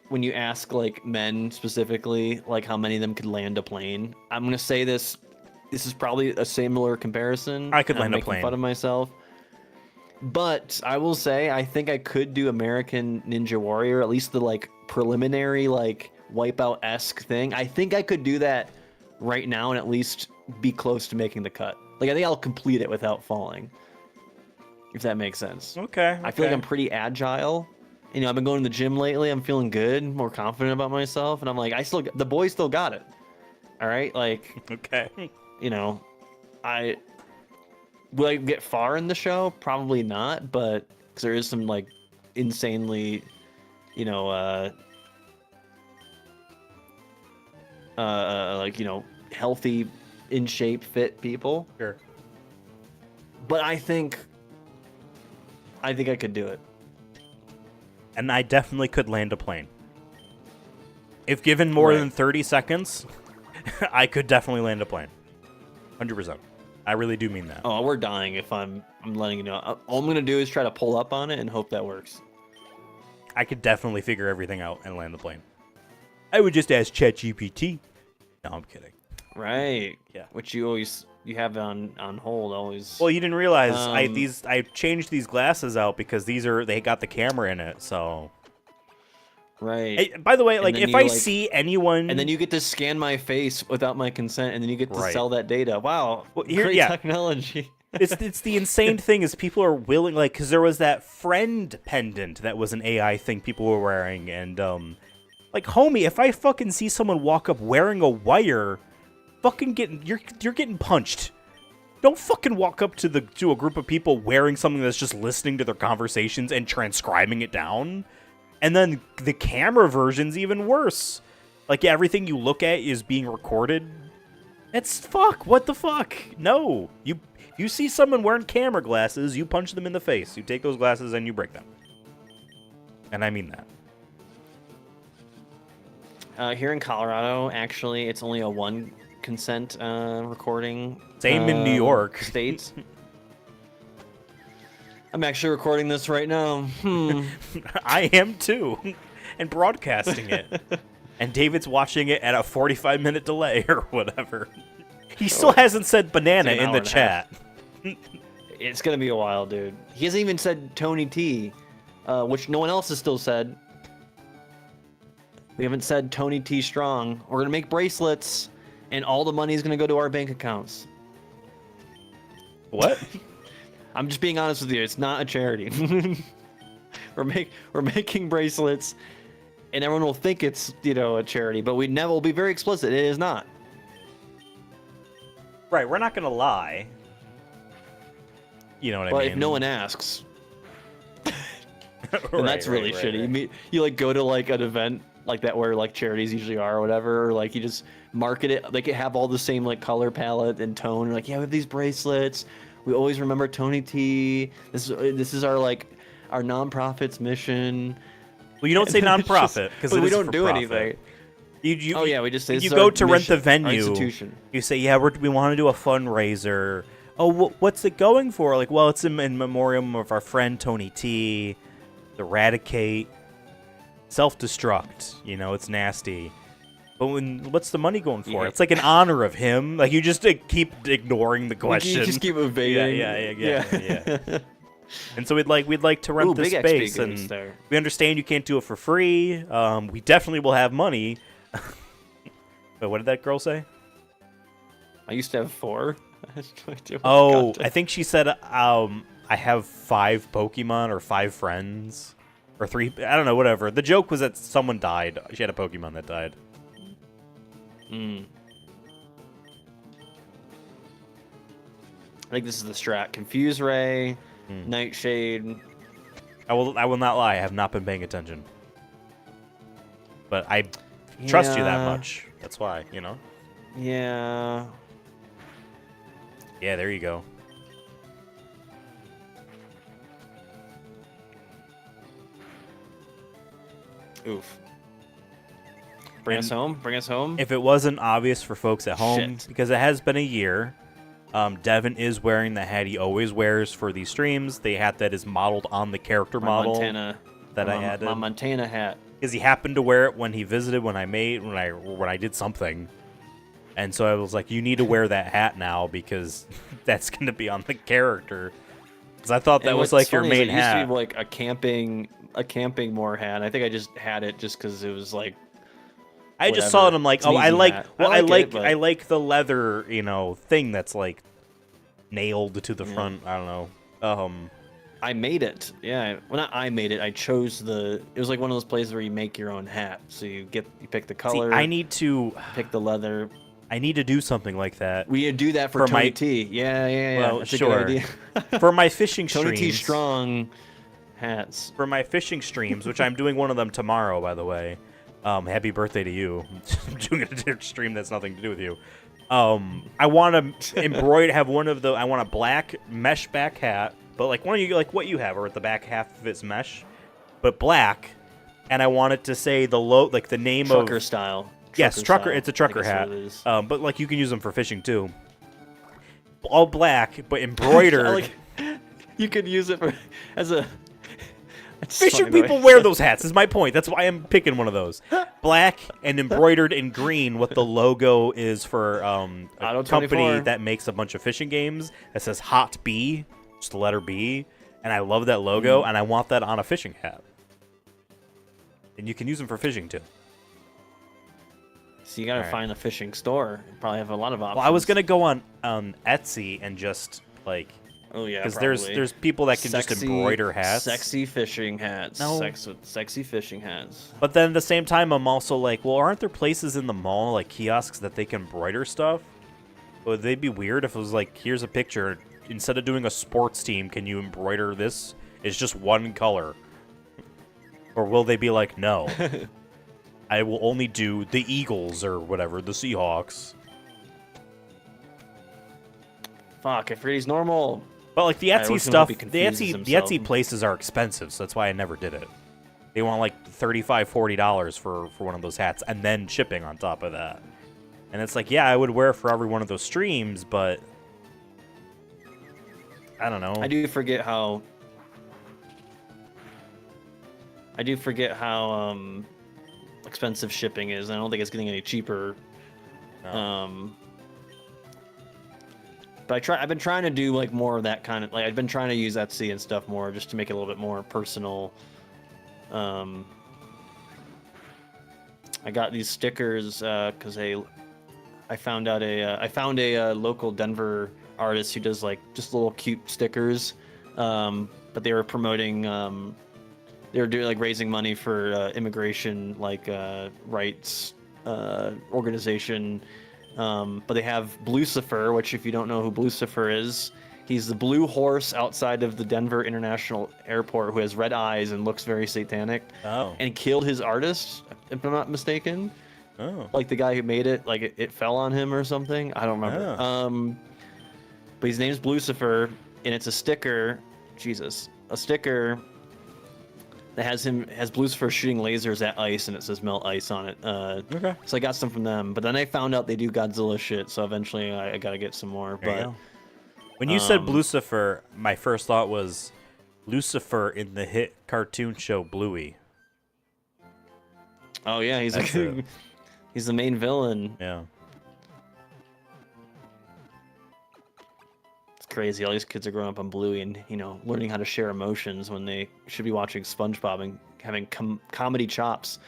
when you ask like men specifically like how many of them could land a plane. I'm gonna say this is probably a similar comparison. I could land a plane. Fun of myself, but I will say I think I could do American Ninja Warrior, at least the like preliminary like Wipeout-esque thing. I think I could do that right now and at least be close to making the cut. Like I think I'll complete it without falling, if that makes sense. Okay. I feel like I'm pretty agile. You know, I've been going to the gym lately. I'm feeling good, more confident about myself, and I'm like, the boys still got it. All right, like, okay. You know, will I get far in the show? Probably not, but because there is some like insanely, you know, like healthy, in shape, fit people. Sure. But I think I could do it. And I definitely could land a plane. If given more than 30 seconds, I could definitely land a plane. 100%. I really do mean that. Oh, we're dying if I'm letting you know. All I'm going to do is try to pull up on it and hope that works. I could definitely figure everything out and land the plane. I would just ask ChatGPT. No, I'm kidding. Right. Yeah. Which you have on hold always. Well, you didn't realize I changed these glasses out because they got the camera in it, so. Right. By the way, like if I see anyone, and then you get to scan my face without my consent, and then you get to sell that data. Wow. Well, great technology. It's the insane thing is people are willing, like, because there was that friend pendant that was an AI thing people were wearing, and like, homie, if I fucking see someone walk up wearing a wire, you're getting punched. Don't fucking walk up to a group of people wearing something that's just listening to their conversations and transcribing it down. And then the camera version's even worse. Like, everything you look at is being recorded. It's what the fuck? No. You see someone wearing camera glasses, you punch them in the face. You take those glasses and you break them. And I mean that. Here in Colorado, actually, it's only a one consent recording. Same in New York. States. I'm actually recording this right now. I am too. And broadcasting it. And David's watching it at a 45-minute delay or whatever. He still hasn't said banana in the chat. It's going to be a while, dude. He hasn't even said Tony T, which no one else has still said. We haven't said Tony T Strong. We're going to make bracelets, and all the money is going to go to our bank accounts. What? I'm just being honest with you. It's not a charity. We're making bracelets, and everyone will think it's a charity, but we'll be very explicit. It is not. Right. We're not gonna lie. You know what I mean? But if no one asks, then that's really shitty. You like go to like an event like that where like charities usually are or whatever. Or, like you just market it. Like it have all the same like color palette and tone. Like yeah, we have these bracelets. We always remember Tony T. This is our like our nonprofit's mission. Well, you don't say And it's just- nonprofit because but we don't do anything. You, Oh yeah, we just say you this is go our to rent the mission, our venue. institution. You say, yeah, we want to do a fundraiser. Oh, what's it going for? Like, well, it's in memoriam of our friend Tony T. Eradicate, self-destruct. You know, it's nasty. But what's the money going for? Yeah. It's like in honor of him. Like you just keep ignoring the question. You just keep evading. Yeah. And so we'd like to rent Ooh, this big XP space, goes and there. we understand you can't do it for free. We definitely will have money. But what did that girl say? I used to have 4. Oh, I think she said, I have 5 Pokemon or 5 friends. Or 3, I don't know, whatever. The joke was that someone died. She had a Pokemon that died. I think this is the strat. Confuse Ray, Nightshade. I will not lie, I have not been paying attention. But I trust you that Yeah. much. That's why, you know? Yeah. Yeah, there you go. Oof. Bring us home. Bring us home. If it wasn't obvious for folks at home, Shit. because it has been a year, Devon is wearing the hat he always wears for these streams. The hat that is modeled on the character My model Montana, that I my, added. my Montana hat. Because he happened to wear it when he visited, when I did something, and so I was like, "You need to wear that hat now because that's going to be on the character." Because I thought that And was what's like your funny is main it used hat. to be like a camping more hat. I think I just had it just because it was like. I just saw it. I'm like, It's an oh, I easy like, hat. well, I like it, but- I like the leather, thing that's like nailed to the front. I don't know. I made it. Yeah. Well, not I made it. I chose the. It was like one of those places where you make your own hat. So you pick the See, color. I need to do something like that We do that for For Tony my- T. Yeah. Well, That's a sure. good idea. for my fishing Tony streams. T strong hats. For my fishing streams, which I'm doing one of them tomorrow, by the way. Happy birthday to you. I'm doing a stream that's nothing to do with you. I want to have one of the. I want a black mesh back hat, but like one of you, like what you have, or at the back half of it's mesh, but black, and I want it to say like the name Trucker of style. Yes, trucker. style, It's a trucker I guess hat. what it is. But like you can use them for fishing too. All black, but embroidered. Like, you could use it as a. That's Fishing funny, people though. wear those hats. Is my point. That's why I'm picking one of those. Black and embroidered in green. What the logo is for a Auto company 24. that makes a bunch of fishing games. That says Hot B, just the letter B, and I love that logo, and I want that on a fishing hat. And you can use them for fishing too. So you gotta Alright. find a fishing store. You probably have a lot of options. Well, I was gonna go on Etsy and just like. Oh yeah, Because probably. there's people that can just embroider hats. Sexy fishing hats. No. Sexy fishing hats. But then at the same time, I'm also like, well, aren't there places in the mall, like kiosks, that they can embroider stuff? Would they be weird if it was like, here's a picture. Instead of doing a sports team, can you embroider this? It's just one color. Or will they be like, no. I will only do the Eagles or whatever, the Seahawks. Fuck, I forget he's normal. But like the I Etsy always stuff, hope he the confuses Etsy himself. places are expensive, so that's why I never did it. They want like $35, $40 for one of those hats, and then shipping on top of that. And it's like, yeah, I would wear it for every one of those streams, but I don't know. I do forget how expensive shipping is. I don't think it's getting any cheaper. No. But I've been trying to do like more of that kind of like I've been trying to use Etsy and stuff more just to make it a little bit more personal. I got these stickers because I found a local Denver artist who does like just little cute stickers, but they were promoting they were doing like raising money for immigration like rights organization. But they have Blucifer, which if you don't know who Blucifer is, He's the blue horse outside of the Denver International Airport who has red eyes and looks very satanic. Oh. And killed his artist, if I'm not mistaken. Oh. Like the guy who made it, like it fell on him or something. I don't remember. Oh. But his name's Blucifer, and it's a sticker. Jesus, a sticker that has Blucifer shooting lasers at ice, and it says "melt ice" on it. Okay. So I got some from them, but then I found out they do Godzilla shit. So eventually, I gotta get some more. There you But go. When you said Blucifer, my first thought was Lucifer in the hit cartoon show Bluey. oh yeah, he's That's it. he's the main villain. Yeah. It's crazy. All these kids are growing up on Bluey and learning how to share emotions when they should be watching SpongeBob and having comedy chops.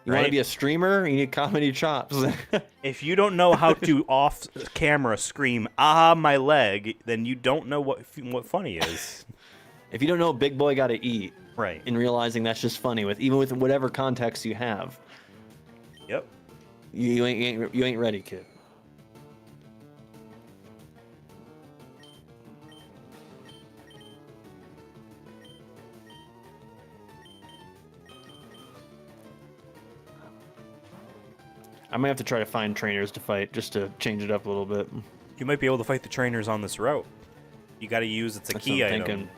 You want to Right. be a streamer? You need comedy chops. If you don't know how to off camera scream "Ah, my leg," then you don't know what funny is. If you don't know Big Boy Gotta Eat, Right. and realizing that's just funny even with whatever context you have, Yep. you ain't ready, kid. I might have to try to find trainers to fight just to change it up a little bit. You might be able to fight the trainers on this route. You got to use it's a That's key what I'm item. thinking.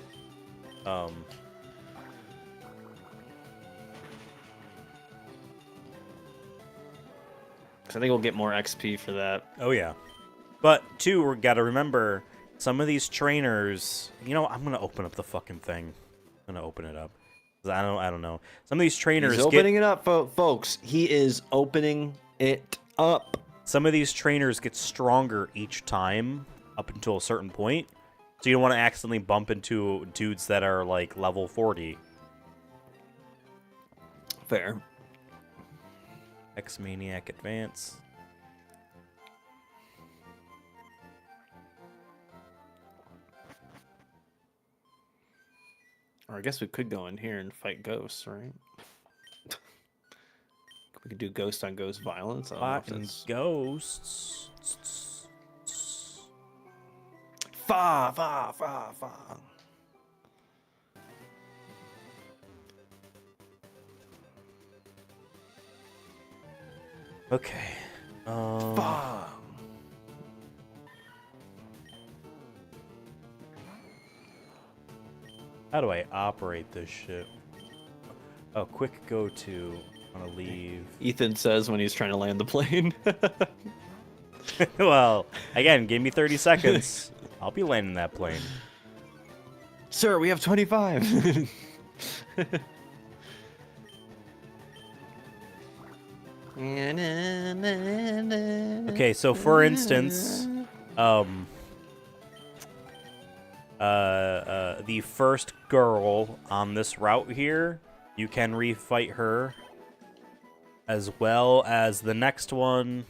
So I think we'll get more XP for that. Oh yeah. But two, we got to remember some of these trainers. I'm gonna open up the fucking thing. I'm gonna open it up. 'Cause I don't know. Some of these trainers He's opening it up, folks. He is opening it up. Some of these trainers get stronger each time up until a certain point. So you don't want to accidentally bump into dudes that are like level 40. Fair. X-Maniac Advance. Or I guess we could go in here and fight ghosts, right? We could do ghost on ghost violence. I don't know if Fighting that's- ghosts. Fa. Okay. Fa. How do I operate this shit? Oh, quick go to. I want to leave. Ethan says when he's trying to land the plane. Well, again, give me 30 seconds. I'll be landing that plane. Sir, we have 25. Okay, so for instance, the first girl on this route here, you can refight her, as well as the next one.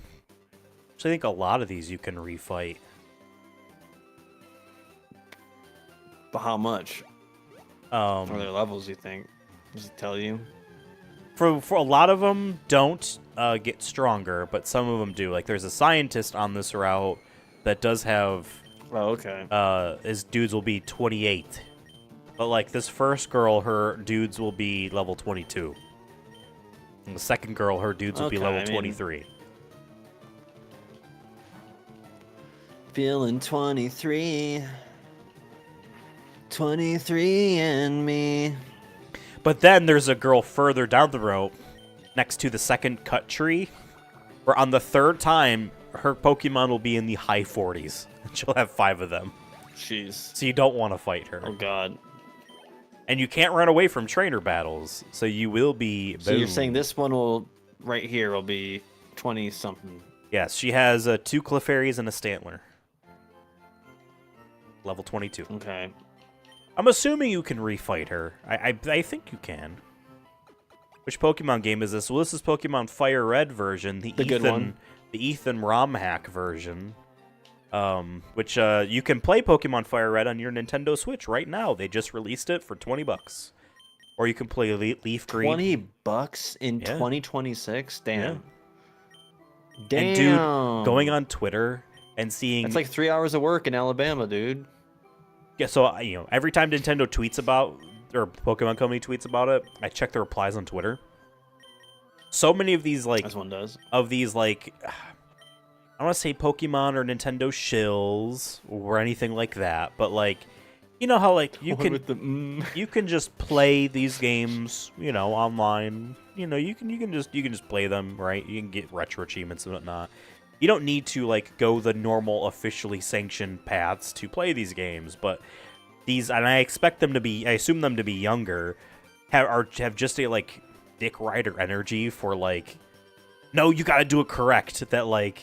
Actually, I think a lot of these you can refight. But how much? What are their levels, you think? Does it tell you? For a lot of them, don't get stronger, but some of them do. Like, there's a scientist on this route that does have... Oh, okay. his dudes will be 28. But, like, this first girl, her dudes will be level 22. And the second girl, her dudes will be Okay, level I mean- 23. Feeling 23. 23 and me. But then there's a girl further down the road, next to the second cut tree, where on the third time, her Pokemon will be in the high 40s. She'll have 5 of them. Jeez. So you don't want to fight her. Oh, God. And you can't run away from trainer battles, so you will be... So you're boom. saying this one will, right here, will be 20-something. Yes, she has 2 Clefairies and a Stantler. Level 22. Okay. I'm assuming you can refight her. I think you can. Which Pokemon game is this? Well, this is Pokemon FireRed version, the good one. Ethan Romhack version. Which you can play Pokemon FireRed on your Nintendo Switch right now. They just released it for $20. Or you can play LeafGreen. $20 in Yeah. 2026? Damn. Yeah. Damn. And dude, going on Twitter and seeing That's like 3 hours of work in Alabama, dude. Yeah, so every time Nintendo tweets about, or Pokemon Company tweets about it, I check the replies on Twitter. So many of these As one does. I want to say Pokemon or Nintendo shills or anything like that, but you know how you can you can just play these games, online. You can just play them, right? You can get retro achievements and whatnot. You don't need to go the normal officially sanctioned paths to play these games, but these, and I assume them to be younger, have just a Dick Rider energy for no, you got to do it correct. That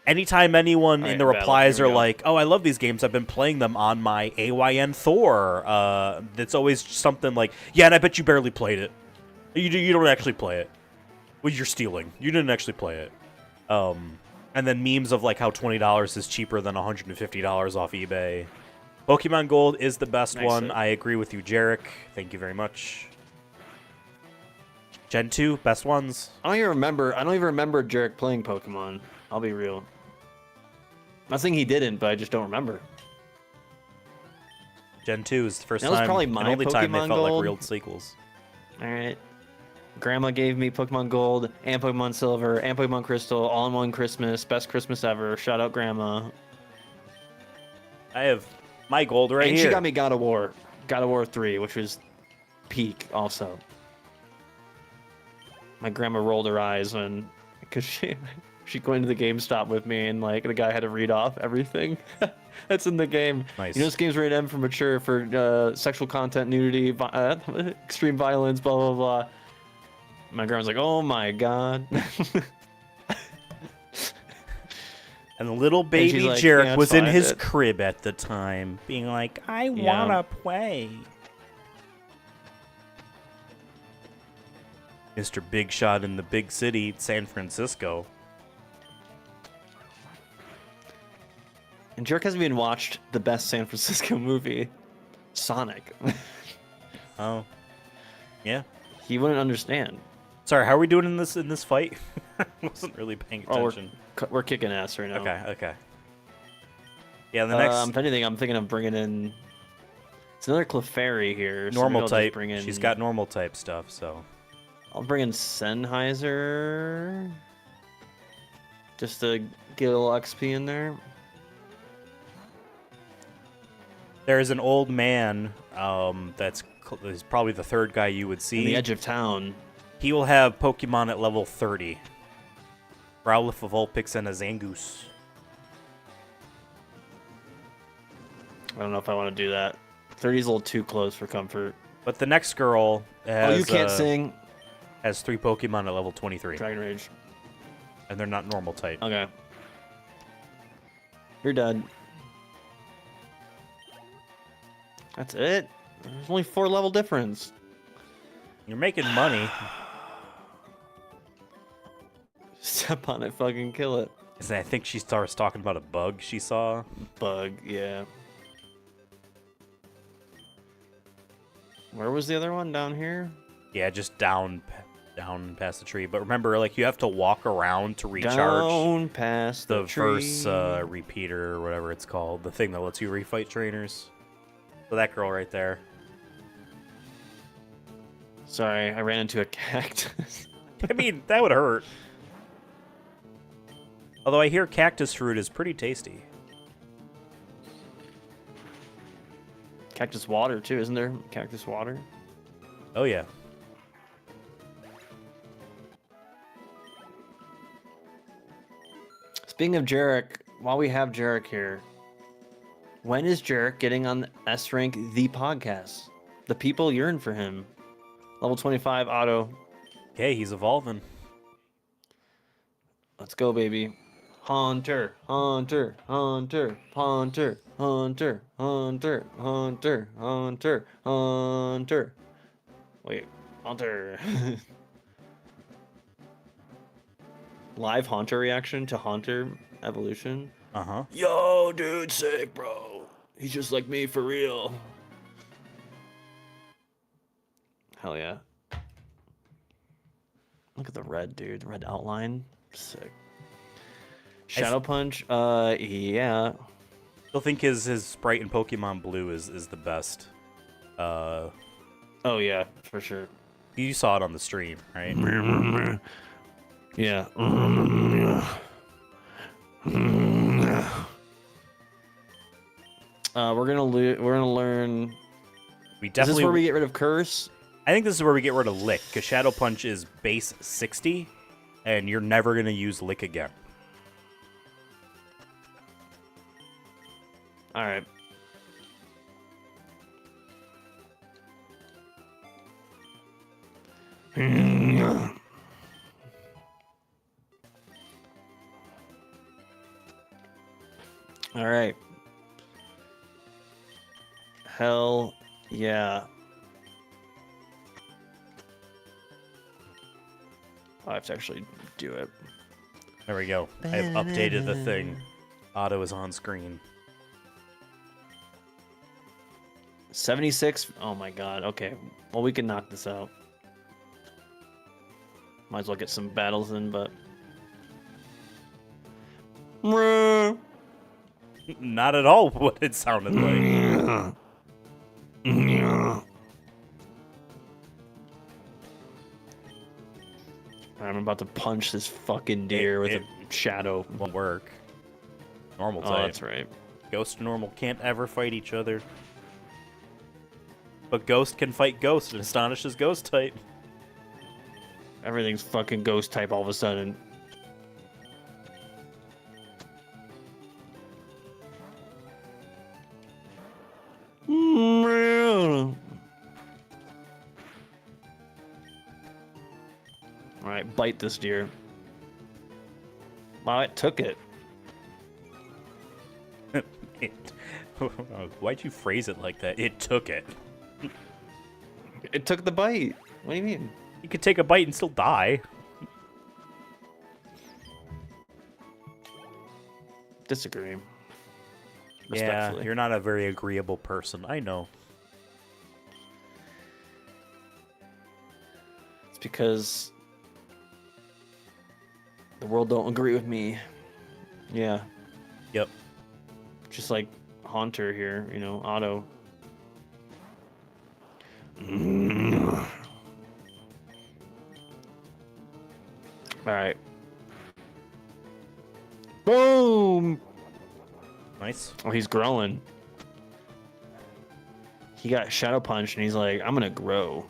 anytime anyone in the replies are like, "Oh, I love these games. I've been playing them on my AYN Thor." That's always something like, "Yeah, and I bet you barely played it. You don't actually play it. Well, you're stealing. You didn't actually play it." And then memes of how $20 is cheaper than $150 off eBay. Pokemon Gold is the best one. I agree with you, Jarek. Thank you very much. Gen 2, best ones. I don't even remember Jarek playing Pokemon. I'll be real. Not saying he didn't, but I just don't remember. Gen 2 is the first That was time probably and my only time they Pokemon felt like Gold. real sequels. All right. Grandma gave me Pokemon Gold and Pokemon Silver and Pokemon Crystal all in one Christmas. Best Christmas ever. Shout out Grandma. I have my gold right and here. She got me God of War. God of War 3, which was peak also. My grandma rolled her eyes because she went into the GameStop with me and the guy had to read off everything that's in the game. Nice. This game's rated M for mature for sexual content, nudity, extreme violence, blah blah blah. My grandma's like, "Oh my god." And the little baby like, Jarek "Yeah, was in his it." crib at the time, being like, "I wanna play." Mr. Big Shot in the big city, San Francisco. And Jerk hasn't even watched the best San Francisco movie, Sonic. Oh, yeah. He wouldn't understand. Sorry, how are we doing in this fight? I wasn't really paying attention. We're kicking ass right now. Okay. Yeah, the next If anything, I'm thinking of bringing in. It's another Clefairy here. So normal maybe I'll type. just bring in, She's got normal type stuff, so. I'll bring in Sennheiser. Just to get a little XP in there. There's an old man that's probably the third guy you would see. In the edge of town. He will have Pokemon at level 30. Growlithe, a Vulpix, and a Zangoose. I don't know if I want to do that. 30's a little too close for comfort. But the next girl has, you can't sing. Has 3 Pokemon at level 23. Dragon Rage. And they're not normal type. Okay. You're dead. That's it. There's only 4 level difference. You're making money. Step on it, fucking kill it. I think she starts talking about a bug she saw. Bug, yeah. Where was the other one? Down here? Yeah, just down past the tree. But remember, you have to walk around to recharge. Down past the tree. Verse repeater or whatever it's called. The thing that lets you refight trainers. So that girl right there. Sorry, I ran into a cactus. I mean, that would hurt. Although I hear cactus fruit is pretty tasty. Cactus water, too, isn't there? Cactus water? Oh, yeah. Speaking of Jarek, while we have Jarek here, when is Jarek getting on S Rank the podcast? The people yearn for him. Level 25 auto. Okay, he's evolving. Let's go, baby. Hunter, Hunter, Hunter, Hunter, Hunter, Hunter, Hunter, Hunter, Hunter. Wait, Hunter. Live Haunter reaction to Haunter evolution. Uh-huh. Yo, dude, sick, bro. He's just like me for real. Hell yeah. Look at the red, dude. The red outline. Sick. Shadow Punch? Yeah. Still think his sprite in Pokemon Blue is the best. Oh yeah, for sure. You saw it on the stream, right? Yeah. We're gonna learn. We Is this definitely. where we get rid of Curse? I think this is where we get rid of Lick, because Shadow Punch is base 60, and you're never gonna use Lick again. All right. All right. Hell yeah. I have to actually do it. There we go. I have updated the thing. Auto is on screen. 76. Oh my god. Okay. Well, we can knock this out. Might as well get some battles in, but. Not at all what it sounded like. I'm about to punch this fucking deer with a shadow. Won't work. Normal type. Oh, that's right. Ghost and normal can't ever fight each other. But Ghost can fight Ghost and astonishes Ghost type. Everything's fucking ghost type all of a sudden. Alright, bite this deer. Wow, it took it. Why'd you phrase it like that? It took it. It took the bite. What do you mean? You could take a bite and still die. Disagree. Yeah, Respectfully. you're not a very agreeable person. I know. It's because the world don't agree with me. Yeah. Yep. Just like Haunter here, you know, Otto. Alright. Boom! Nice. Oh, he's growing. He got Shadow Punch and he's like, I'm gonna grow.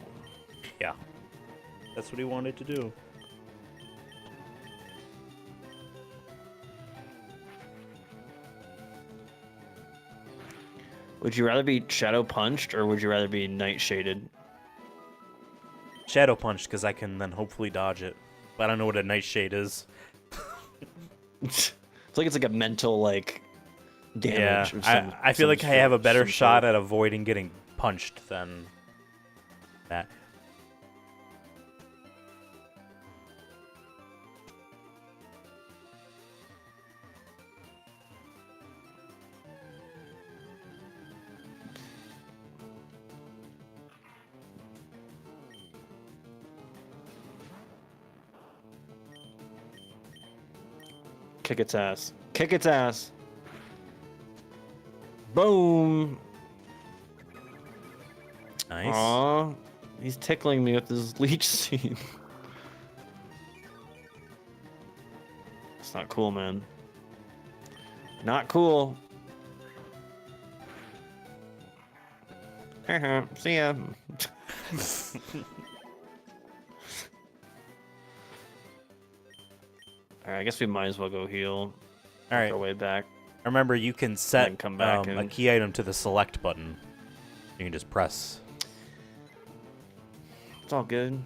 Yeah. That's what he wanted to do. Would you rather be Shadow Punched or would you rather be Nightshaded? Shadow Punch, because I can then hopefully dodge it. But I don't know what a Nightshade is. It's like a mental like damage. Yeah, of some, I feel like I have a better some shot sort. at avoiding getting punched than that. Kick its ass. Kick its ass. Boom. Nice. Aw. He's tickling me with his leech seed. It's not cool, man. Not cool. See ya. Alright, I guess we might as well go heal. All Work right. our way back. Remember, you can set come back a and- key item to the select button. You can just press. It's all good.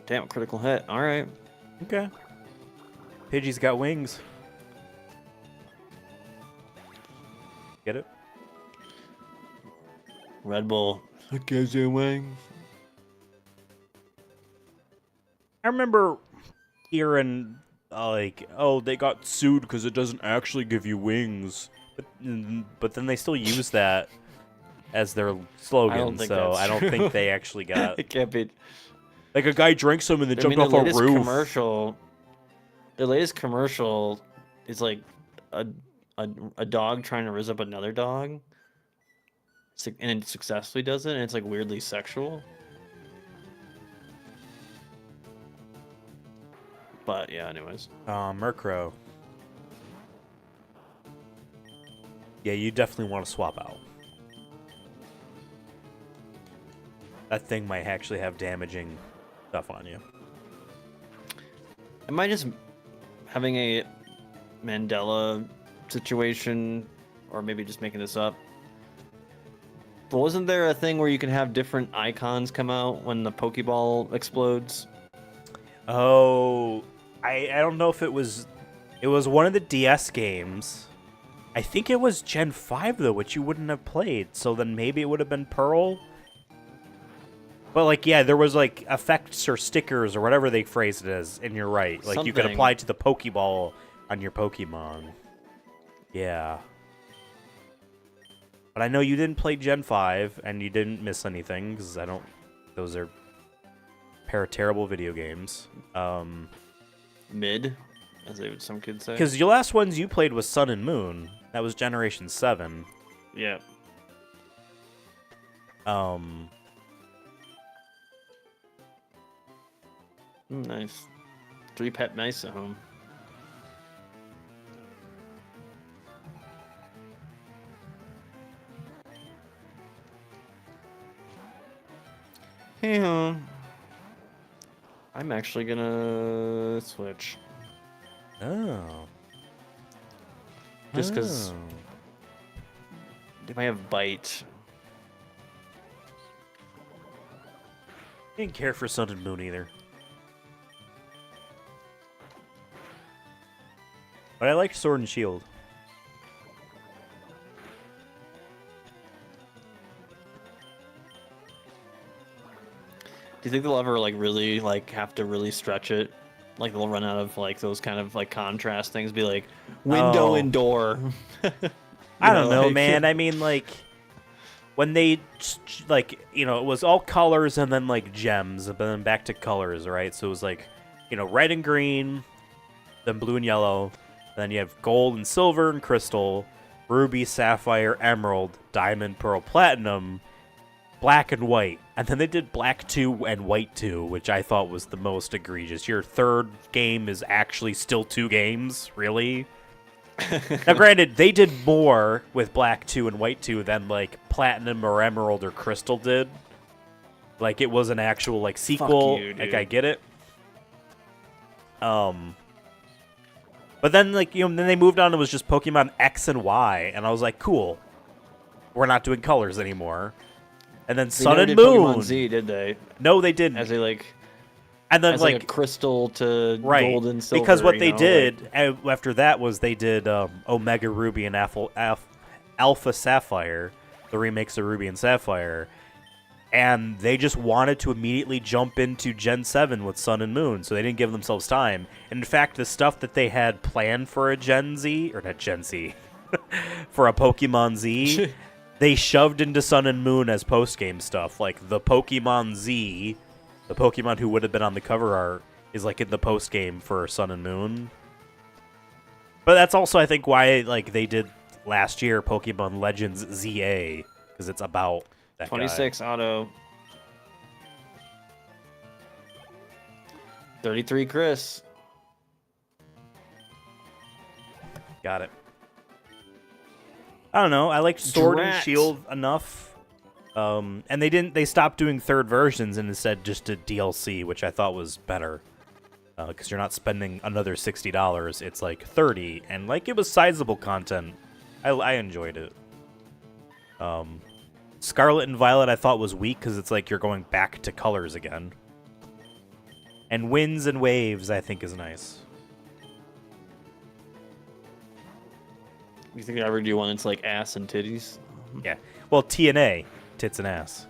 Damn, critical hit. All right. Okay. Pidgey's got wings. Get it? Red Bull. That gives you wings. I remember hearing like, oh, they got sued because it doesn't actually give you wings, but then they still use that as their slogan. I don't think so that's I don't true. think they actually got. It can't be. Like a guy drank some and then jumped The off a latest roof. commercial. The latest commercial is like a dog trying to raise up another dog, and it successfully does it, and it's like weirdly sexual. But yeah, anyways. Murkrow. Yeah, you definitely want to swap out. That thing might actually have damaging stuff on you. Am I just having a Mandela situation, or maybe just making this up? But wasn't there a thing where you can have different icons come out when the Pokeball explodes? Oh, I don't know if it was one of the DS games. I think it was Gen 5 though, which you wouldn't have played. So then maybe it would have been Pearl. But like, yeah, there was like effects or stickers or whatever they phrased it as, and you're right. Like you could apply it to the Pokeball on your Pokemon. Yeah. But I know you didn't play Gen 5 and you didn't miss anything because those are pair of terrible video games. Mid, as some kids say. Because your last ones you played was Sun and Moon. That was Generation 7. Yeah. Nice. 3 pet mice at home. Hey, I'm actually gonna switch. Oh. Just because they might have bite. Didn't care for Sun and Moon either. But I liked Sword and Shield. Do you think they'll ever like really like have to really stretch it? Like they'll run out of like those kind of like contrast things. Be like window and door. I don't know, man. I mean, like when they like it was all colors and then like gems, but then back to colors, right? So it was like red and green, then blue and yellow, then you have gold and silver and crystal, ruby, sapphire, emerald, diamond, pearl, platinum, black and white. And then they did black 2 and white 2, which I thought was the most egregious. Your third game is actually still 2 games? Really? Now, granted, they did more with black 2 and white 2 than, like, platinum or emerald or crystal did. Like, it was an actual, like, sequel. Fuck you, dude. Like, I get it. But then, like, then they moved on. It was just Pokemon X and Y. And I was like, cool. We're not doing colors anymore. And then Sun and Moon. Pokemon Z, did they? No, they didn't. As they like, and then as like a crystal to gold and silver. Because what they did after that was they did Omega Ruby and Alpha Sapphire, the remakes of Ruby and Sapphire, and they just wanted to immediately jump into Gen 7 with Sun and Moon, so they didn't give themselves time. And in fact, the stuff that they had planned for a Gen Z, or not Gen Z, for a Pokemon Z, they shoved into Sun and Moon as post-game stuff. Like, the Pokemon Z, the Pokemon who would have been on the cover art, is, like, in the post-game for Sun and Moon. But that's also, I think, why, like, they did last year Pokemon Legends ZA, because it's about that 26 guy. auto. 33 Chris. Got it. I don't know. I liked Sword and Drat. Shield enough. And they stopped doing third versions and instead just did DLC, which I thought was better. Because you're not spending another $60. It's like $30, and like it was sizable content. I enjoyed it. Scarlet and Violet I thought was weak because it's like you're going back to colors again. And Winds and Waves I think is nice. You think I ever do one that's like ass and titties? Yeah. Well, TNA, tits and ass.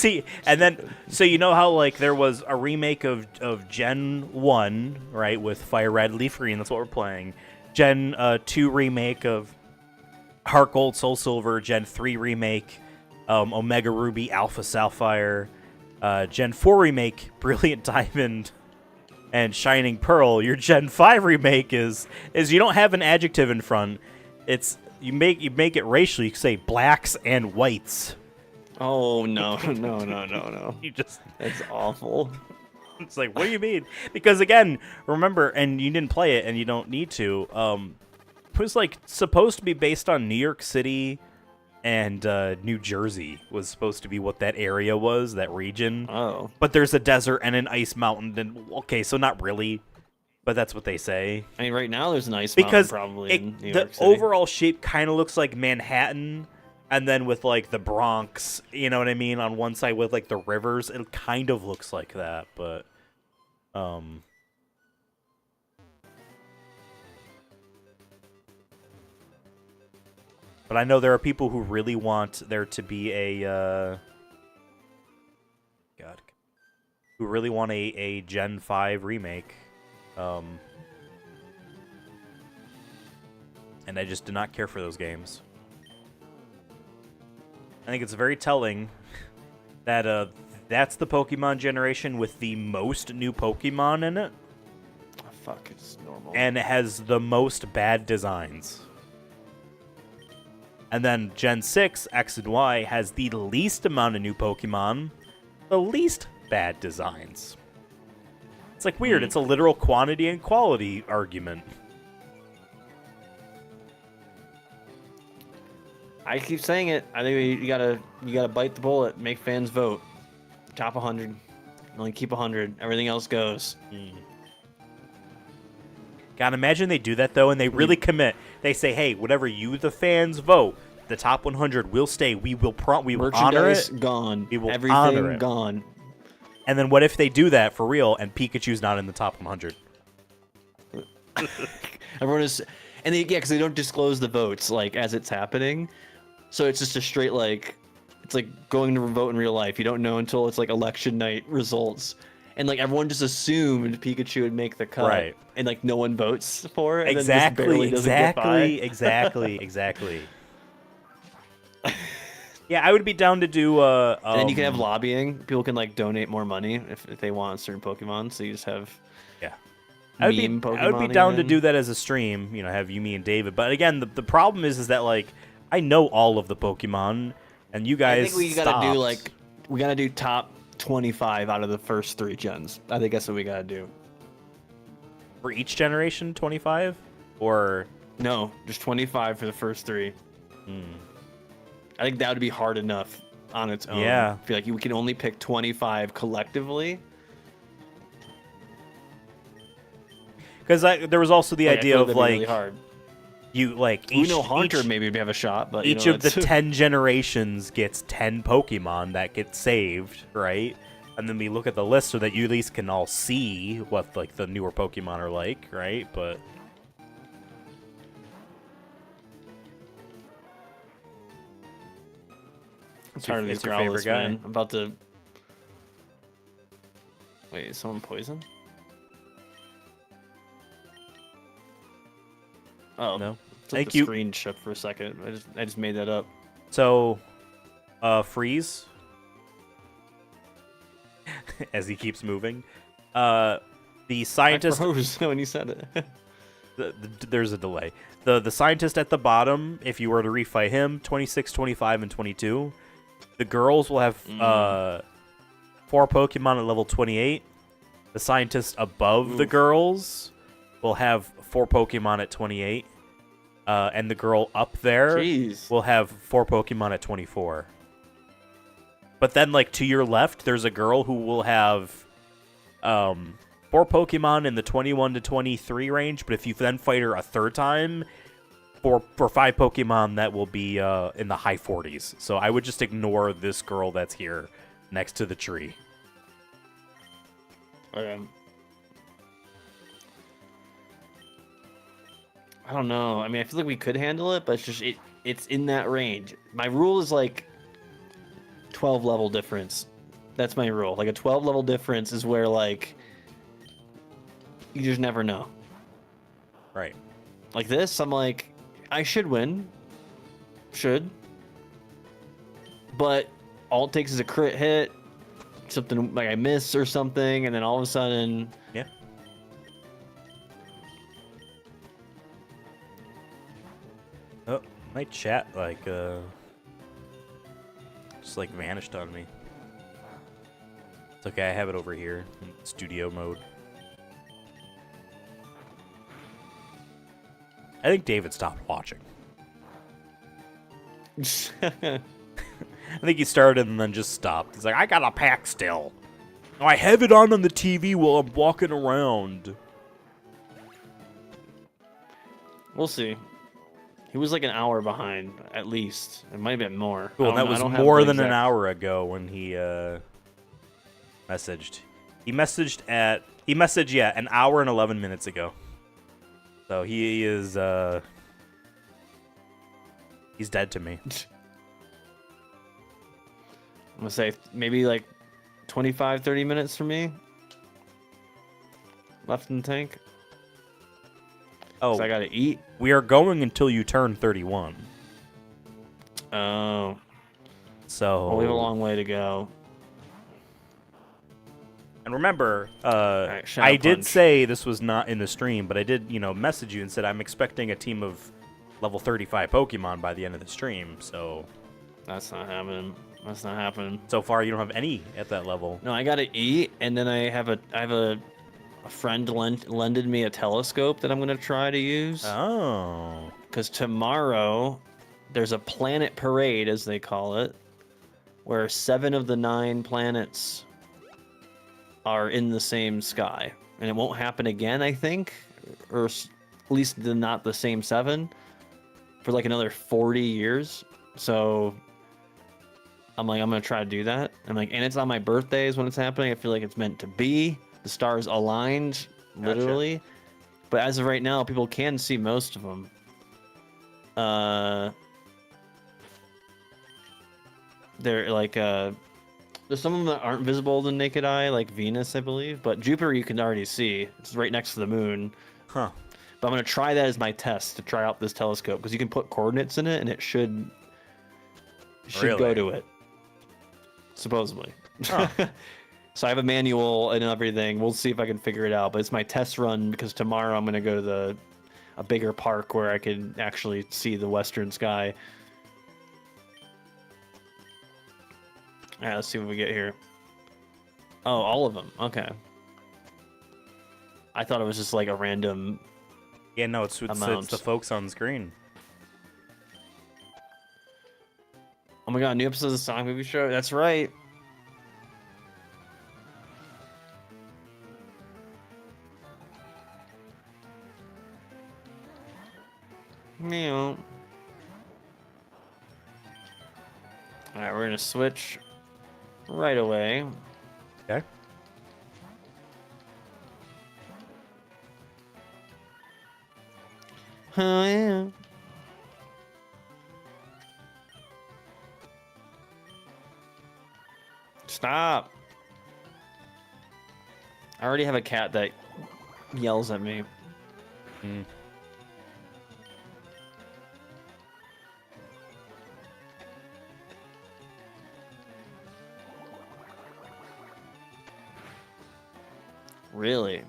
See, and then so you know how like there was a remake of Gen 1, right, with FireRed, LeafGreen, that's what we're playing. Gen 2 remake of Heart Gold, Soul Silver, Gen 3 remake, Omega Ruby, Alpha Sapphire, Gen 4 remake, Brilliant Diamond, and Shining Pearl. Your Gen 5 remake is you don't have an adjective in front. It's you make it racially. You say blacks and whites. Oh no. You just That's awful. it's like, what do you mean? Because again, remember, and you didn't play it, and you don't need to. It was like supposed to be based on New York City and New Jersey was supposed to be what that area was, that region. Oh. But there's a desert and an ice mountain. And okay, so not really, but that's what they say. I mean, right now there's an ice Because mountain probably in New the York City. overall shape kind of looks like Manhattan, and then with like the Bronx, you know what I mean, on one side with like the rivers, it kind of looks like that, but but I know there are people who really want there to be a who really want a Gen 5 remake. And I just do not care for those games. I think it's very telling that that's the Pokemon generation with the most new Pokemon in it. Oh, fuck, it's normal. And it has the most bad designs. And then Gen 6, X and Y, has the least amount of new Pokemon, the least bad designs. It's like weird. It's a literal quantity and quality argument. I keep saying it. I think you gotta bite the bullet, make fans vote. Top 100. Only keep 100. Everything else goes. God, imagine they do that, though, and they really commit. They say, hey, whatever you, the fans, vote, the top 100 will stay. We will honor Merchandise it. gone. We will honor Everything it. gone. And then what if they do that for real, and Pikachu's not in the top 100? Everyone is... And they, yeah, because they don't disclose the votes, like, as it's happening. So it's just a straight, like... It's like going to vote in real life. You don't know until it's, like, election night results. And, like, everyone just assumed Pikachu would make the cut. Right. And, like, no one votes for it. And exactly. Yeah, I would be down to do... and then you can have lobbying. People can, like, donate more money if they want certain Pokemon. So you just have... Yeah. I would be down to do that as a stream. You know, have you, me, and David. But, again, the problem is that, like, I know all of the Pokemon, and you guys I think we gotta do, like... We gotta do top 25 out of the first 3 gens. I think that's what we gotta do. For each generation, 25? Or... No, just 25 for the first 3. I think that would be hard enough on its own. Yeah. I feel like we can only pick 25 collectively. Because there was also the idea of, like... Really hard. You, like, each... Hunter maybe would have a shot, but... Each of the 10 generations gets 10 Pokemon that get saved, right? And then we look at the list so that you at least can all see what, like, the newer Pokemon are like, right? But... I'm tired of these Growlithe, man. I'm about to... Wait, is someone poisoned? Oh. No. Thank you. Screen shut for a second. I just made that up. So, freeze. As he keeps moving. The scientist... I froze when you said it. There's a delay. The scientist at the bottom, if you were to refight him, 26, 25, and 22. The girls will have 4 Pokemon at level 28. The scientist above the girls will have 4 Pokemon at 28. And the girl up there will have 4 Pokemon at 24. But then, like, to your left, there's a girl who will have 4 Pokemon in the 21 to 23 range. But if you then fight her a third time, for 5 Pokemon, that will be in the high 40s. So I would just ignore this girl that's here next to the tree. I don't know. I mean, I feel like we could handle it, but it's just it's in that range. My rule is like 12 level difference That's my rule. Like a 12 level difference is where like you just never know. Right. Like this, I'm like, I should win. Should. But all it takes is a crit hit, something like I miss or something, and then all of a sudden, Yeah. Oh, my chat like just like vanished on me. It's okay, I have it over here in studio mode. I think David stopped watching. I think he started and then just stopped. He's like, I got a pack still. I have it on the TV while I'm walking around. we'll see. He was like an hour behind, at least. It might have been more. Cool, and that was more than an hour ago when he messaged. He messaged, yeah, an hour and 11 minutes ago. So he is, he's dead to me. I'm gonna say maybe like 25, 30 minutes for me left in the tank. Oh, So I gotta eat. we are going until you turn 31. Oh, So well, we have a long way to go. And remember, Right, Shadow I did Punch. say this was not in the stream, but I did, message you and said I'm expecting a team of level 35 Pokemon by the end of the stream. So That's not happening. That's not happening. so far you don't have any at that level. No, I gotta eat, and then I have a friend lended me a telescope that I'm gonna try to use. Oh. Because tomorrow there's a planet parade, as they call it, where 7 of the 9 planets are in the same sky, and it won't happen again, I think, or at least not the same 7 for like another 40 years. So I'm like, I'm gonna try to do that. And it's on my birthday is when it's happening. I feel like it's meant to be. The stars aligned, literally. Gotcha. But as of right now, people can see most of them. They're like there's some of them that aren't visible to the naked eye, like Venus, I believe. But Jupiter you can already see. It's right next to the moon. Huh. But I'm gonna try that as my test to try out this telescope because you can put coordinates in it and it should go Really? to it. Supposedly. Huh. So I have a manual and everything. We'll see if I can figure it out. But it's my test run because tomorrow I'm gonna go to a bigger park where I can actually see the western sky. All right, let's see what we get here. Oh, all of them. Okay. I thought it was just like a random. Yeah, no, it's Amounts. the folks on screen. Oh my god, new episodes of Sonic Movie Show. That's right. Meow. Alright, we're gonna switch right away. Okay. Oh yeah. Stop. I already have a cat that yells at me. Mm. Really?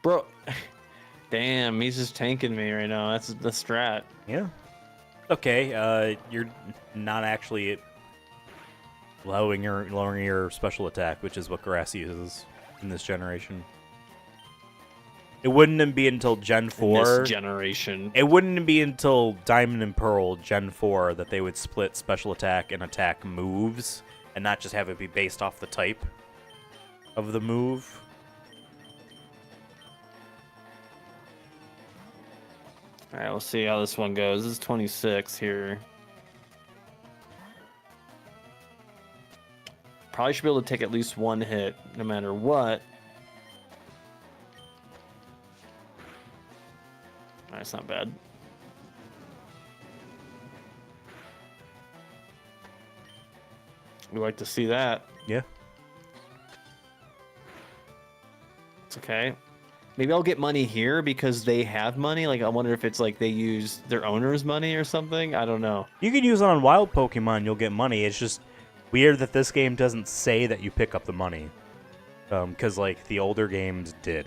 Bro. Damn, he's just tanking me right now. That's the strat. Yeah. Okay, you're not actually lowering your special attack, which is what Grass uses in this generation. It wouldn't be until Gen 4. This generation. It wouldn't be until Diamond and Pearl Gen 4 that they would split special attack and attack moves and not just have it be based off the type of the move. Alright, we'll see how this one goes. This is 26 here. Probably should be able to take at least one hit, no matter what. That's not bad. We like to see that. Yeah. It's okay. Maybe I'll get money here because they have money. Like, I wonder if it's like they use their owner's money or something. I don't know. You can use it on wild Pokemon, you'll get money. It's just weird that this game doesn't say that you pick up the money. Because, like, the older games did.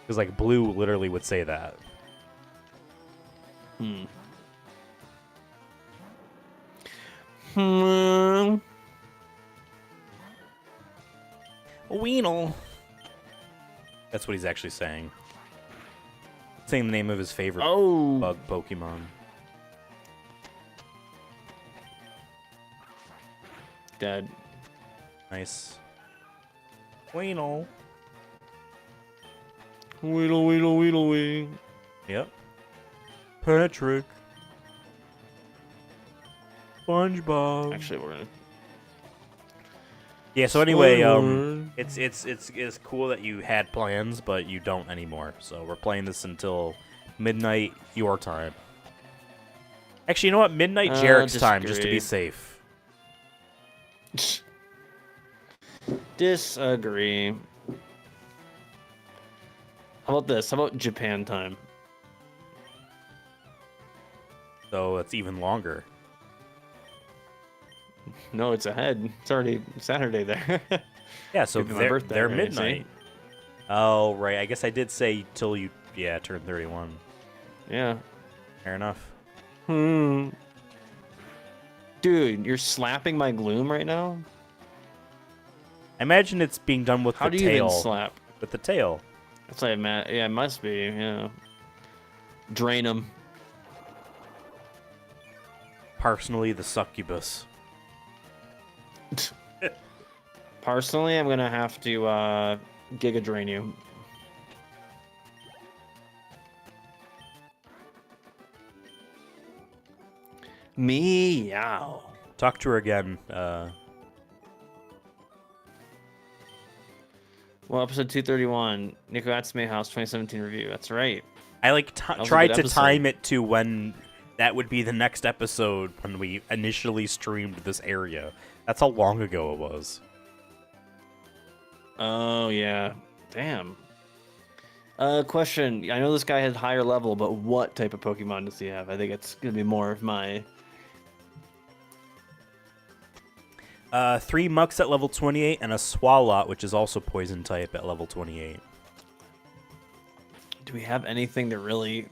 Because, like, Blue literally would say that. Weedle. That's what he's actually saying. Saying the name of his favorite bug Pokemon. Dead. Nice. Weedle. Weedle, weedle, weedle, wee. Yep. Patrick. SpongeBob. Actually, we're gonna. Yeah. So anyway, it's cool that you had plans, but you don't anymore. So we're playing this until midnight your time. Actually, you know what? Midnight Jarek's time, just to be safe. Disagree. How about this? How about Japan time? So it's even longer. No, it's ahead. It's already Saturday there. Yeah, so Could be my birthday, they're right? midnight. See? Oh, right. I guess I did say till you, turn 31. Yeah. Fair enough. Dude, you're slapping my Gloom right now? I imagine it's being done with How the do you tail. even slap? With the tail. That's like, yeah, it must be, yeah. Drain him. Personally, the succubus. Personally, I'm gonna have to Giga Drain you. Meow. Talk to her again. Well, episode 231, Nico Atsume House 2017 review. That's right. I like was a tried good to episode. time it to when that would be the next episode when we initially streamed this area. That's how long ago it was. Oh, yeah. Damn. Question. I know this guy has higher level, but what type of Pokemon does he have? I think it's going to be more of my... 3 Mucks at level 28 and a Swalot, which is also poison type at level 28. Do we have anything to really...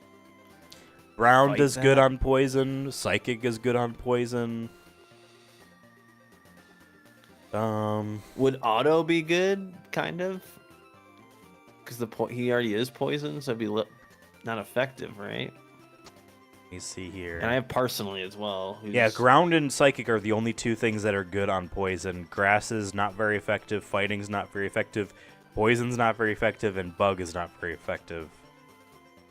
Ground is good that? on poison. Psychic is good on poison. Would Auto be good, kind of? Because he already is poison, so it'd be not effective, right? Let me see here. And I have Personally as well. Yeah, Ground and Psychic are the only two things that are good on poison. Grass is not very effective. Fighting's not very effective. Poison's not very effective. And Bug is not very effective.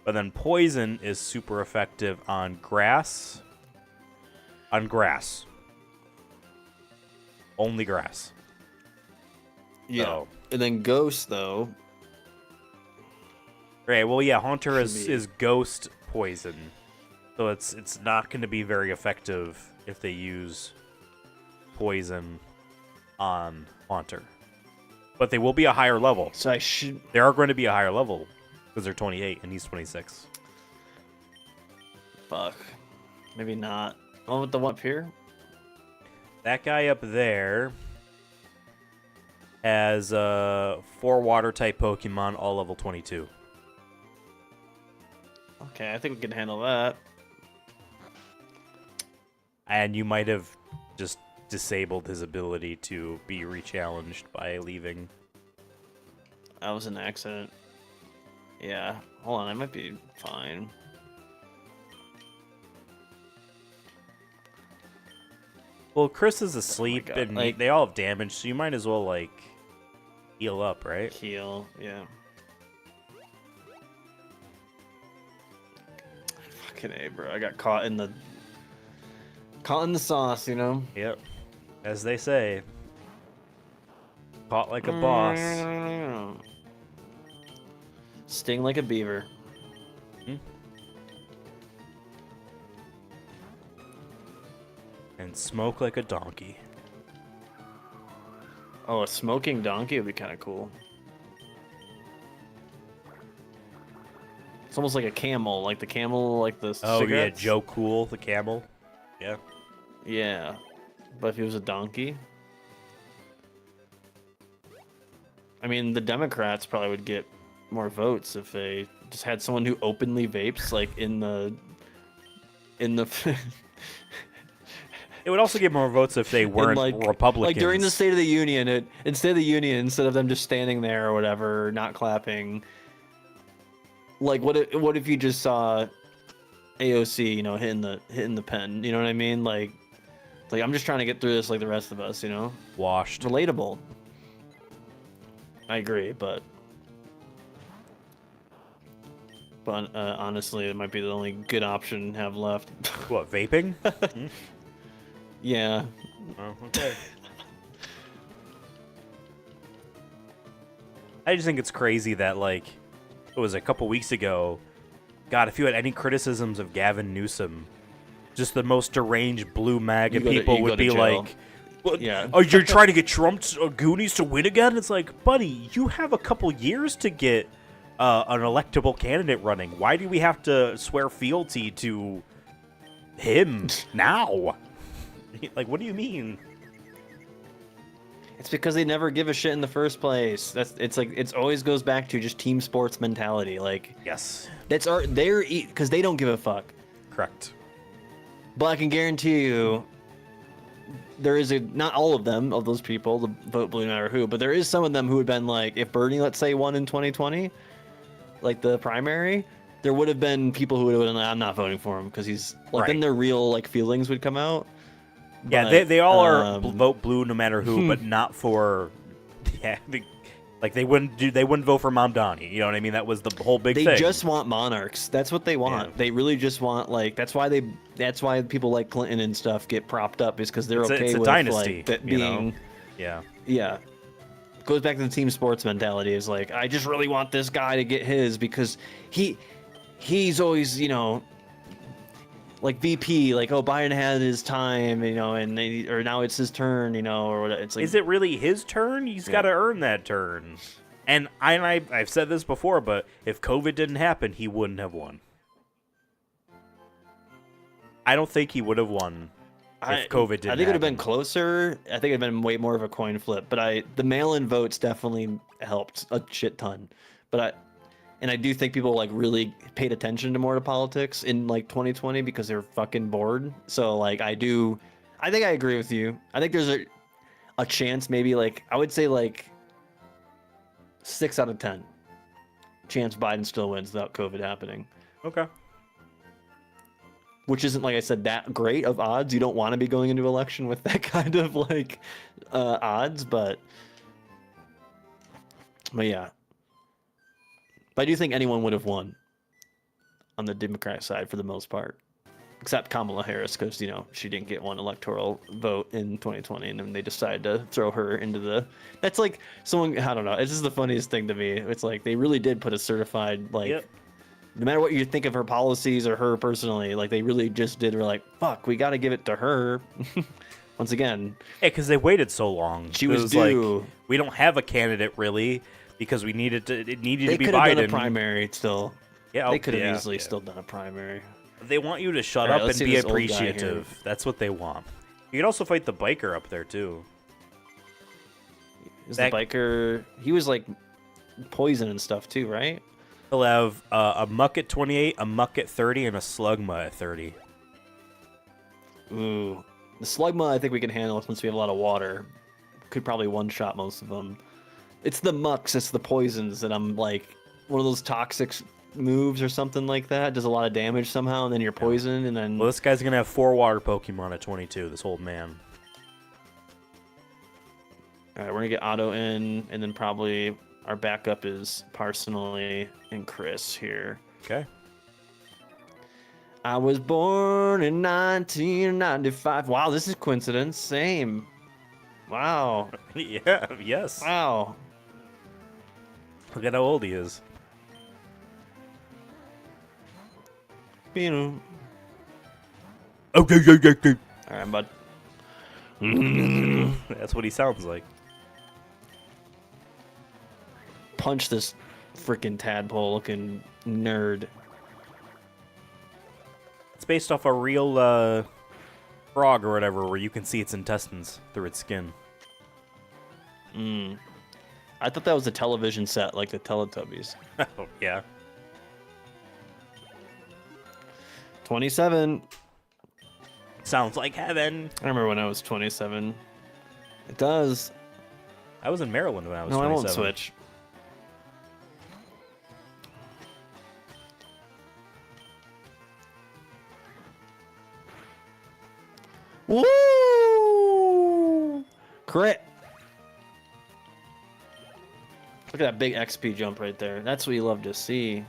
But then Poison is super effective on grass. On grass. Only grass. Yeah. So. And then Ghost, though. Right, well, yeah, Haunter Should be- is Ghost Poison. So it's not going to be very effective if they use Poison on Haunter. But they will be a higher level. So I should... They are going to be a higher level because they're 28 and he's 26. Fuck. Maybe not. Oh, with the one up here? That guy up there has 4 Water-type Pokemon, all level 22. Okay, I think we can handle that. And you might have just disabled his ability to be re-challenged by leaving. That was an accident. Yeah. Hold on, I might be fine. Well, Chris is asleep, God, and like- they all have damage, so you might as well, like, heal up, right? Heal, yeah. Fucking A, bro. I got caught in the sauce, you know? Yep. As they say. Caught like a boss. Sting like a beaver. And smoke like a donkey. Oh, a smoking donkey would be kind of cool. It's almost like a camel, like the camel, like the cigarettes. Yeah, Joe Cool, the camel. Yeah. Yeah, but if he was a donkey, I mean, the Democrats probably would get more votes if they just had someone who openly vapes, like in the. It would also get more votes if they weren't Republicans. Like during the State of the Union, instead of them just standing there or whatever, not clapping. Like what if you just saw AOC, hitting the pen, you know what I mean? Like I'm just trying to get through this like the rest of us, Washed. Relatable. I agree, but honestly, it might be the only good option to have left. What, vaping? Yeah. Oh, okay. I just think it's crazy that, like, it was a couple weeks ago. God, if you had any criticisms of Gavin Newsom, just the most deranged blue MAGA people would be like, yeah. "Oh, you're trying to get Trump's Goonies to win again?" It's like, buddy, you have a couple years to get an electable candidate running. Why do we have to swear fealty to him now? Like, what do you mean? It's because they never give a shit in the first place. It always goes back to just team sports mentality. Like, Yes. because they don't give a fuck. Correct. But I can guarantee you, there is not all of them, of those people, the vote blue no matter who, but there is some of them who would have been like, if Bernie, let's say, won in 2020, like the primary, there would have been people who would have been like, I'm not voting for him because he's like, then their real like feelings would come out. Yeah, But, they all are vote blue no matter who, but not for. Yeah, they wouldn't vote for Mamdani. You know what I mean? That was the whole big thing. They just want monarchs. That's what they want. Yeah. They really just want that's why people like Clinton and stuff get propped up, is because they're it's okay a with dynasty, like that being. Yeah. Goes back to the team sports mentality. Is like, I just really want this guy to get his because he's always like VP, like, oh, Biden had his time, or now it's his turn, or whatever. It's like, Is it really his turn? He's got to earn that turn. And I've said this before, but if COVID didn't happen, he wouldn't have won. I don't think he would have won if COVID didn't happen. I think it would have been closer. I think it would have been way more of a coin flip. But the mail-in votes definitely helped a shit ton. And I do think people like really paid attention to more to politics in like 2020 because they were fucking bored. So like I think I agree with you. I think there's a chance, maybe like I would say like 6 out of 10 chance Biden still wins without COVID happening. Okay. Which isn't, like I said, that great of odds. You don't want to be going into election with that kind of like odds, but yeah. But I do think anyone would have won on the Democrat side for the most part, except Kamala Harris, because she didn't get one electoral vote in 2020, and then they decided to throw her into the. That's like someone, I don't know. It's just the funniest thing to me. It's like they really did put a certified like. Yep. No matter what you think of her policies or her personally, like they really just did. We're like, fuck, we got to give it to her. Once again. Yeah, because they waited so long. She was due. Like, we don't have a candidate really. Because it needed to be Biden. They could have done a primary still. Yeah, they could have easily still done a primary. They want you to shut up and be appreciative. That's what they want. You could also fight the biker up there too. The biker? He was like poison and stuff too, right? He'll have a muck at 28, a muck at 30, and a slugma at 30. Ooh, the slugma I think we can handle since we have a lot of water. Could probably one-shot most of them. It's the mucks, it's the poisons that I'm like, one of those toxic moves or something like that. Does a lot of damage somehow, and then you're poisoned, and then... Well, this guy's going to have 4 water Pokemon at 22, this old man. Alright, we're going to get Otto in, and then probably our backup is Parsinelli and Chris here. Okay. I was born in 1995. Wow, this is coincidence. Same. Wow. Yeah, yes. Wow. Look at how old he is. Okay. Okay. All right, That's what he sounds like. Punch this freaking tadpole looking nerd. It's based off a real frog or whatever, where you can see its intestines through its skin. I thought that was a television set, like the Teletubbies. Oh, yeah. 27. Sounds like heaven. I remember when I was 27. It does. I was in Maryland when I was 27. No, I won't switch. Woo! Crit. Look at that big XP jump right there. That's what you love to see.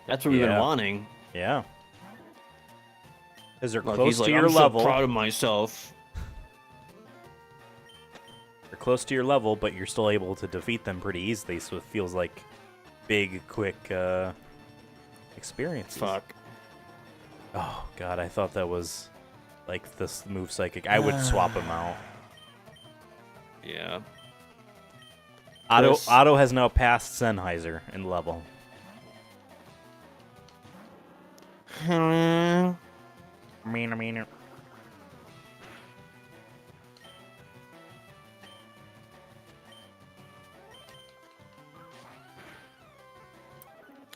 That's what we've been wanting. Yeah. Because they're Look, close he's to like, your I'm level. so proud of myself. They're close to your level, but you're still able to defeat them pretty easily, so it feels like big, quick experiences. Fuck. Oh, God, I thought that was like this move psychic. I would swap him out. Yeah. Otto has now passed Sennheiser in level. Mean.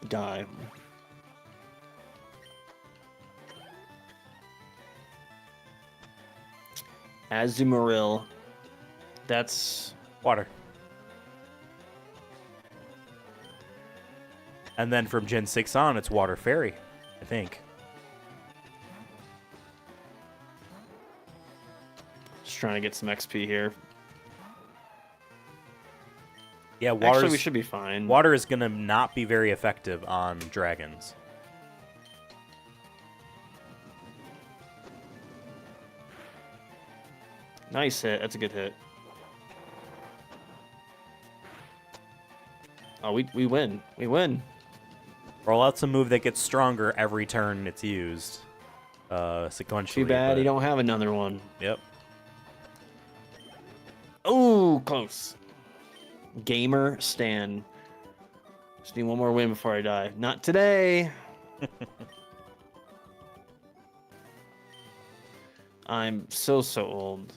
Die. Azumarill. That's Water. And then from Gen 6 on, it's Water Fairy, I think. just trying to get some XP here. Yeah, Actually, we should be fine. Water is going to not be very effective on dragons. Nice hit. That's a good hit. Oh, we win. We win. Roll out's a move that gets stronger every turn it's used. Sequentially. Too bad but... you don't have another one. Yep. Oh, close. Gamer Stan. Just need one more win before I die. Not today. I'm so old.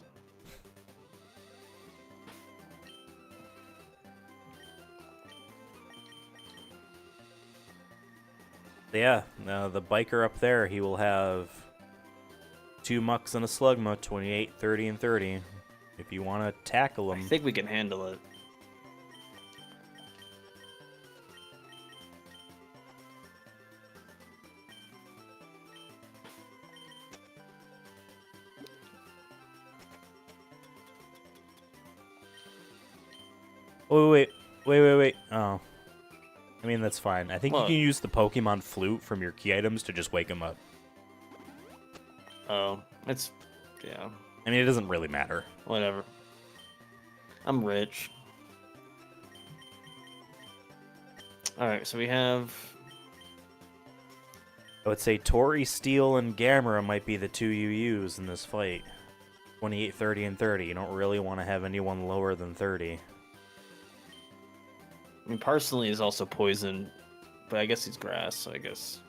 Yeah, the biker up there, he will have 2 mucks and a slugma, 28, 30, and 30. If you want to tackle him. I think we can handle it. Oh, wait. Oh. I mean, that's fine. I think What? you can use the Pokemon Flute from your key items to just wake him up. Oh, it's... yeah. I mean, it doesn't really matter. Whatever. I'm rich. Alright, so we have... I would say Tori, Steel, and Gamera might be the 2 you use in this fight. 28, 30, and 30. You don't really want to have anyone lower than 30. I mean, Parsley is also poison, but I guess he's grass, so I guess...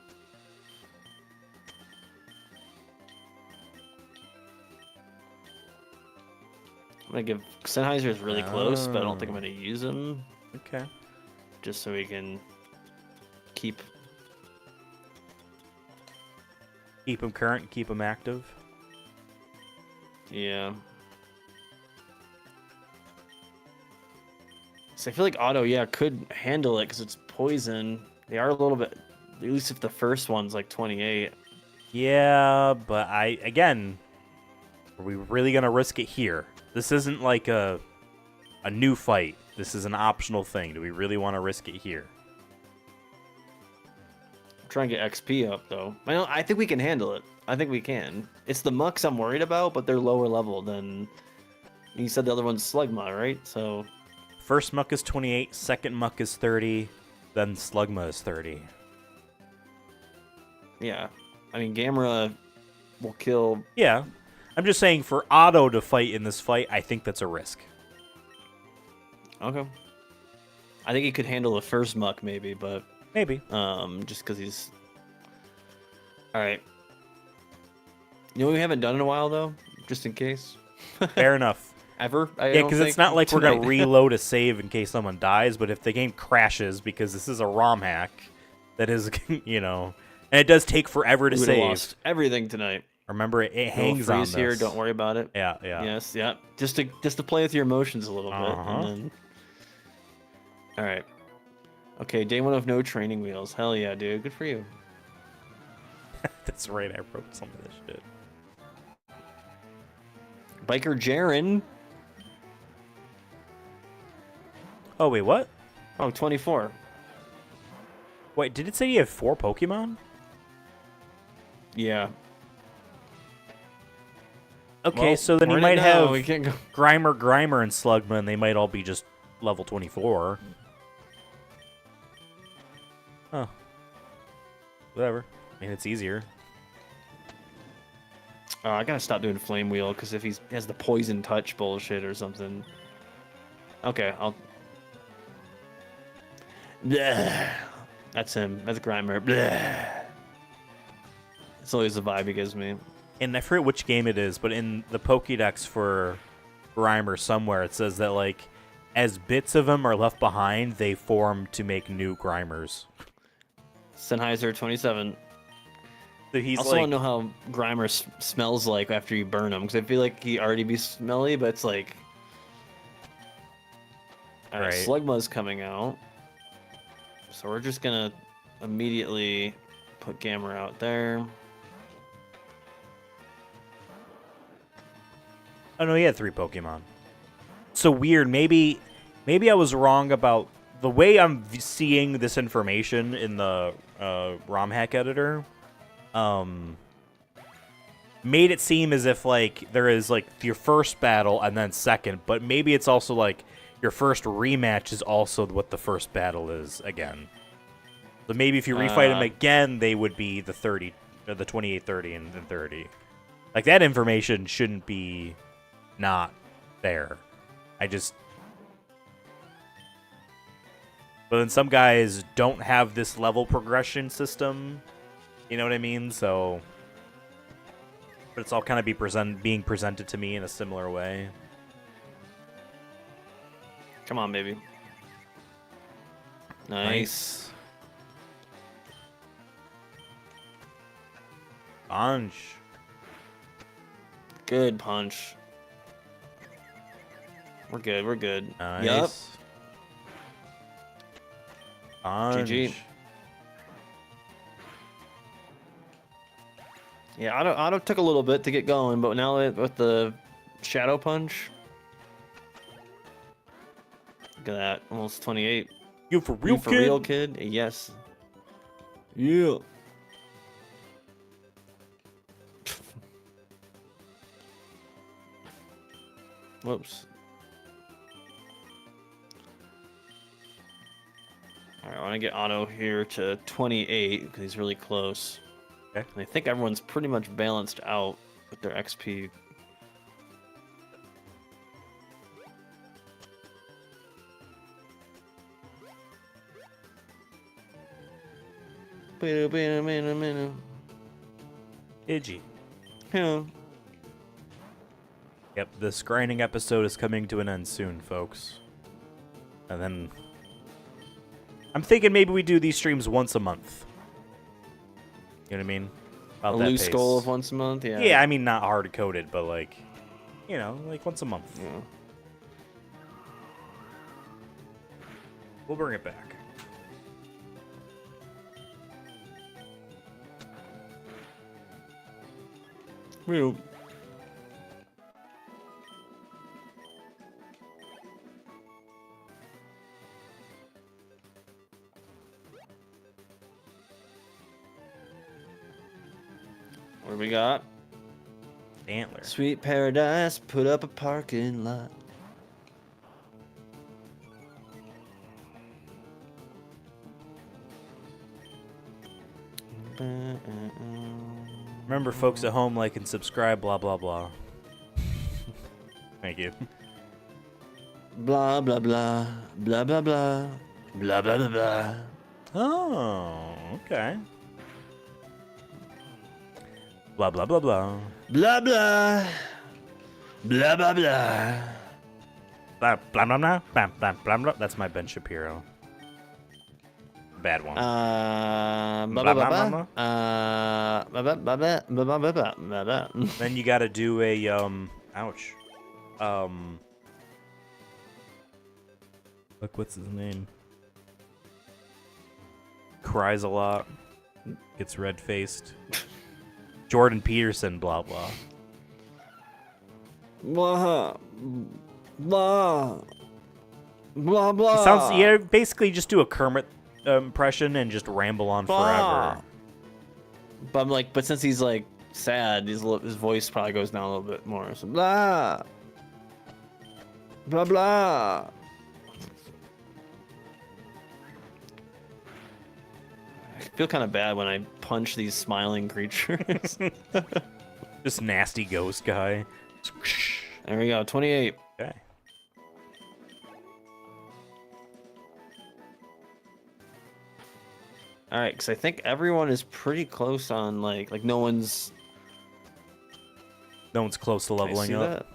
I'm gonna give... Sennheiser is really close, but I don't think I'm gonna use him. Okay. Just so we can keep... Keep him current, keep him active. Yeah. So I feel like Auto, yeah, could handle it because it's poison. They are a little bit, at least if the first one's like 28. Yeah, but again, are we really gonna risk it here? This isn't like a new fight. This is an optional thing. Do we really want to risk it here? I'm trying to get XP up though. I think we can handle it. I think we can. It's the Mucks I'm worried about, but they're lower level than. You said the other one's Slugma, right? So. First muck is 28, second muck is 30, then Slugma is 30. Yeah. I mean, Gamera will kill... Yeah. I'm just saying for Otto to fight in this fight, I think that's a risk. Okay. I think he could handle the first muck maybe, but Maybe. just because he's. All right. You know what we haven't done in a while though, just in case. Fair enough. Ever? Yeah, because it's not like we're going to reload a save in case someone dies, but if the game crashes, because this is a ROM hack, that is, you know, and it does take forever to we save. Lost everything tonight. Remember, it hangs on this. Here, don't worry about it. Yeah. Yes, yeah. Just to play with your emotions a little bit, and then. All right. Okay, day 1 of no training wheels. Hell yeah, dude. Good for you. That's right. I wrote some of this shit. Biker Jaren. Oh, wait, what? Oh, 24. Wait, did it say you have 4 Pokemon? Yeah. Okay, Well, so then you might have we can't go. Grimer, and Slugma, and they might all be just level 24. Huh. Whatever. I mean, it's easier. I gotta stop doing Flame Wheel, because if he has the Poison Touch bullshit or something. Okay, I'll... Bleh. That's him. That's Grimer. Bleh. It's always the vibe he gives me. And I forget which game it is, but in the Pokédex for Grimer somewhere, it says that, like, as bits of him are left behind, they form to make new Grimers. Sennheiser 27. So he's I also want to know how Grimer smells like after you burn him, because I feel like he already be smelly, but it's like... Alright, Right. Slugma's coming out. So we're just gonna immediately put Gamma out there. Oh no, he had 3 Pokemon. So weird. Maybe I was wrong about the way I'm seeing this information in the Romhack editor. Made it seem as if like there is like your first battle and then second, but maybe it's also like your first rematch is also what the first battle is again. So maybe if you refight them again, they would be the 30, or the 28, 30, and 30. Like that information shouldn't be not there. But then some guys don't have this level progression system. You know what I mean? So, but it's all kind of being presented to me in a similar way. Come on, baby. Nice. Punch. Good punch. We're good. We're good. Nice. Yup. Punch. GG. Yeah, Otto took a little bit to get going, but now with the Shadow Punch. Look at that. Almost 28. You for real, You for real, kid? Yes. Yeah. Whoops. Alright, I want to get Otto here to 28 because he's really close. Okay. And I think everyone's pretty much balanced out with their XP. Iggy. Yeah. Yep, this grinding episode is coming to an end soon, folks. And then I'm thinking maybe we do these streams once a month. You know what I mean? About A that loose pace. goal of once a month, yeah. Yeah, I mean not hard coded, but like, you know, like once a month. Yeah. We'll bring it back. Real. What do we got? Antler. Sweet paradise, put up a parking lot. Remember, folks at home, like and subscribe, blah, blah, blah. Thank you. Blah, blah, blah. Blah, blah, blah. Blah, blah, blah, blah. Oh, okay. Blah, blah, blah, blah. Blah, blah. Blah, blah, blah. Blah, blah, blah, blah, blah, blah, blah, blah. That's my Ben Shapiro. Bad one. Blah, Blah, blah, blah, blah, blah, blah. Blah, blah, blah, blah, blah, blah, blah, blah, blah. Then you gotta do a, ouch. Look, what's his name? Cries a lot. Gets red-faced. Jordan Peterson, blah, blah. Blah, blah, blah, blah. He sounds, yeah, basically just do a Kermit impression and just ramble on forever. But I'm like, but since he's like sad, his voice probably goes down a little bit more. So blah, blah, blah. I feel kind of bad when I punch these smiling creatures. This nasty ghost guy. There we go, 28. Okay. All right, because I think everyone is pretty close on like no one's Close to Can I leveling see up. that?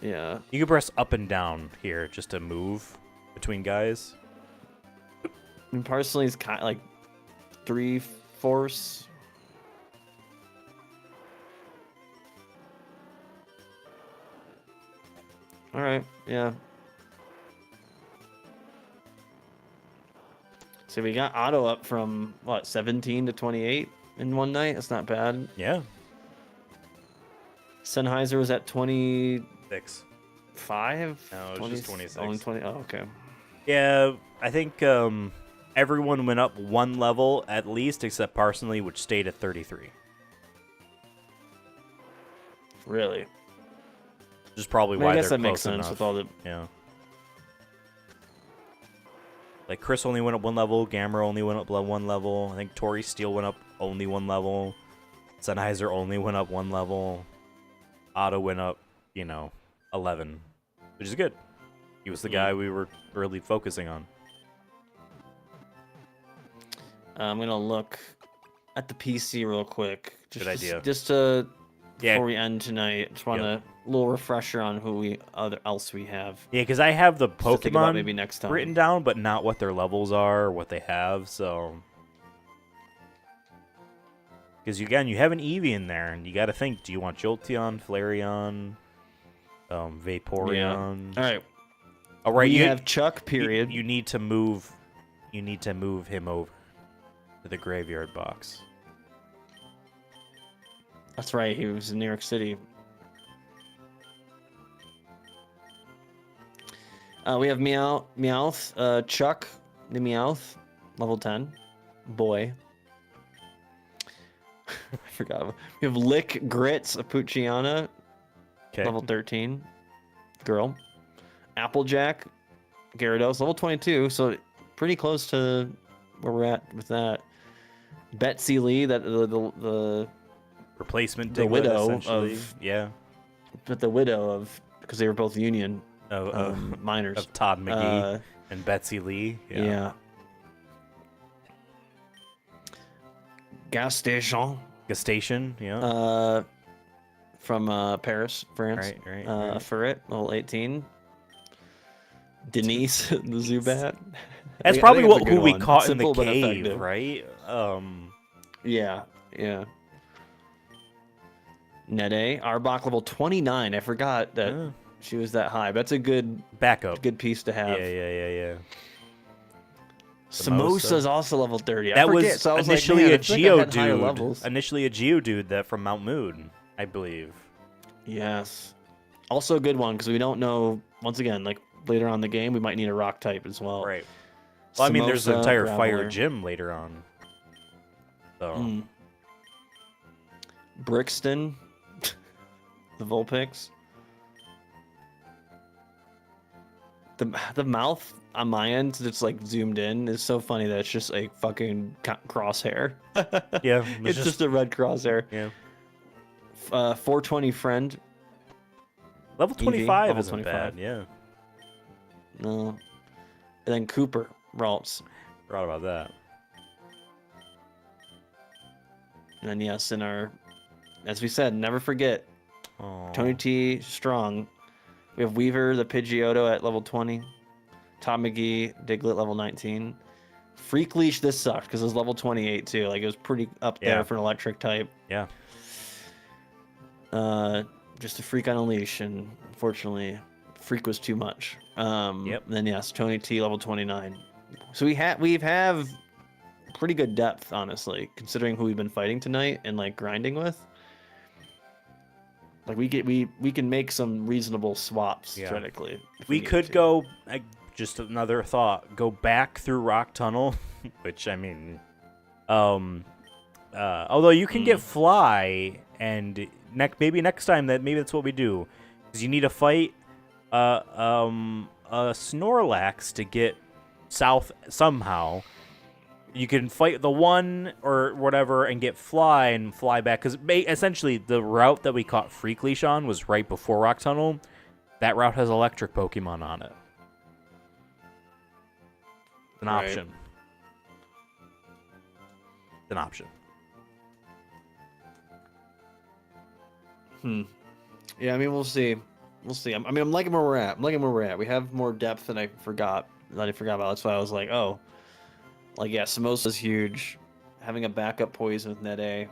Yeah. You can press up and down here just to move between guys. And Parsley's kind of like 3/4. All right, yeah. So we got Otto up from what 17 to 28 in one night. That's not bad. Yeah. Sennheiser was at 25. 6. No, it was just 26. Only 20. Oh, okay. Yeah, I think everyone went up one level at least, except Parsley, which stayed at 33. Really? Which is probably I mean, why I guess they're that makes close sense enough. with all the. Yeah. Like Chris only went up one level, Gamera only went up one level. I think Tori Steele went up only one level. Sennheiser only went up one level. Otto went up, 11, which is good. He was the guy we were really focusing on. I'm gonna look at the PC real quick. Good idea. Before we end tonight, just want a little refresher on who else we have. Yeah, because I have the Just to think about Pokemon maybe next time. written down, but not what their levels are or what they have. So, because again, you have an Eevee in there, and you got to think: do you want Jolteon, Flareon, Vaporeon? All right. All right. We You have Chuck. Period. You need to move. You need to move him over to the graveyard box. That's right. He was in New York City. We have Meowth, Chuck, the Meowth, level 10, boy. I forgot. We have Lick Grits, a Pucciana, level 13, girl. Applejack, Gyarados, level 22, so pretty close to where we're at with that. Betsy Lee, that the replacement, the Diglett, widow essentially. of but the widow of, because they were both Union minors of Todd McGee and Betsy Lee. Yeah. Gas Station. Yeah. From Paris, France. Right. Ferret, level 18. Denise, the Zubat. That's probably who we caught in the cave, right? Yeah. Nede, Arbok, level 29. I forgot that she was that high. That's a good backup. Good piece to have. Yeah. Samosa's also level 30. That was initially a Geodude. Initially a Geodude that from Mount Moon, I believe. Yes. Also a good one because we don't know. Once again, like later on in the game, we might need a rock type as well. Right. Well, I mean, there's an entire Graveler. fire gym later on. So. Brixton, the Vulpix. The mouth on my end that's like zoomed in is so funny that it's just a fucking crosshair. Yeah, It's just a red crosshair. Yeah. 420 friend. Level EV, 25 level isn't 25. bad. Yeah. No. And then Cooper Ralts. Forgot about that. And then yes, in our, as we said, never forget, Aw. Tony T strong. We have Weaver the Pidgeotto at level 20. Tom McGee, Diglett level 19. Freak Leash, this sucked because it was level 28 too. Like it was pretty up there for an electric type. Yeah. Just a Freak on a leash, and unfortunately, Freak was too much. Yep. Then yes, Tony T level 29. So we have pretty good depth, honestly, considering who we've been fighting tonight and like grinding with. Like we can make some reasonable swaps theoretically. We could go. Just another thought. Go back through Rock Tunnel, which I mean, although you can get Fly, and maybe next time maybe that's what we do, because you need to fight a Snorlax to get south somehow. You can fight the one or whatever and get Fly and fly back, because essentially the route that we caught Freak Leash on was right before Rock Tunnel. That route has electric Pokemon on it. An option. It's an option. Yeah, I mean, we'll see. We'll see. I mean, I'm liking where we're at. We have more depth than I forgot about. That's why I was like, oh. Like, yeah, Samosa's huge. Having a backup poison with Net A.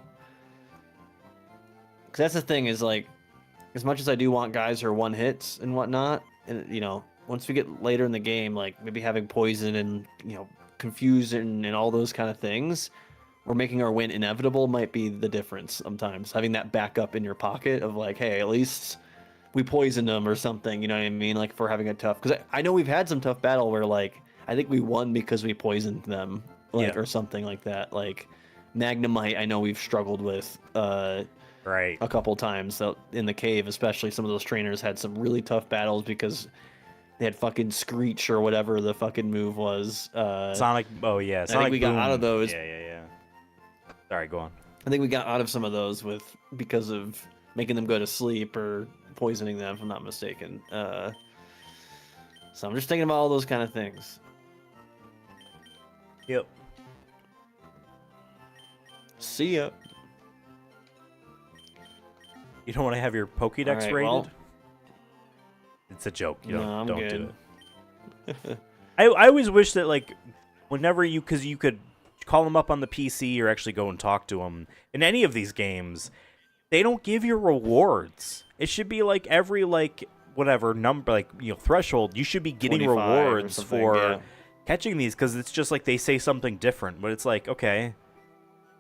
Because that's the thing is, like, as much as I do want guys who are one hits and whatnot, and, you know, once we get later in the game, like, maybe having poison and, you know, confusion and all those kind of things, or making our win inevitable might be the difference sometimes. Having that backup in your pocket of, like, hey, at least we poisoned them or something, you know what I mean? Like, for having a tough... Because I know we've had some tough battle where, like, I think we won because we poisoned them, like, or something like that. Like, Magnemite, I know we've struggled with right a couple times in the cave, especially. Some of those trainers had some really tough battles because they had fucking Screech or whatever the fucking move was. Sonic. Oh yeah, Sonic I think we got out of those. Yeah. Sorry, go on. I think we got out of some of those because of making them go to sleep or poisoning them, if I'm not mistaken. So I'm just thinking about all those kind of things. Yep. See ya. You don't want to have your Pokédex right, rated? well, it's a joke. You no, don't, I'm don't good. do it. I always wish that, like, whenever because you could call them up on the PC or actually go and talk to them in any of these games, they don't give you rewards. It should be like every, like, whatever number, like, you know, threshold, you should be getting rewards for catching these, because it's just like they say something different, but it's like, okay,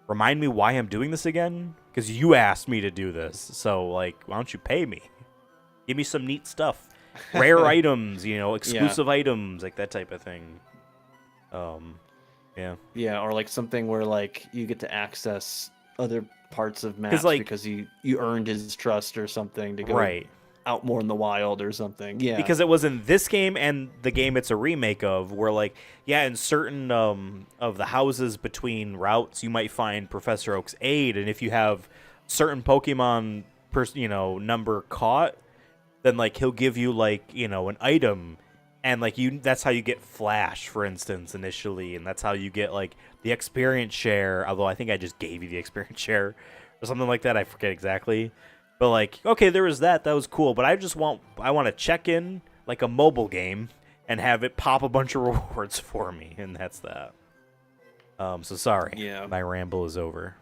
remind me why I'm doing this again, because you asked me to do this, so, like, why don't you pay me? Give me some neat stuff. Rare items, you know, exclusive items, like that type of thing. Yeah, or like something where, like, you get to access other parts of maps, like, because you earned his trust or something to go out more in the wild or something. Yeah, because it was in this game and the game it's a remake of, where, like, in certain of the houses between routes, you might find Professor Oak's aid, and if you have certain Pokemon number caught, then, like, he'll give you, like, you know, an item, and, like, that's how you get Flash, for instance, initially, and that's how you get, like, the experience share, although I think I just gave you the experience share or something like that. I forget exactly. But, like, okay, there was that. That was cool. But I want to check in like a mobile game and have it pop a bunch of rewards for me, and that's that. So sorry. Yeah. My ramble is over.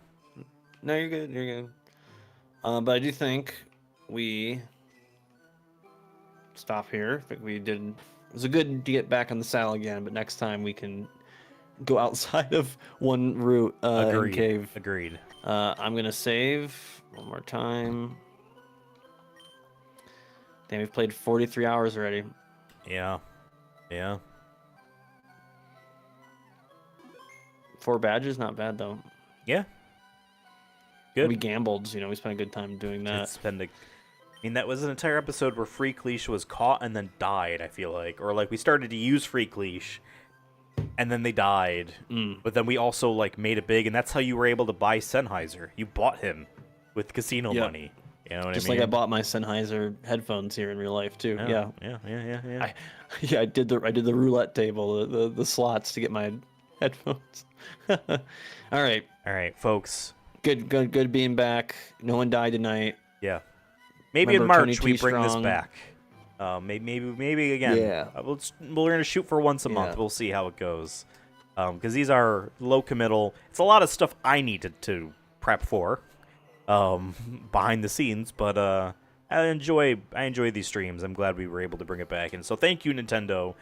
No, you're good. You're good. But I do think we stop here. I think we did. It was good to get back on the saddle again, but next time we can go outside of one route in cave. Agreed. I'm gonna save one more time. Damn, we've played 43 hours already. Yeah. 4 badges, not bad though. Yeah. Good. We gambled, you know, we spent a good time doing that. mean, that was an entire episode where Freak Leash was caught and then died, I feel like. Or, like, we started to use Freak Leash, and then they died. But then we also, like, made it big, and that's how you were able to buy Sennheiser. You bought him with casino money. You know what Just I mean? like I bought my Sennheiser headphones here in real life, too. Yeah. I did the roulette table, the slots to get my headphones. All right. All right, folks. Good being back. No one died tonight. Yeah. Maybe Remember, in Tony March T. we bring this Strong. back. Maybe again. Yeah. We're gonna shoot for once a month. Yeah. We'll see how it goes. Because these are low committal. It's a lot of stuff I needed to prep for, behind the scenes. But I enjoy these streams. I'm glad we were able to bring it back. And so thank you, Nintendo,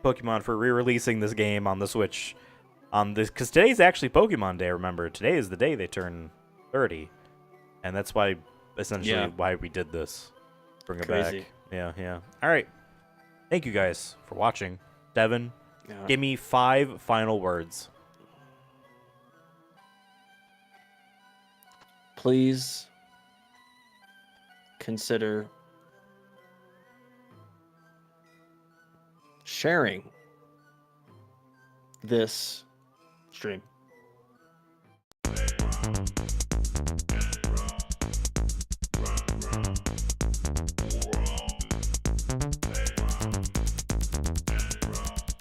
Pokemon, for re-releasing this game on the Switch. Because today's actually Pokemon Day. Remember, today is the day they turn 30, and that's why essentially why we did this. Bring it back. Yeah. All right. Thank you guys for watching. Devon, give me 5 final words. Please consider sharing this stream.